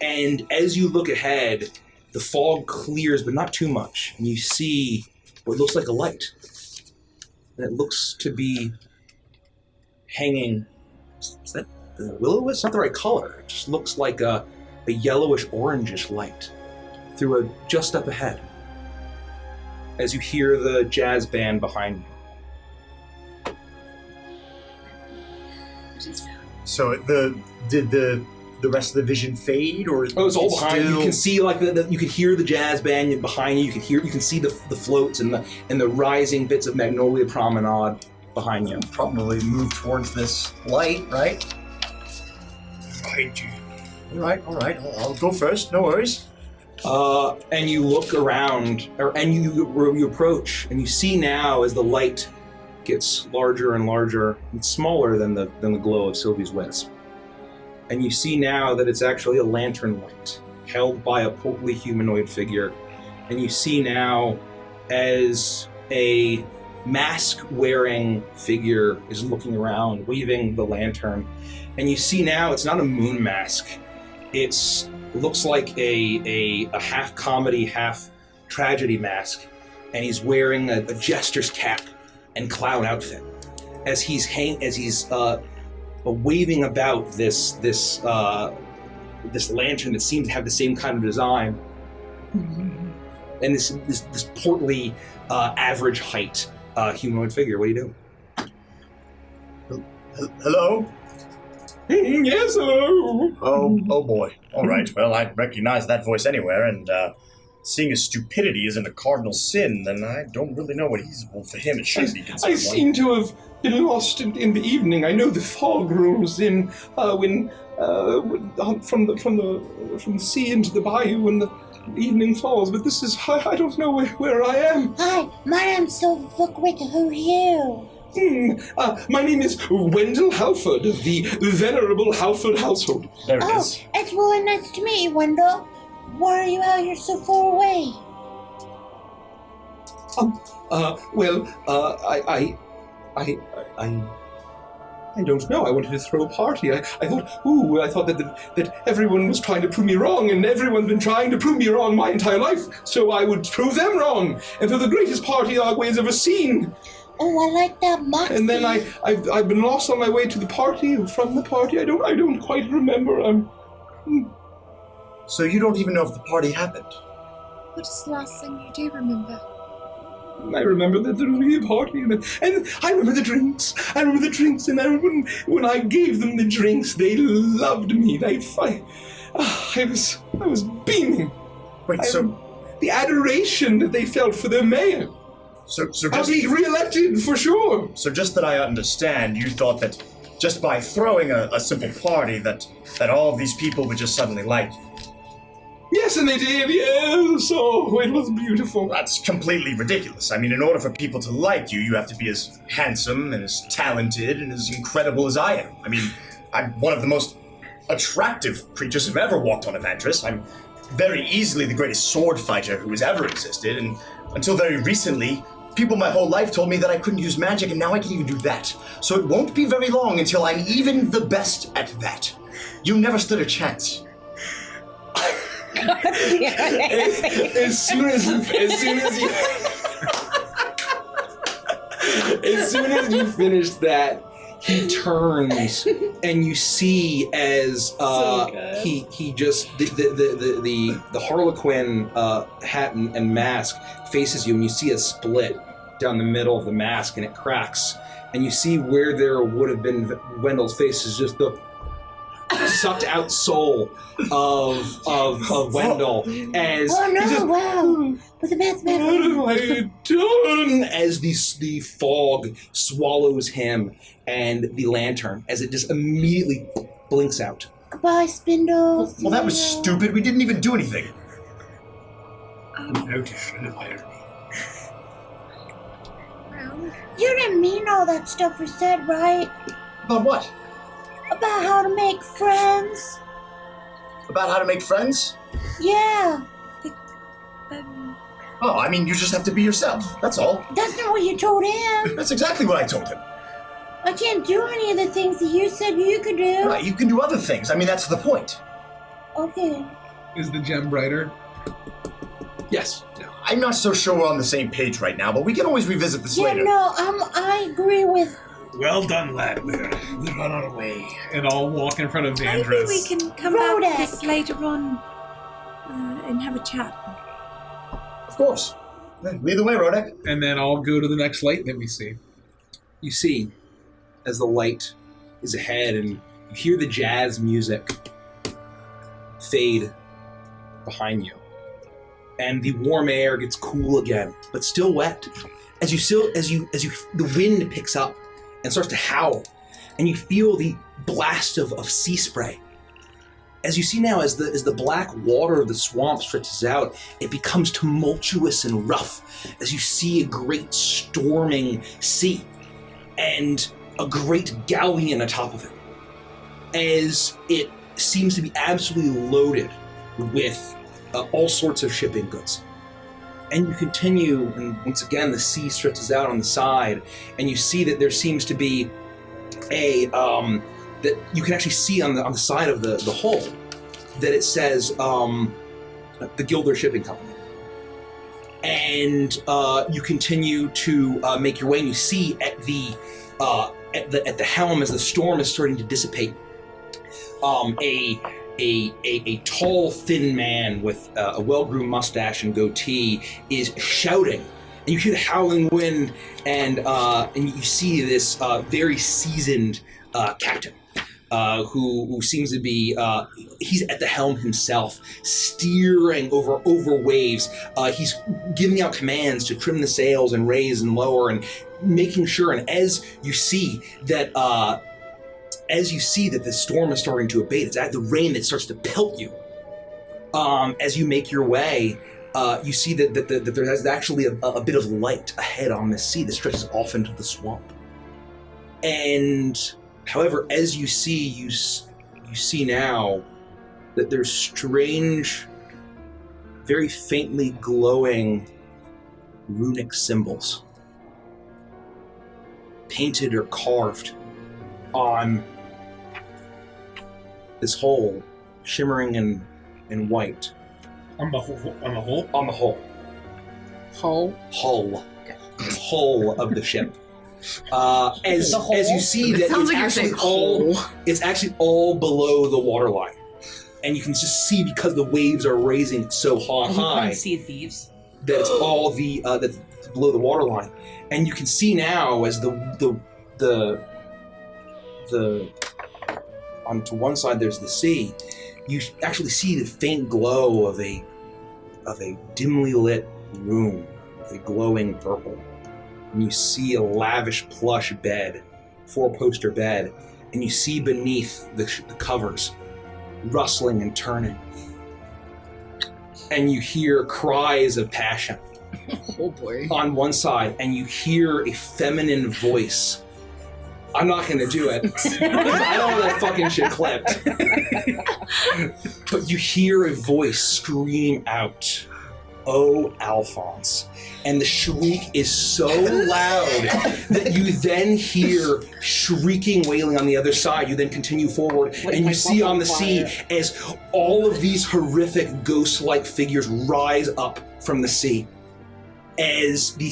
And as you look ahead, the fog clears, but not too much. And you see what looks like a light. And it looks to be hanging. Is that the willow? It's not the right color. It just looks like a yellowish, orangish light through just up ahead. As you hear the jazz band behind you. So did the rest of the vision fade, or it's all behind you. You can see you can hear the jazz band behind you. You can see the floats and the rising bits of Magnolia Promenade behind you. Probably move towards this light, right? Behind you. All right. I'll go first. No worries. And you look around, and you approach, and you see now as the light gets larger and larger and smaller than the glow of Sylvie's wisp. And you see now that it's actually a lantern light held by a portly humanoid figure. And you see now as a mask-wearing figure is looking around, waving the lantern. And you see now it's not a moon mask. It looks like a half comedy, half tragedy mask. And he's wearing a jester's cap and clown outfit as he's waving about this lantern that seems to have the same kind of design, and this portly, average height humanoid figure. What do you do? Hello? Yes, hello. Oh boy. All right. Well, I recognize that voice anywhere, and seeing as stupidity isn't a cardinal sin, then I don't really know what for him it should be considered. I seem to have been lost in the evening. I know the fog rolls in from the sea into the bayou when the evening falls, but this is, I don't know where I am. Hi, my name's Sylvia Quick. Who are you? My name is Wendell Halford of the venerable Halford household. There it is. It's really nice to meet you, Wendell. Why are you out here so far away? I don't know. I wanted to throw a party. I thought that everyone was trying to prove me wrong, and everyone's been trying to prove me wrong my entire life, so I would prove them wrong, and throw the greatest party Argue's ever seen. Oh, I like that moxie. And then I've been lost on my way to the party, and from the party, I don't quite remember. So you don't even know if the party happened? What is the last thing you do remember? I remember that there was a party, and I remember the drinks. And when I gave them the drinks, they loved me. I was beaming. Wait, the adoration that they felt for their mayor. So I'll be re-elected for sure. So just that I understand, you thought that just by throwing a simple party that all of these people would just suddenly like you. Yes, and they did, yes. Oh, it was beautiful. That's completely ridiculous. I mean, in order for people to like you, you have to be as handsome and as talented and as incredible as I am. I mean, I'm one of the most attractive creatures who've ever walked on Evantris. I'm very easily the greatest sword fighter who has ever existed, and until very recently, people my whole life told me that I couldn't use magic, and now I can even do that. So it won't be very long until I'm even the best at that. You never stood a chance. As soon as you finish that, he turns and you see as he just the Harlequin hat and mask faces you, and you see a split down the middle of the mask, and it cracks, and you see where there would have been Wendell's face is just the sucked out soul of Wendell as with the best what have I done? As the fog swallows him and the lantern as it just immediately blinks out. Goodbye, Spindle. Well, that was stupid. We didn't even do anything. You didn't mean all that stuff you said, right? About what? About how to make friends. About how to make friends? Yeah. Oh, I mean, you just have to be yourself. That's all. That's not what you told him. That's exactly what I told him. I can't do any of the things that you said you could do. Right, you can do other things. I mean, that's the point. Okay. Is the gem brighter? Yes. I'm not so sure we're on the same page right now, but we can always revisit this Yeah, later. no, I agree with. Well done, lad. We're on our way. And I'll walk in front of Vandris. Maybe we can come back to this later on and have a chat. Of course. Lead the way, Rodek. And then I'll go to the next light that we see. You see, as the light is ahead and you hear the jazz music fade behind you, and the warm air gets cool again, but still wet. As the wind picks up and starts to howl, and you feel the blast of sea spray. As you see now, as the black water of the swamp stretches out, it becomes tumultuous and rough as you see a great storming sea and a great galleon atop of it, as it seems to be absolutely loaded with all sorts of shipping goods. And you continue, and once again the sea stretches out on the side, and you see that there seems to be that you can actually see on the side of the hull that it says the Gilder Shipping Company. And you continue to make your way, and you see at the helm, as the storm is starting to dissipate, a tall, thin man with a well-groomed mustache and goatee is shouting, and you hear the howling wind, and you see this very seasoned captain who seems to be he's at the helm himself, steering over waves. He's giving out commands to trim the sails and raise and lower, and making sure. And as you see that the storm is starting to abate, it's the rain that starts to pelt you. As you make your way, you see that there's actually a bit of light ahead on this sea that stretches off into the swamp. And however, as you see now that there's strange, very faintly glowing runic symbols painted or carved on this hole, shimmering in white. On the hole? On the hull. Hull? Hull. Okay. Hull of the ship. As you see that it's actually all below the waterline. And you can just see, because the waves are raising so high. Sea Thieves. That it's all that's below the waterline. And you can see now as the onto one side there's the sea. You actually see the faint glow of a dimly lit room with a glowing purple. And you see a lavish plush bed, 4-poster bed, and you see beneath the covers rustling and turning. And you hear cries of passion. Oh boy. On one side, and you hear a feminine voice. I'm not going to do it. I don't want that fucking shit clipped. But you hear a voice scream out, "Oh, Alphonse." And the shriek is so loud that you then hear shrieking, wailing on the other side. You then continue forward, and you see on the sea as all of these horrific ghost-like figures rise up from the sea. As the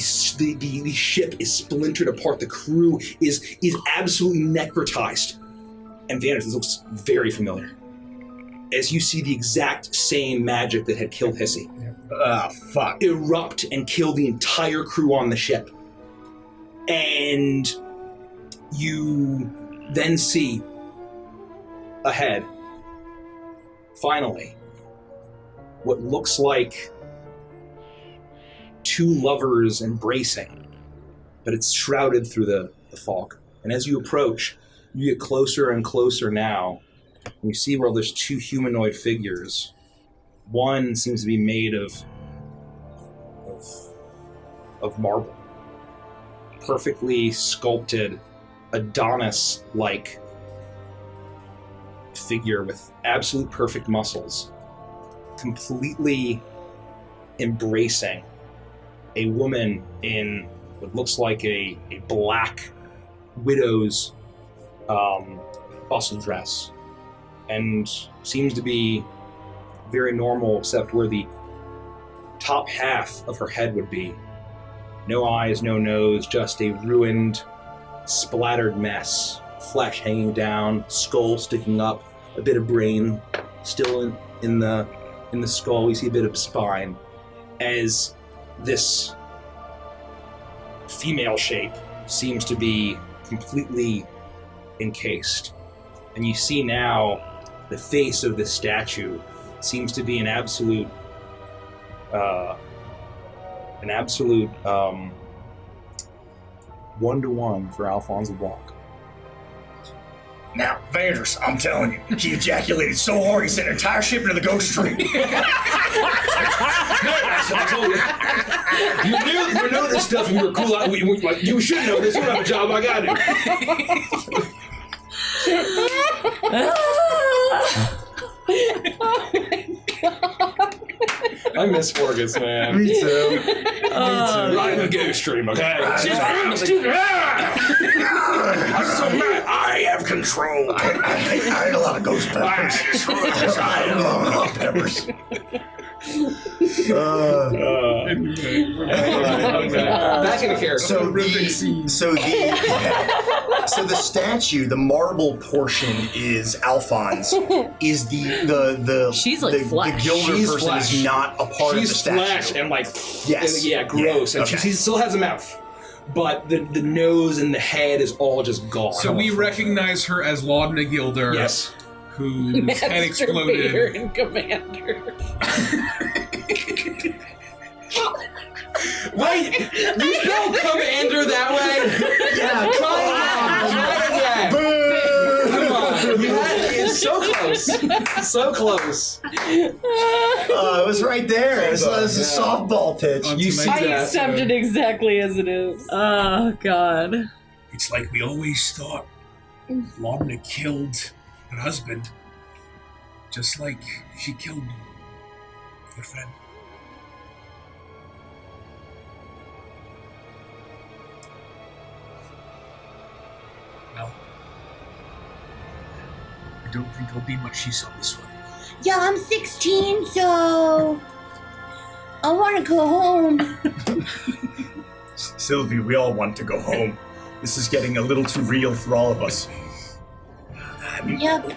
ship is splintered apart, the crew is absolutely necrotized. And Vantage, this looks very familiar. As you see the exact same magic that had killed Hissy fuck. erupt and kill the entire crew on the ship. And you then see ahead, finally, what looks like two lovers embracing, but it's shrouded through the fog. And as you approach, you get closer and closer now, and you see where there's two humanoid figures. One seems to be made of marble, perfectly sculpted, Adonis-like figure with absolute perfect muscles, completely embracing a woman in what looks like a black widow's bustle dress, and seems to be very normal, except where the top half of her head would be. No eyes, no nose, just a ruined, splattered mess. Flesh hanging down, skull sticking up, a bit of brain still in the skull. You see a bit of spine as this female shape seems to be completely encased. And you see now the face of this statue seems to be an absolute one-to-one for Alphonse LeBlanc. Now, Vanders, I'm telling you, he ejaculated so hard he sent an entire ship into the ghost stream. I told you. You knew this stuff and you were cool. You should know this. You don't have a job like I do. Oh my god. I miss Fergus, man. Me too. Right in the ghost stream, okay? I'm so mad. I have control. I ate a lot of ghost peppers. I ate a lot of peppers. Back in the character. So the statue, the marble portion is Alphonse. Is the She's like flesh. The Gilder She's person flesh. is not a part of the She's statue. flesh and like Yes. yeah, gross. Yeah, And okay. she still has a mouth. But the nose and the head is all just gone. So we recognize her as Laudna Gilder. Yes. Whose head Master Vader exploded. and Commander. Wait! You spelled commander that way? Yeah, Come on. You had it. So close. So close. it was right there. It was a softball pitch. You see I that. accept it exactly as it is. Oh god. It's like we always thought. Laudna killed her husband, just like she killed your friend. Well, I don't think there'll be much use on this one. Yeah, I'm 16, so I want to go home. Sylvie, we all want to go home. This is getting a little too real for all of us. I mean, Yep.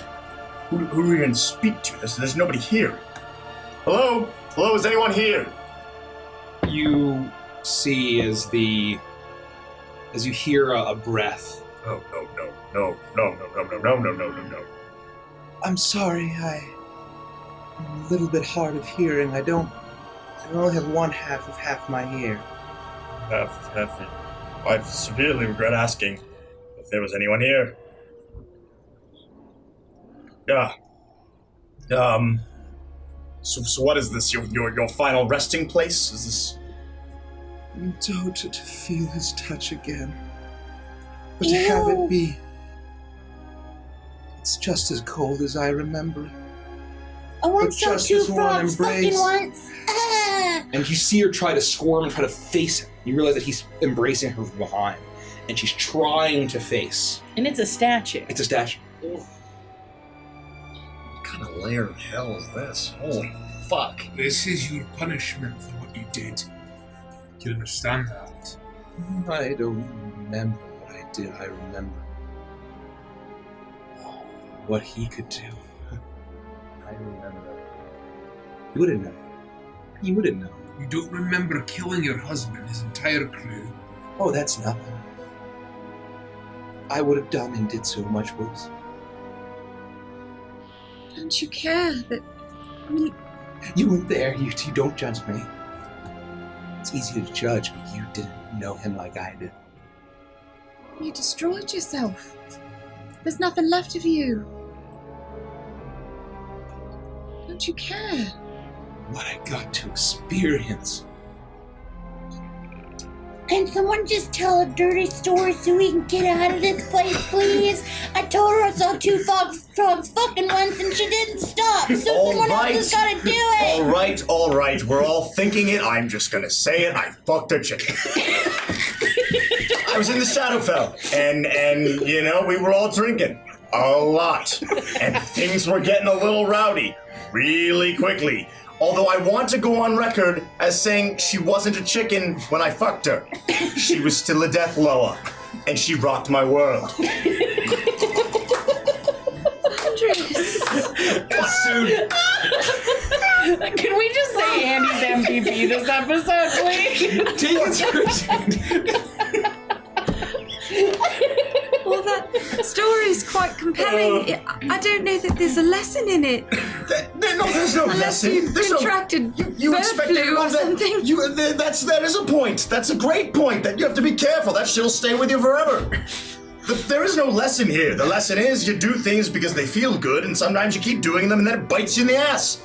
who do we even speak to? There's nobody here. Hello? Hello, is anyone here? You see as you hear a breath. Oh, no. I'm sorry, I'm a little bit hard of hearing. I only have one half of half my ear. Half. I severely regret asking if there was anyone here. Yeah. So what is this? Your final resting place? Is this? To feel his touch again. But to have it be... It's just as cold as I remember it. I want But some just two as one frogs fucking embrace. once. Ah. And you see her try to squirm and try to face him. You realize that he's embracing her from behind. And she's trying to face. And it's a statue. It's a statue. What kind of layer of hell is this? Holy fuck. This is your punishment for what you did. You understand that? I don't remember what I did. I remember what he could do. I remember. You wouldn't know. You wouldn't know. You don't remember killing your husband, his entire crew. Oh, that's nothing. I would have done and did so much worse. Don't you care that You weren't there. You don't judge me. It's easy to judge, but you didn't know him like I did. you destroyed yourself? There's nothing left of you. Don't you care? What I got to experience. Can someone just tell a dirty story so we can get out of this place, please? I told her I saw two frogs fucking once and she didn't stop, so someone else has got to do it. All right. We're all thinking it. I'm just gonna say it. I fucked a chicken. I was in the Shadowfell, and we were all drinking a lot, and things were getting a little rowdy. really quickly. Although I want to go on record as saying she wasn't a chicken when I fucked her. She was still a death loa, and she rocked my world. Can we just say Andy's MVP this episode, please? Take it. Well, that story is quite compelling. I don't know that there's a lesson in it. There's no Unless lesson. you There's contracted you bird expected flu or something. That is a point. That's a great point. That you have to be careful. That shit'll stay with you forever. There is no lesson here. The lesson is you do things because they feel good, and sometimes you keep doing them, and then it bites you in the ass.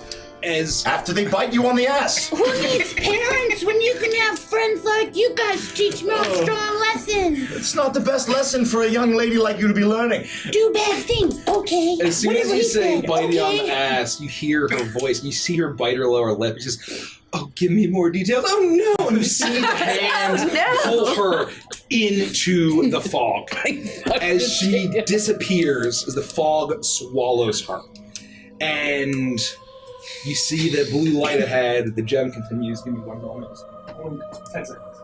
After they bite you on the ass. Who needs parents when you can have friends like you guys teach more strong lessons? It's not the best lesson for a young lady like you to be learning. Do bad things, okay? As soon as you say bite you on the okay? ass, you hear her voice, you see her bite her lower lip. It's just, oh, give me more details. Oh no! And you see the hand pull her into the fog as she disappears, as the fog swallows her. And you see the blue light ahead. The gem continues. Give me 1 moment. 10 seconds.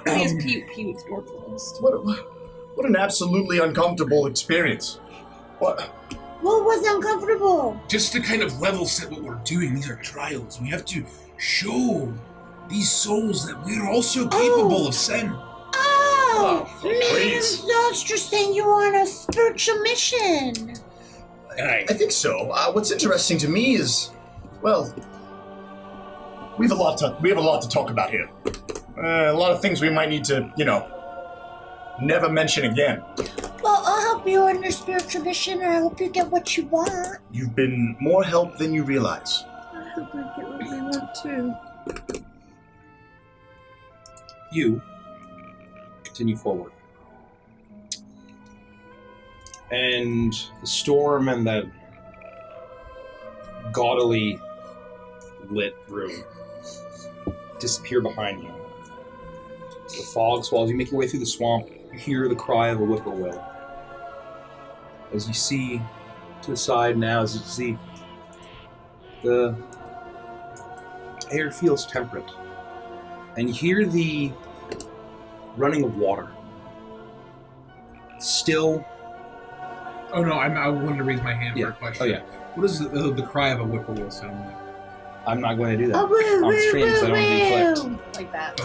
Please pee with your closed. What an absolutely uncomfortable experience. What? What was uncomfortable? Just to kind of level set what we're doing, these are trials. We have to show these souls that we're also capable of sin. Oh, Madam please. Zostra saying you're on a spiritual mission. I think so. What's interesting to me is, well, we have a lot to talk about here. A lot of things we might need to, never mention again. Well, I'll help you on your spiritual mission, and I hope you get what you want. You've been more help than you realize. I hope I get what we want too. You continue forward. And the storm and that gaudily lit room disappear behind you. The fog swallows. You make your way through the swamp. You hear the cry of a whippoorwill. As you see to the side now, as you see the air feels temperate. And you hear the running of water. Still. Oh no, I wanted to raise my hand for a question. Oh yeah. What does the cry of a whippoorwill sound like? I'm not going to do that Oh, woo, on stream because I don't want to be woo, clipped. Like that.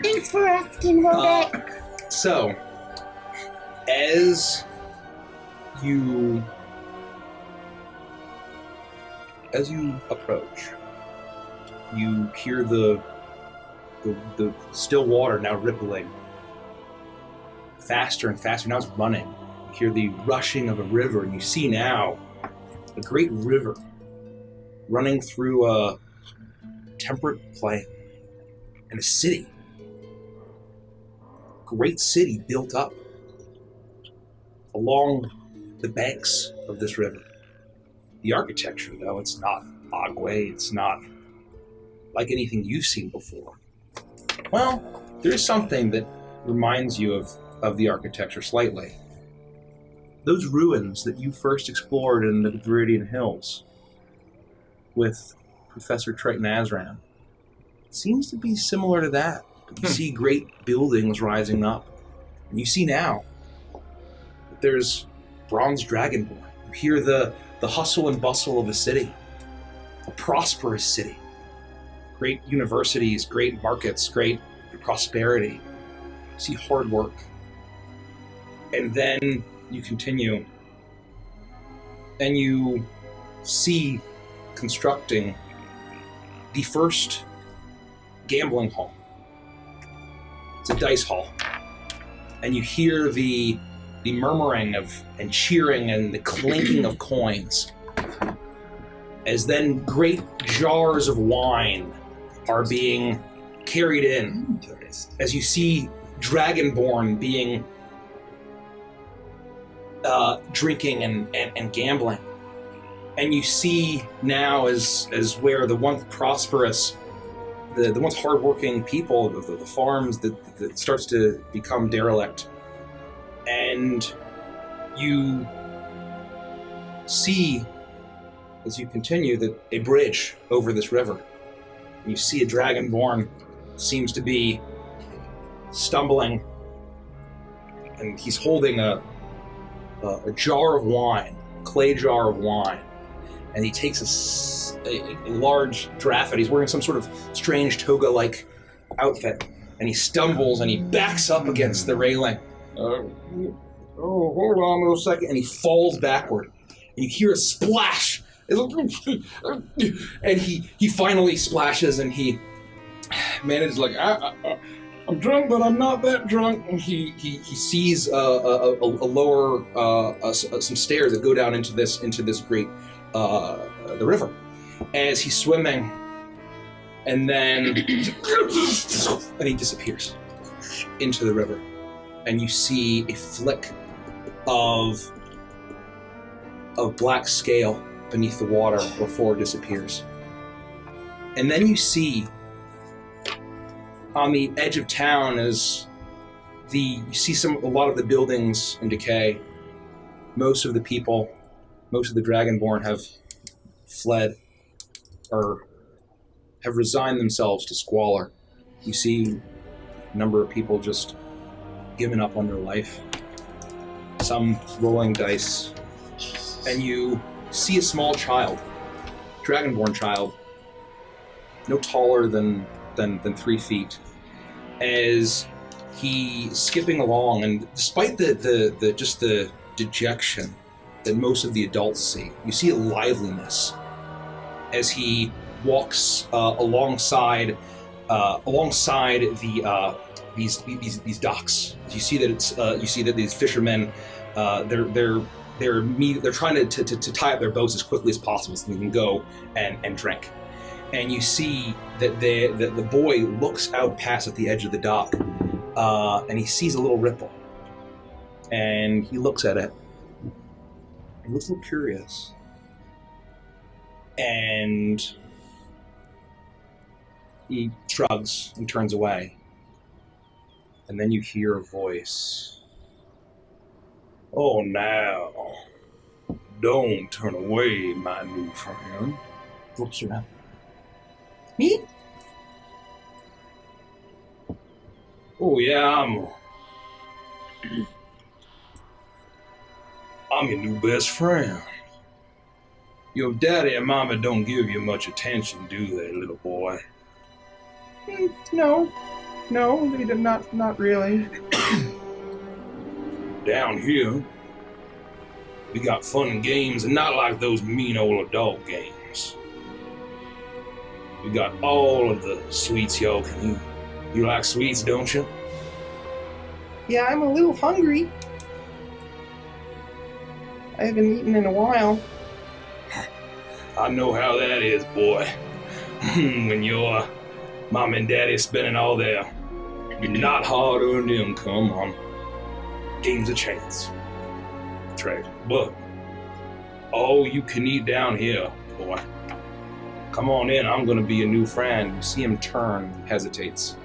Thanks for asking, Rodek. So, as you approach, you hear the still water now rippling faster and faster. Now it's running. You hear the rushing of a river, and you see now a great river running through a temperate plain and a city. Great city built up along the banks of this river. The architecture, though, it's not Agwe, it's not like anything you've seen before. Well, there's something that reminds you of the architecture slightly. Those ruins that you first explored in the Viridian Hills with Professor Triton Azram seems to be similar to that. You see great buildings rising up. And you see now that there's bronze dragonborn. You hear the hustle and bustle of a city, a prosperous city. Great universities, great markets, great prosperity. You see hard work. And then you continue and you see constructing the first gambling hall. It's a dice hall. And you hear the murmuring of and cheering and the clinking of coins. As then great jars of wine are being carried in. As you see Dragonborn being drinking and gambling. And you see now as where the once prosperous, the once hardworking people, the farms that starts to become derelict. And you see, as you continue, that a bridge over this river. You see a dragonborn seems to be stumbling, and he's holding a jar of wine, clay jar of wine, and he takes a large draught. He's wearing some sort of strange toga-like outfit, and he stumbles and he backs up against the railing. Hold on a little second, and he falls backward. And you hear a splash, and he finally splashes, and he manages I'm drunk, but I'm not that drunk. And he sees a lower some stairs that go down into this great the river. As he's swimming, and then and he disappears into the river, and you see a flick of black scale beneath the water before it disappears. And then you see on the edge of town as you see a lot of the buildings in decay. Most of the people, most of the Dragonborn have fled or have resigned themselves to squalor. You see a number of people just giving up on their life, some rolling dice, and you see a small child, Dragonborn child, no taller than 3 feet, as he's skipping along, and despite the dejection that most of the adults see, you see a liveliness as he walks alongside these docks. You see that these fishermen they're trying to tie up their boats as quickly as possible so they can go and drink. And you see that the boy looks out past at the edge of the dock, and he sees a little ripple, and he looks at it. He looks a little curious, and he shrugs and turns away. And then you hear a voice. "Oh, now, don't turn away, my new friend." Looks around. "Me? Oh, yeah, I'm your new best friend. Your daddy and mama don't give you much attention, do they, little boy?" No, they did not really. Down here, we got fun and games, and not like those mean old adult games. We got all of the sweets y'all can eat. You like sweets, don't you? Yeah, I'm a little hungry. I haven't eaten in a while. I know how that is, boy. When your mom and daddy spending all their not hard-earned income on games of chance. Tragic. But all you can eat down here, boy. Come on in, I'm gonna be a new friend. You see him turn, hesitates.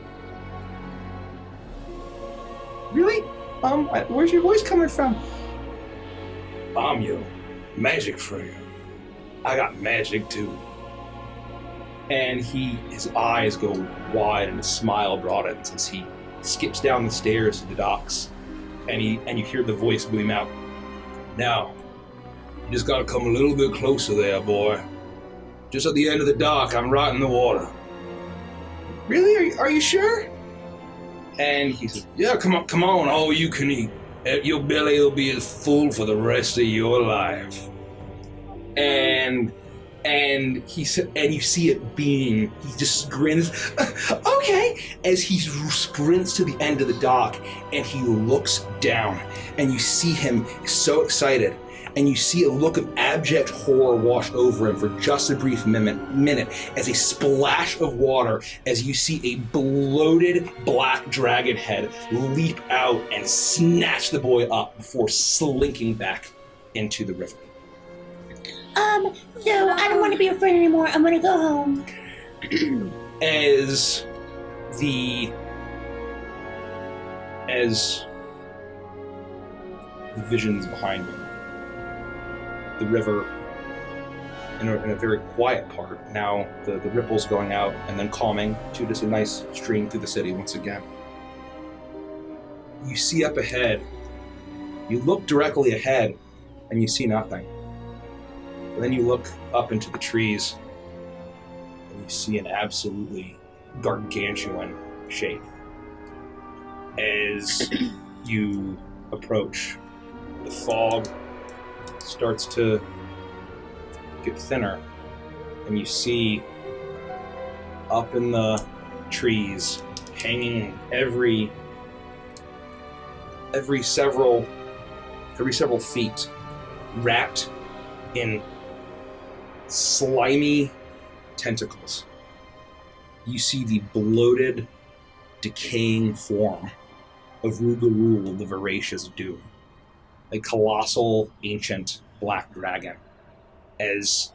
Really? Where's your voice coming from? I'm your magic friend. I got magic too. And his eyes go wide and a smile broadens as he skips down the stairs to the docks. And you hear the voice boom out. "Now, you just gotta come a little bit closer there, boy. Just at the end of the dock, I'm right in the water." Really? Are you sure? And he says, "Yeah, come on, all you can eat. Your belly will be as full for the rest of your life." And he said, and you see it being, he just grins, "Okay," as he sprints to the end of the dock, and he looks down, and you see him so excited, and you see a look of abject horror wash over him for just a brief minute as a splash of water, as you see a bloated black dragon head leap out and snatch the boy up before slinking back into the river. So I don't want to be your friend anymore. I'm gonna go home. As the visions behind him, the river in a very quiet part. Now the ripples going out and then calming to just a nice stream through the city once again. You see up ahead, you look directly ahead and you see nothing. And then you look up into the trees and you see an absolutely gargantuan shape. As you approach, the fog starts to get thinner, and you see up in the trees, hanging every several feet, wrapped in slimy tentacles. You see the bloated, decaying form of Rougarou, the Voracious Doom, a colossal, ancient black dragon. As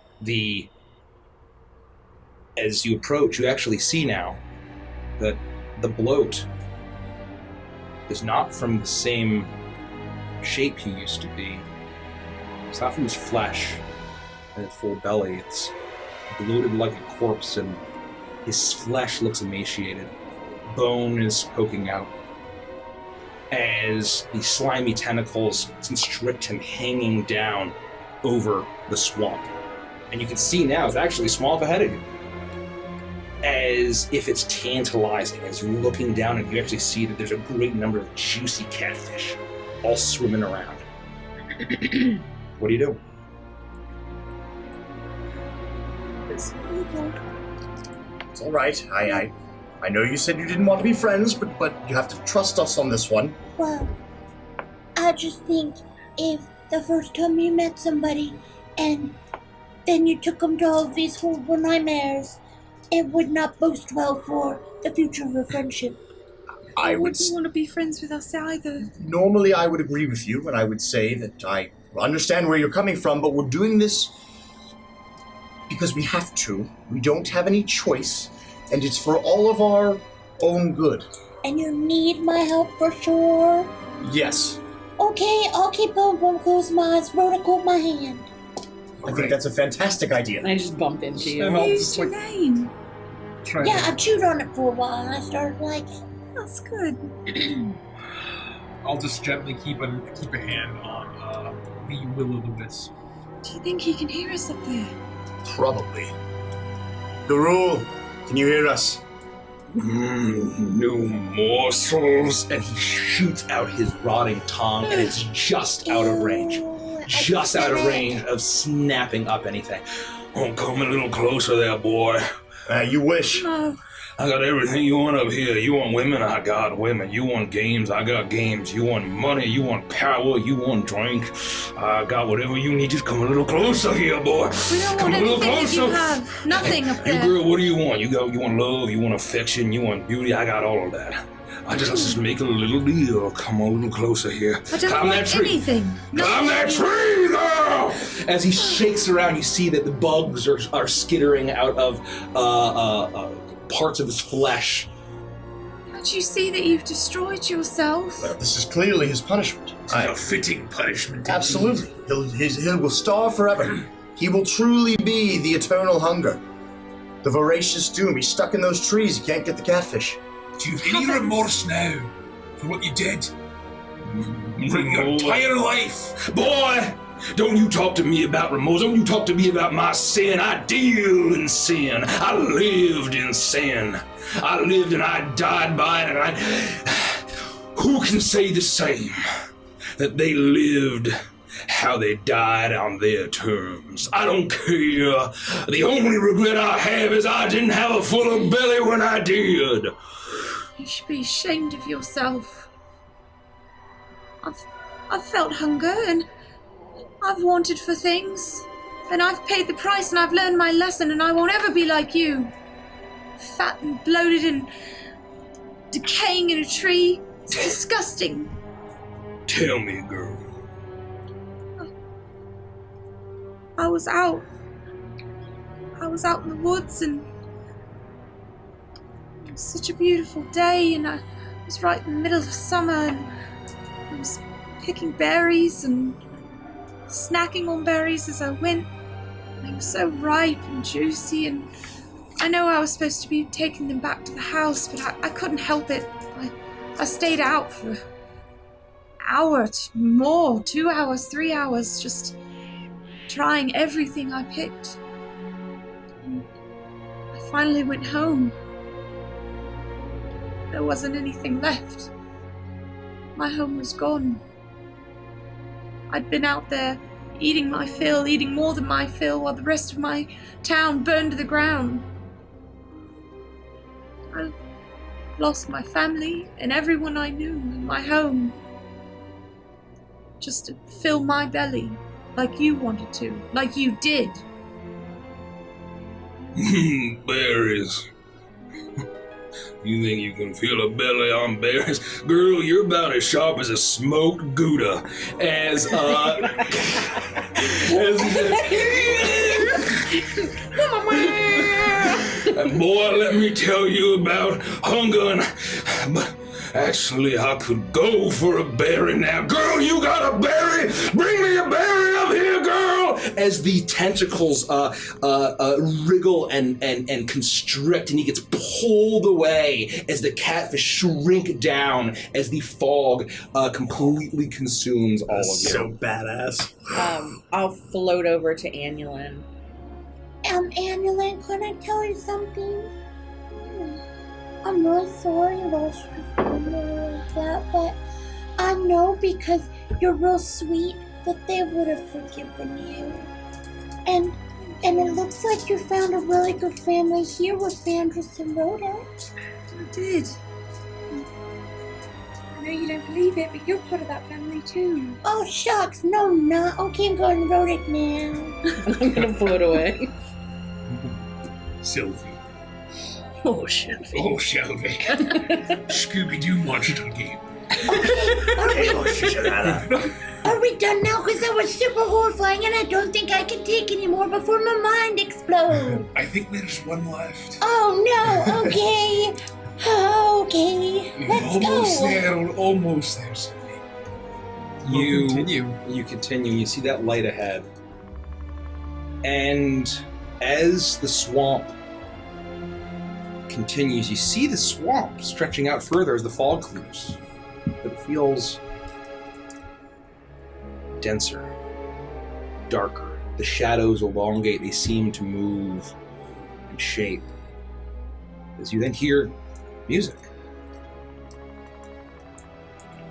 you approach, you actually see now that the bloat is not from the same shape he used to be. It's not from his flesh and its full belly. It's bloated like a corpse, and his flesh looks emaciated. Bone is poking out as the slimy tentacles constrict him, hanging down over the swamp. And you can see now it's actually swamp ahead of you, as if it's tantalizing. As you're looking down, and you actually see that there's a great number of juicy catfish all swimming around. What do you do? It's illegal. It's all right. I know you said you didn't want to be friends, but you have to trust us on this one. Well, I just think if the first time you met somebody and then you took them to all of these horrible nightmares, it would not bode well for the future of a friendship. I wouldn't want to be friends with us either. Normally I would agree with you, and I would say that I understand where you're coming from, but we're doing this because we have to. We don't have any choice, and it's for all of our own good. And you need my help for sure? Yes. Okay, I'll keep going, but close my eyes, Rhoda, my hand. I think that's a fantastic idea. And I just bump into you. What is your name? Yeah, I chewed on it for a while and I started liking it. That's good. I'll just gently keep a hand on the will-o'-the-wisp. Do you think he can hear us up there? Probably. Garul, can you hear us? New morsels. And he shoots out his rotting tongue, and it's just out of range. Just out of range of snapping up anything. Oh, come a little closer there, boy. You wish. No. I got everything you want up here. You want women? I got women. You want games? I got games. You want money? You want power? You want drink? I got whatever you need. Just come a little closer here, boy. We don't Come want a little anything that closer. you have. Nothing up You there. girl, what do you want? You want love? You want affection? You want beauty? I got all of that. Let's just make a little deal. Come a little closer here. I don't Climb want that tree. anything. Climb that tree, girl! As he shakes around, you see that the bugs are skittering out of parts of his flesh. Don't you see that you've destroyed yourself? Well, this is clearly his punishment. It's a fitting punishment. Absolutely. He will starve forever. He will truly be the eternal hunger. The voracious doom. He's stuck in those trees. He can't get the catfish. Do you have any remorse now for what you did? For your entire life? Boy, don't you talk to me about remorse. Don't you talk to me about my sin. I deal in sin. I lived in sin. I lived and I died by it, and who can say the same? That they lived how they died on their terms. I don't care. The only regret I have is I didn't have a fuller belly when I did. You should be ashamed of yourself. I've felt hunger, and I've wanted for things, and I've paid the price, and I've learned my lesson, and I won't ever be like you. Fat and bloated and decaying in a tree. It's disgusting. Tell me, girl. I was out in the woods, and it was such a beautiful day, and I was right in the middle of summer, and I was picking berries, and snacking on berries as I went. They were so ripe and juicy, and I know I was supposed to be taking them back to the house, but I couldn't help it. I stayed out for an hour more, 2 hours, 3 hours, just trying everything I picked. And I finally went home. There wasn't anything left. My home was gone. I'd been out there eating my fill, eating more than my fill, while the rest of my town burned to the ground. I lost my family and everyone I knew in my home. Just to fill my belly, like you wanted to, like you did. Berries. You think you can fill a belly on berries? Girl, you're about as sharp as a smoked Gouda. As and boy, let me tell you about hunger. But actually, I could go for a berry now. Girl, you got a berry? Bring me a berry up here, girl! As the tentacles wriggle and constrict, and he gets pulled away as the catfish shrink down as the fog completely consumes all of you. So badass. I'll float over to Annulin. Annulin, can I tell you something? I'm really sorry I lost your family like that, but I know because you're real sweet that they would have forgiven you. And it looks like you found a really good family here with Vandris and Rhoda. I did. I know you don't believe it, but you're part of that family too. Oh, shucks. No, I'm not. Okay, I'm going to Rhoda now. I'm gonna float away. Sylvie. Oh, Shelby. Oh, Shelby. Scooby-Doo monster game. Are we done now? Because that was super horrifying and I don't think I can take anymore before my mind explodes. I think there's one left. Oh, no. Okay. Okay. Let's go. Almost there, Sylvie. You continue. You continue. You see that light ahead. And as the swamp continues, you see the swamp stretching out further as the fog clears. But it feels denser, darker. The shadows elongate, they seem to move and shape. As you then hear music.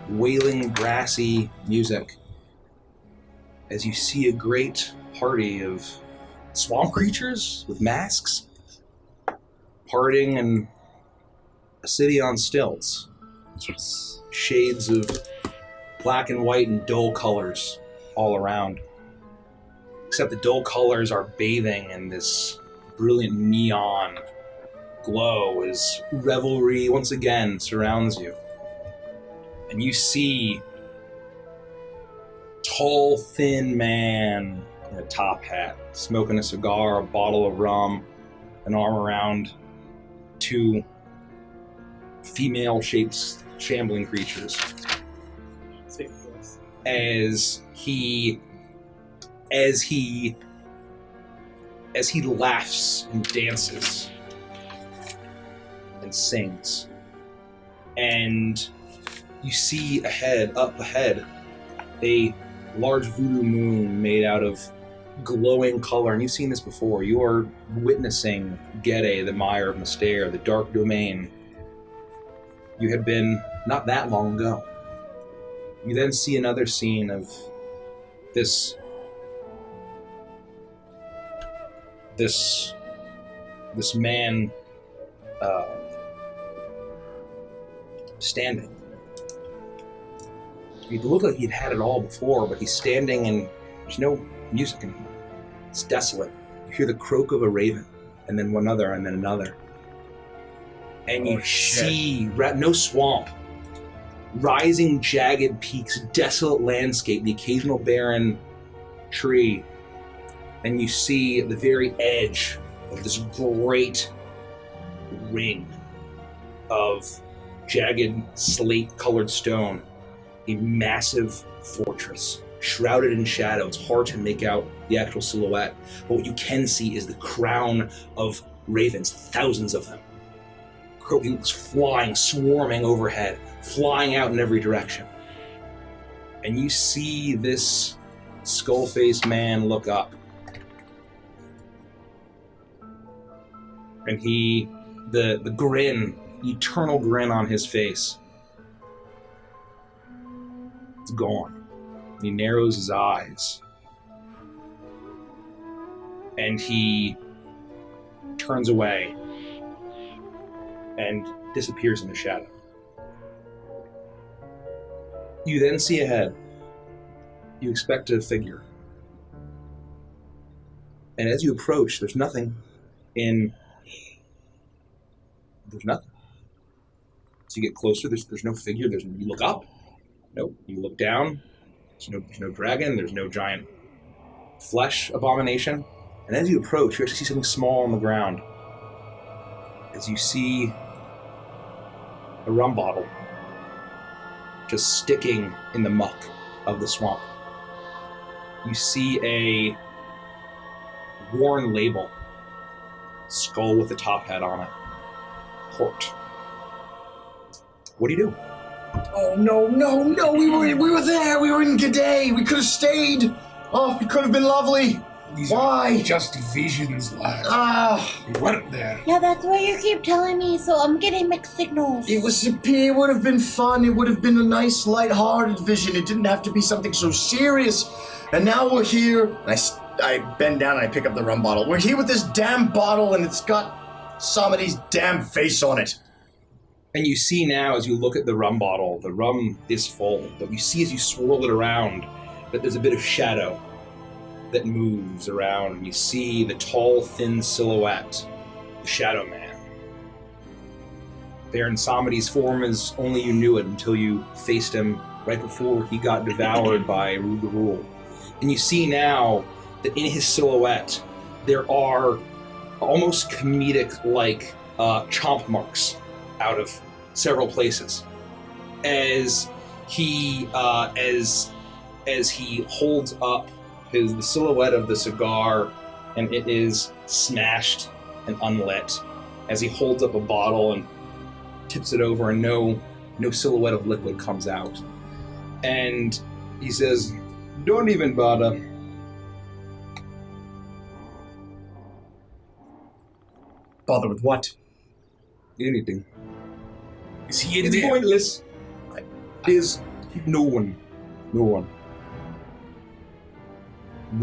Wailing, brassy music. As you see a great party of swamp creatures with masks partying in a city on stilts. Yes. Shades of black and white and dull colors all around. Except the dull colors are bathing in this brilliant neon glow as revelry once again surrounds you. And you see tall, thin man in a top hat, smoking a cigar, a bottle of rum, an arm around two female-shaped shambling creatures. As he laughs and dances and sings. And you see up ahead, a large voodoo moon made out of glowing color. And you've seen this before. You are witnessing Gede, the Mire of Mystair, the dark domain. You had been not that long ago. You then see another scene of this man standing. It looked like he'd had it all before, but he's standing and there's no music anymore. It's desolate. You hear the croak of a raven, and then one other, and then another. And you see no swamp, rising jagged peaks, desolate landscape, the occasional barren tree. And you see at the very edge of this great ring of jagged slate-colored stone, a massive fortress shrouded in shadow. It's hard to make out the actual silhouette, but what you can see is the crown of ravens, thousands of them. Crows flying, swarming overhead, flying out in every direction. And you see this skull-faced man look up. And the grin, the eternal grin on his face, it's gone. He narrows his eyes. And he turns away and disappears in the shadow. You then see ahead. You expect a figure. And as you approach, there's nothing. There's nothing. So you get closer, there's no figure. You look up. Nope. You look down. There's no dragon. There's no giant flesh abomination. And as you approach, you actually see something small on the ground. As you see a rum bottle just sticking in the muck of the swamp. You see a worn label, skull with a top hat on it, port. What do you do? Oh, no, we were there, we were in G'day, we could have stayed. Oh, it could have been lovely. Why? Just visions, lad. We weren't there. Yeah, that's what you keep telling me, so I'm getting mixed signals. It would have been fun, it would have been a nice, light-hearted vision, it didn't have to be something so serious. And now we're here, and I bend down and I pick up the rum bottle. We're here with this damn bottle, and it's got somebody's damn face on it. And you see now, as you look at the rum bottle, the rum is full, but you see as you swirl it around that there's a bit of shadow that moves around, and you see the tall, thin silhouette, the Shadow Man. Baron Samedi's form as only you knew it until you faced him right before he got devoured by Rugarul. And you see now that in his silhouette, there are almost comedic-like chomp marks out of several places. As he holds up the silhouette of the cigar, and it is smashed and unlit, as he holds up a bottle and tips it over, and no silhouette of liquid comes out. And he says, "Don't even bother." Bother with what? Anything. Is he in It's there? pointless. There's no one. No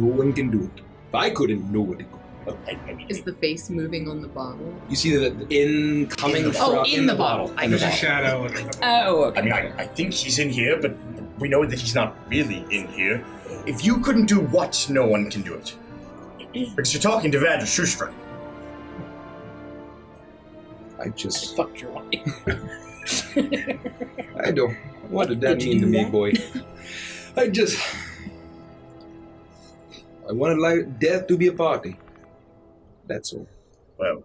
one can do it. If I couldn't, nobody could. Is the face moving on the bottle? You see that in the bottle. There's a shadow. Oh, okay. I mean, I think he's in here, but we know that he's not really in here. If you couldn't do what, no one can do it. Because you're talking to Vadra Shoestrike. I just fucked your wife. I don't. What did that mean to me, boy? I wanted death to be a party. That's all. Well,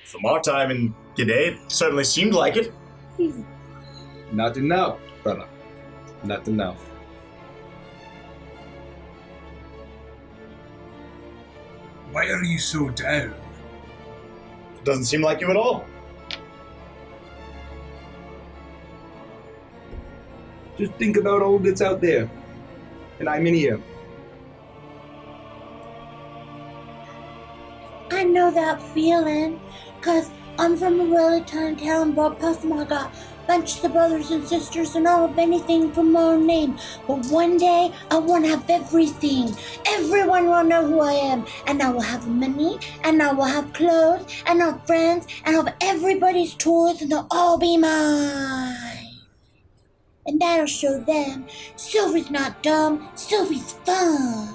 from our time in G'day, it certainly seemed like it. Not enough, brother. Not enough. Why are you so down? It doesn't seem like you at all. Just think about all that's out there. And I'm in here. I know that feeling, because I'm from a really tiny town, but plus I got bunches of brothers and sisters and all of anything from my own name. But one day, I want to have everything. Everyone will know who I am. And I will have money, and I will have clothes, and I'll have friends, and I'll have everybody's toys, and they'll all be mine. And that'll show them Sylvie's not dumb, Sylvie's fun.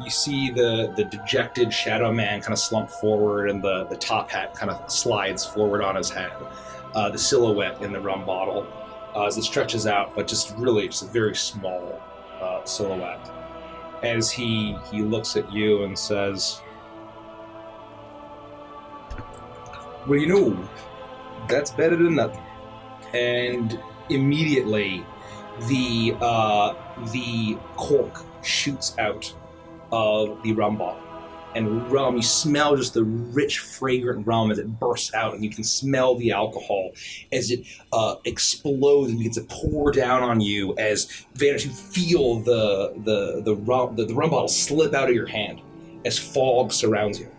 You see the dejected Shadow Man kind of slump forward, and the top hat kind of slides forward on his head. The silhouette in the rum bottle as it stretches out, but just a very small silhouette. As he looks at you and says, "Well, that's better than nothing." And immediately the cork shoots out of the rum bottle. And rum, you smell just the rich, fragrant rum as it bursts out, and you can smell the alcohol as it explodes and begins to pour down on you. As Vanish, you feel the rum bottle slip out of your hand as fog surrounds you.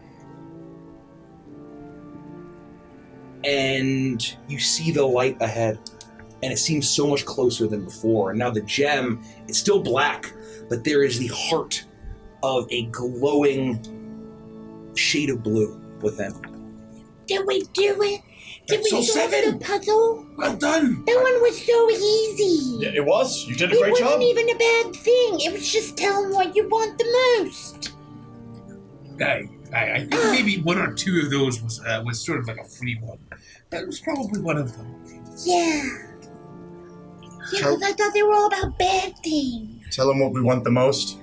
And you see the light ahead, and it seems so much closer than before. And now the gem, it's still black, but there is the heart of a glowing shade of blue within. Did we do it? Did we That's solve all 7. the puzzle? Well done. That one was so easy. Yeah, it was. You did a great It job. wasn't even a bad thing. It was just telling what you want the most. I think maybe 1 or 2 of those was sort of like a free one. That was probably one of them. Yeah. Yeah, because I thought they were all about bad things. Tell them what we want the most.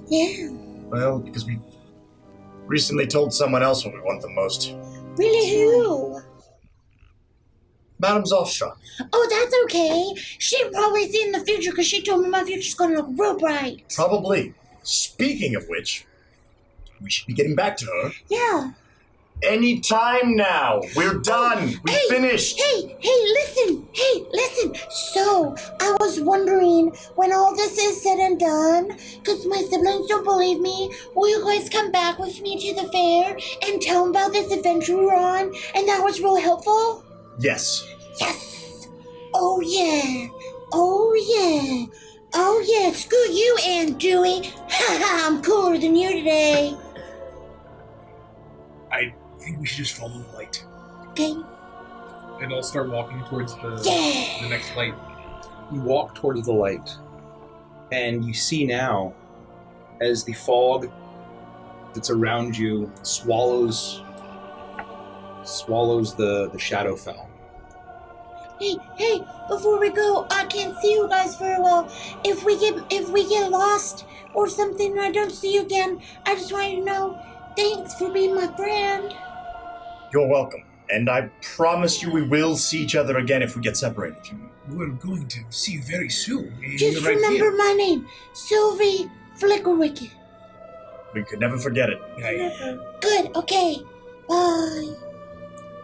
Yeah. Well, because we recently told someone else what we want the most. Really, who? Madame Zofstra. Oh, that's okay. She'd probably see in the future because she told me my future's gonna look real bright. Probably. Speaking of which, we should be getting back to her. Yeah. Any time now. We're done. We finished. Hey, listen. So, I was wondering, when all this is said and done, because my siblings don't believe me, will you guys come back with me to the fair and tell them about this adventure we were on, and that was real helpful? Yes. Yes. Oh, yeah. Screw you, Aunt Dewey. Haha, I'm cooler than you today. I think we should just follow the light. Okay. And I'll start walking towards the next light. You walk towards the light, and you see now, as the fog that's around you swallows the Shadowfell. Hey, before we go, I can't see you guys very well. If we get lost or something and I don't see you again, I just want you to know, thanks for being my friend. You're welcome. And I promise you we will see each other again if we get separated. We're going to see you very soon. Just remember my name, Sylvie Flickerwicket. We could never forget it. Never. Good, okay. Bye.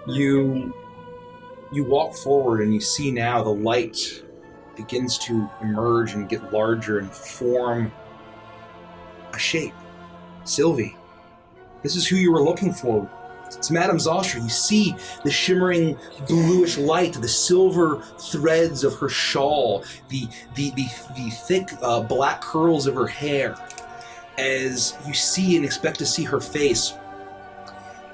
You walk forward and you see now the light begins to emerge and get larger and form a shape. Sylvie, this is who you were looking for. It's Madame Zostra. You see the shimmering bluish light, the silver threads of her shawl, the thick black curls of her hair. As you see and expect to see her face,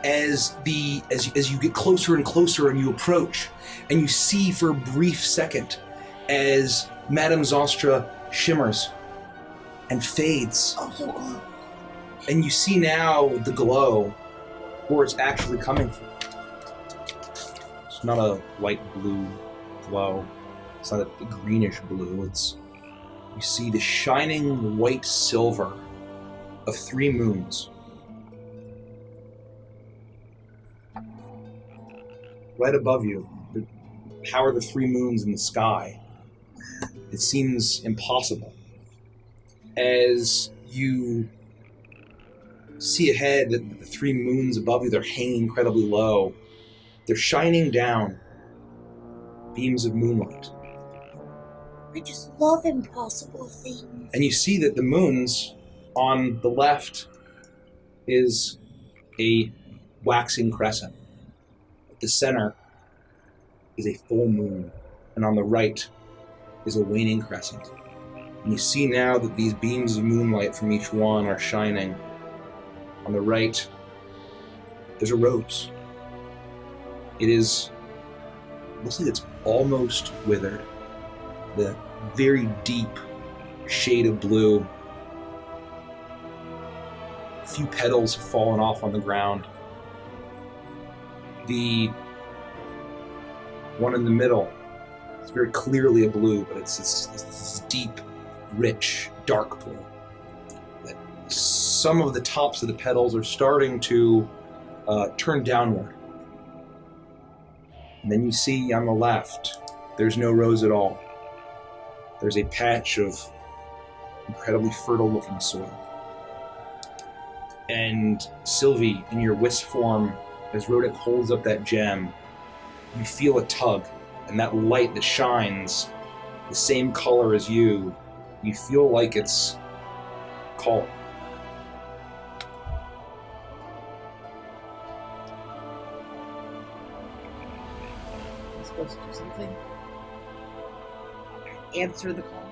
as you get closer and closer and you approach, and you see for a brief second as Madame Zostra shimmers and fades. Oh, so cool. And you see now the glow where it's actually coming from. It's not a light blue glow. It's not a greenish blue. You see the shining white silver of 3 moons. Right above you. How are the 3 moons in the sky? It seems impossible. As you see ahead that the 3 moons above you, they're hanging incredibly low. They're shining down beams of moonlight. I just love impossible things. And you see that the moons on the left is a waxing crescent. At the center is a full moon. And on the right is a waning crescent. And you see now that these beams of moonlight from each one are shining. On the right, there's a rose. Looks like it's almost withered. The very deep shade of blue. A few petals have fallen off on the ground. The one in the middle, it's very clearly a blue, but it's this deep, rich, dark blue. Some of the tops of the petals are starting to turn downward. And then you see on the left, There's no rose at all. There's a patch of incredibly fertile-looking soil. And Sylvie, in your wisp form, as Rodic holds up that gem, you feel a tug, and that light that shines the same color as you feel like it's calling. I'm supposed to do something. Answer the call.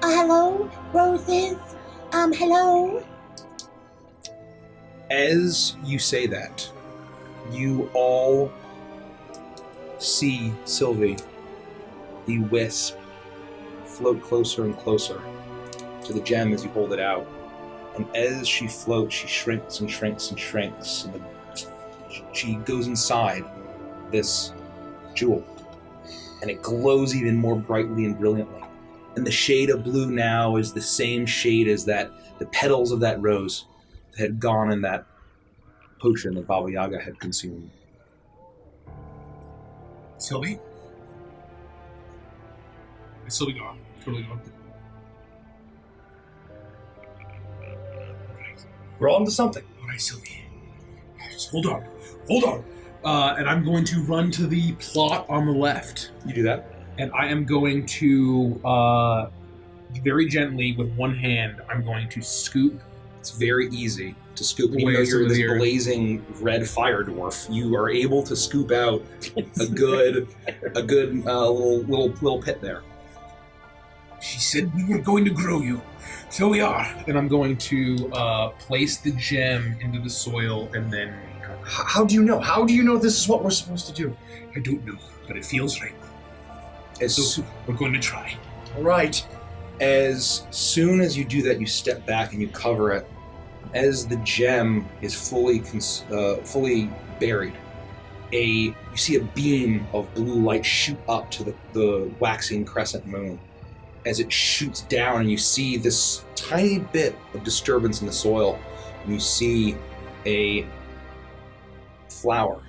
Hello, roses. Hello. As you say that, you all see Sylvie, the wisp, float closer and closer to the gem as you hold it out. And as she floats, she shrinks and shrinks and shrinks. And she goes inside this jewel. And it glows even more brightly and brilliantly. And the shade of blue now is the same shade as the petals of that rose that had gone in that potion that Baba Yaga had consumed. Sylvie? Is Sylvie gone? Totally gone. Alright. We're on to something. Alright, Sylvie. Just hold on. Hold on. And I'm going to run to the plot on the left. You do that? And I am going to, very gently, with one hand, I'm going to scoop. It's very easy to scoop. Even though you're this blazing red fire dwarf, you are able to scoop out a good little pit there. She said we were going to grow you, so we are. And I'm going to place the gem into the soil, and then. How do you know? How do you know this is what we're supposed to do? I don't know, but it feels right. So we're going to try. All right. As soon as you do that, you step back and you cover it. As the gem is fully buried, you see a beam of blue light shoot up to the waxing crescent moon. As it shoots down, and you see this tiny bit of disturbance in the soil, and you see a flower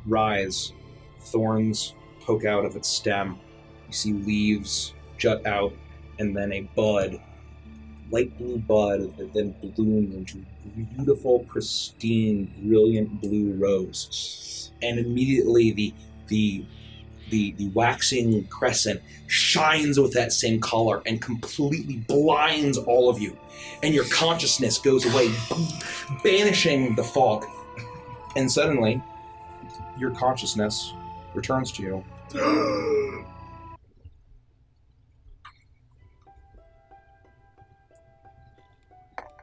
rise, thorns poke out of its stem. You see leaves jut out, and then a bud, light blue bud, that then blooms into a beautiful, pristine, brilliant blue rose. And immediately the waxing crescent shines with that same color and completely blinds all of you. And your consciousness goes away, banishing the fog. And suddenly, your consciousness returns to you.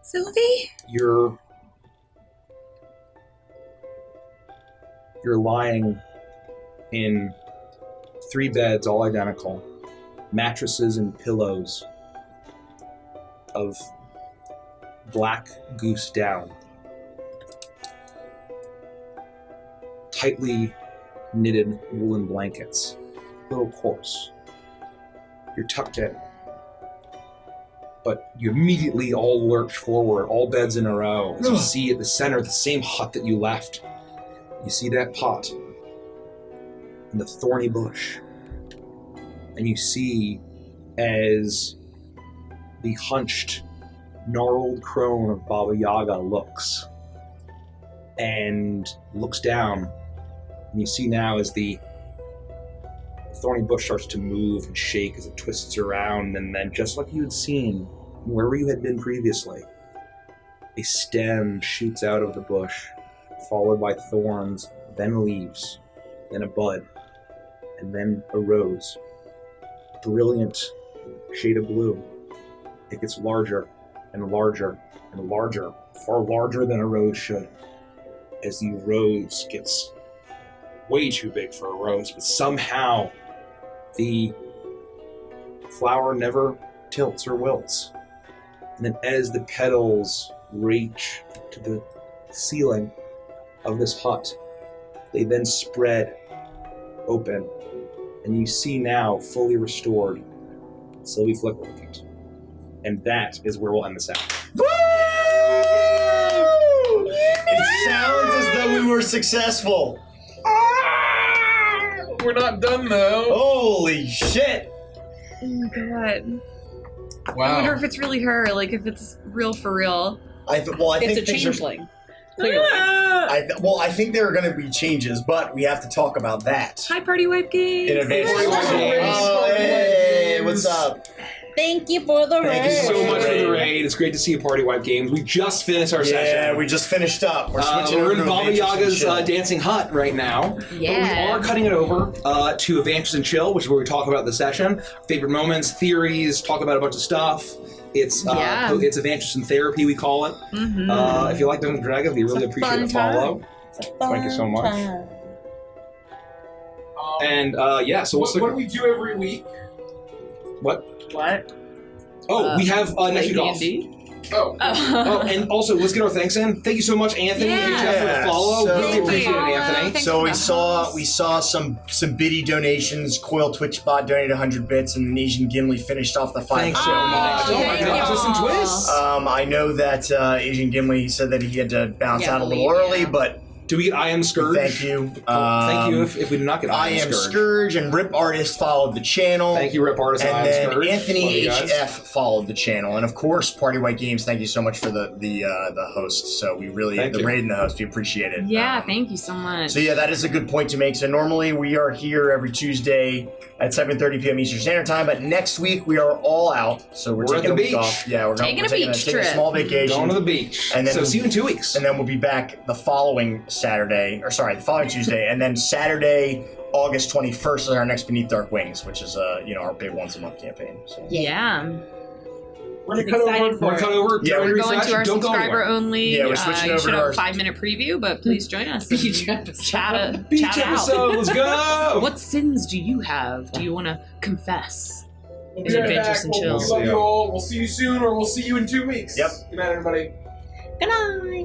Sylvie? You're lying in 3 beds, all identical, mattresses and pillows of black goose down, tightly knitted woolen blankets, a little coarse. You're tucked in, but you immediately all lurch forward, all beds in a row, as you see at the center the same hut that you left. You see that pot and the thorny bush, and you see as the hunched, gnarled crone of Baba Yaga looks down, and you see now as the thorny bush starts to move and shake as it twists around, and then just like you had seen wherever you had been previously, a stem shoots out of the bush, followed by thorns, then leaves, then a bud, and then a rose. Brilliant shade of blue. It gets larger and larger and larger, far larger than a rose should, as the rose gets way too big for a rose, but somehow the flower never tilts or wilts. And then as the petals reach to the ceiling of this hut, they then spread open, and you see now, fully restored, Sylvie Flickwick. And that is where we'll end this out. Woo! It sounds as though we were successful. We're not done though. Holy shit! Oh my god. Wow. I wonder if it's really her, like if it's real for real. I think It's a things are- changeling. Clearly. I think there are going to be changes, but we have to talk about that Hi, Party Wipe Games. in advance. Party Wipe Games. Oh, hey, what's up? Thank you for the Thank Thank you you so much for the Raid. raid. It's great to see you, Party Wipe Games. We just finished our Yeah, session. we just finished up. We're switching We're over in to Baba Adventures and Yaga's Chill. Dancing Hut right now. Yeah. But we are cutting it over to Adventures and Chill, which is where we talk about the session, favorite moments, theories, talk about a bunch of stuff. It's it's Adventures in Therapy, we call it. Mm-hmm. If you like Dungeons & Dragons, we really appreciate a follow. Thank you so much. And so what do we do every week? What? What? Oh, we have next week off. D&D? Oh. Oh, and also let's get our thanks in. Thank you so much, Anthony and Jeff, for the follow. so- Really appreciate it, Thank you. Anthony. Thanks So for we the saw some biddy donations. Coil Twitch Bot donated 100 bits, and Asian Gimli finished off the 5. Thanks so much. Oh my thank gosh, there's some y'all. twists. I know that Asian Gimli said that he had to bounce Yeah, out a little leave, early, yeah. but Do we get I Am Scourge? thank you. Thank you if we do not get I am Scourge. Scourge, and Rip Artist followed the channel. Thank you, Rip Artist and I And Am then Scourge. Anthony Love you guys. HF followed the channel, and of course, Party White Games. Thank you so much for the host. So we really Thank the you. raid and the host. We appreciate it. Yeah, thank you so much. So yeah, that is a good point to make. So normally we are here every Tuesday at 7:30 p.m. Eastern Standard Time, but next week we are all out. So we're We're taking at a the week beach. off. Yeah, we're Taking we're a taking beach taking a trip. small vacation. Going to the beach. And then so we- see you in 2 weeks. And then we'll be back the following Saturday, the following Tuesday, and then Saturday, August 21st is our next Beneath Dark Wings, which is our big once a month campaign. So. yeah. We're gonna cut over- We're gonna cut over. Yeah, Try We're to going refresh. to our Don't go subscriber anywhere. only. Yeah, we're switching you over should to have our- a 5-minute preview, but please join us. Beach and episode. Chat Beach out. episode. Let's go. What sins do you have? Do you want to confess? We'll It's be right Adventures back. and We Chills. love you all. We'll see you soon, or we'll see you in 2 weeks. Yep. Good night, everybody. Good night.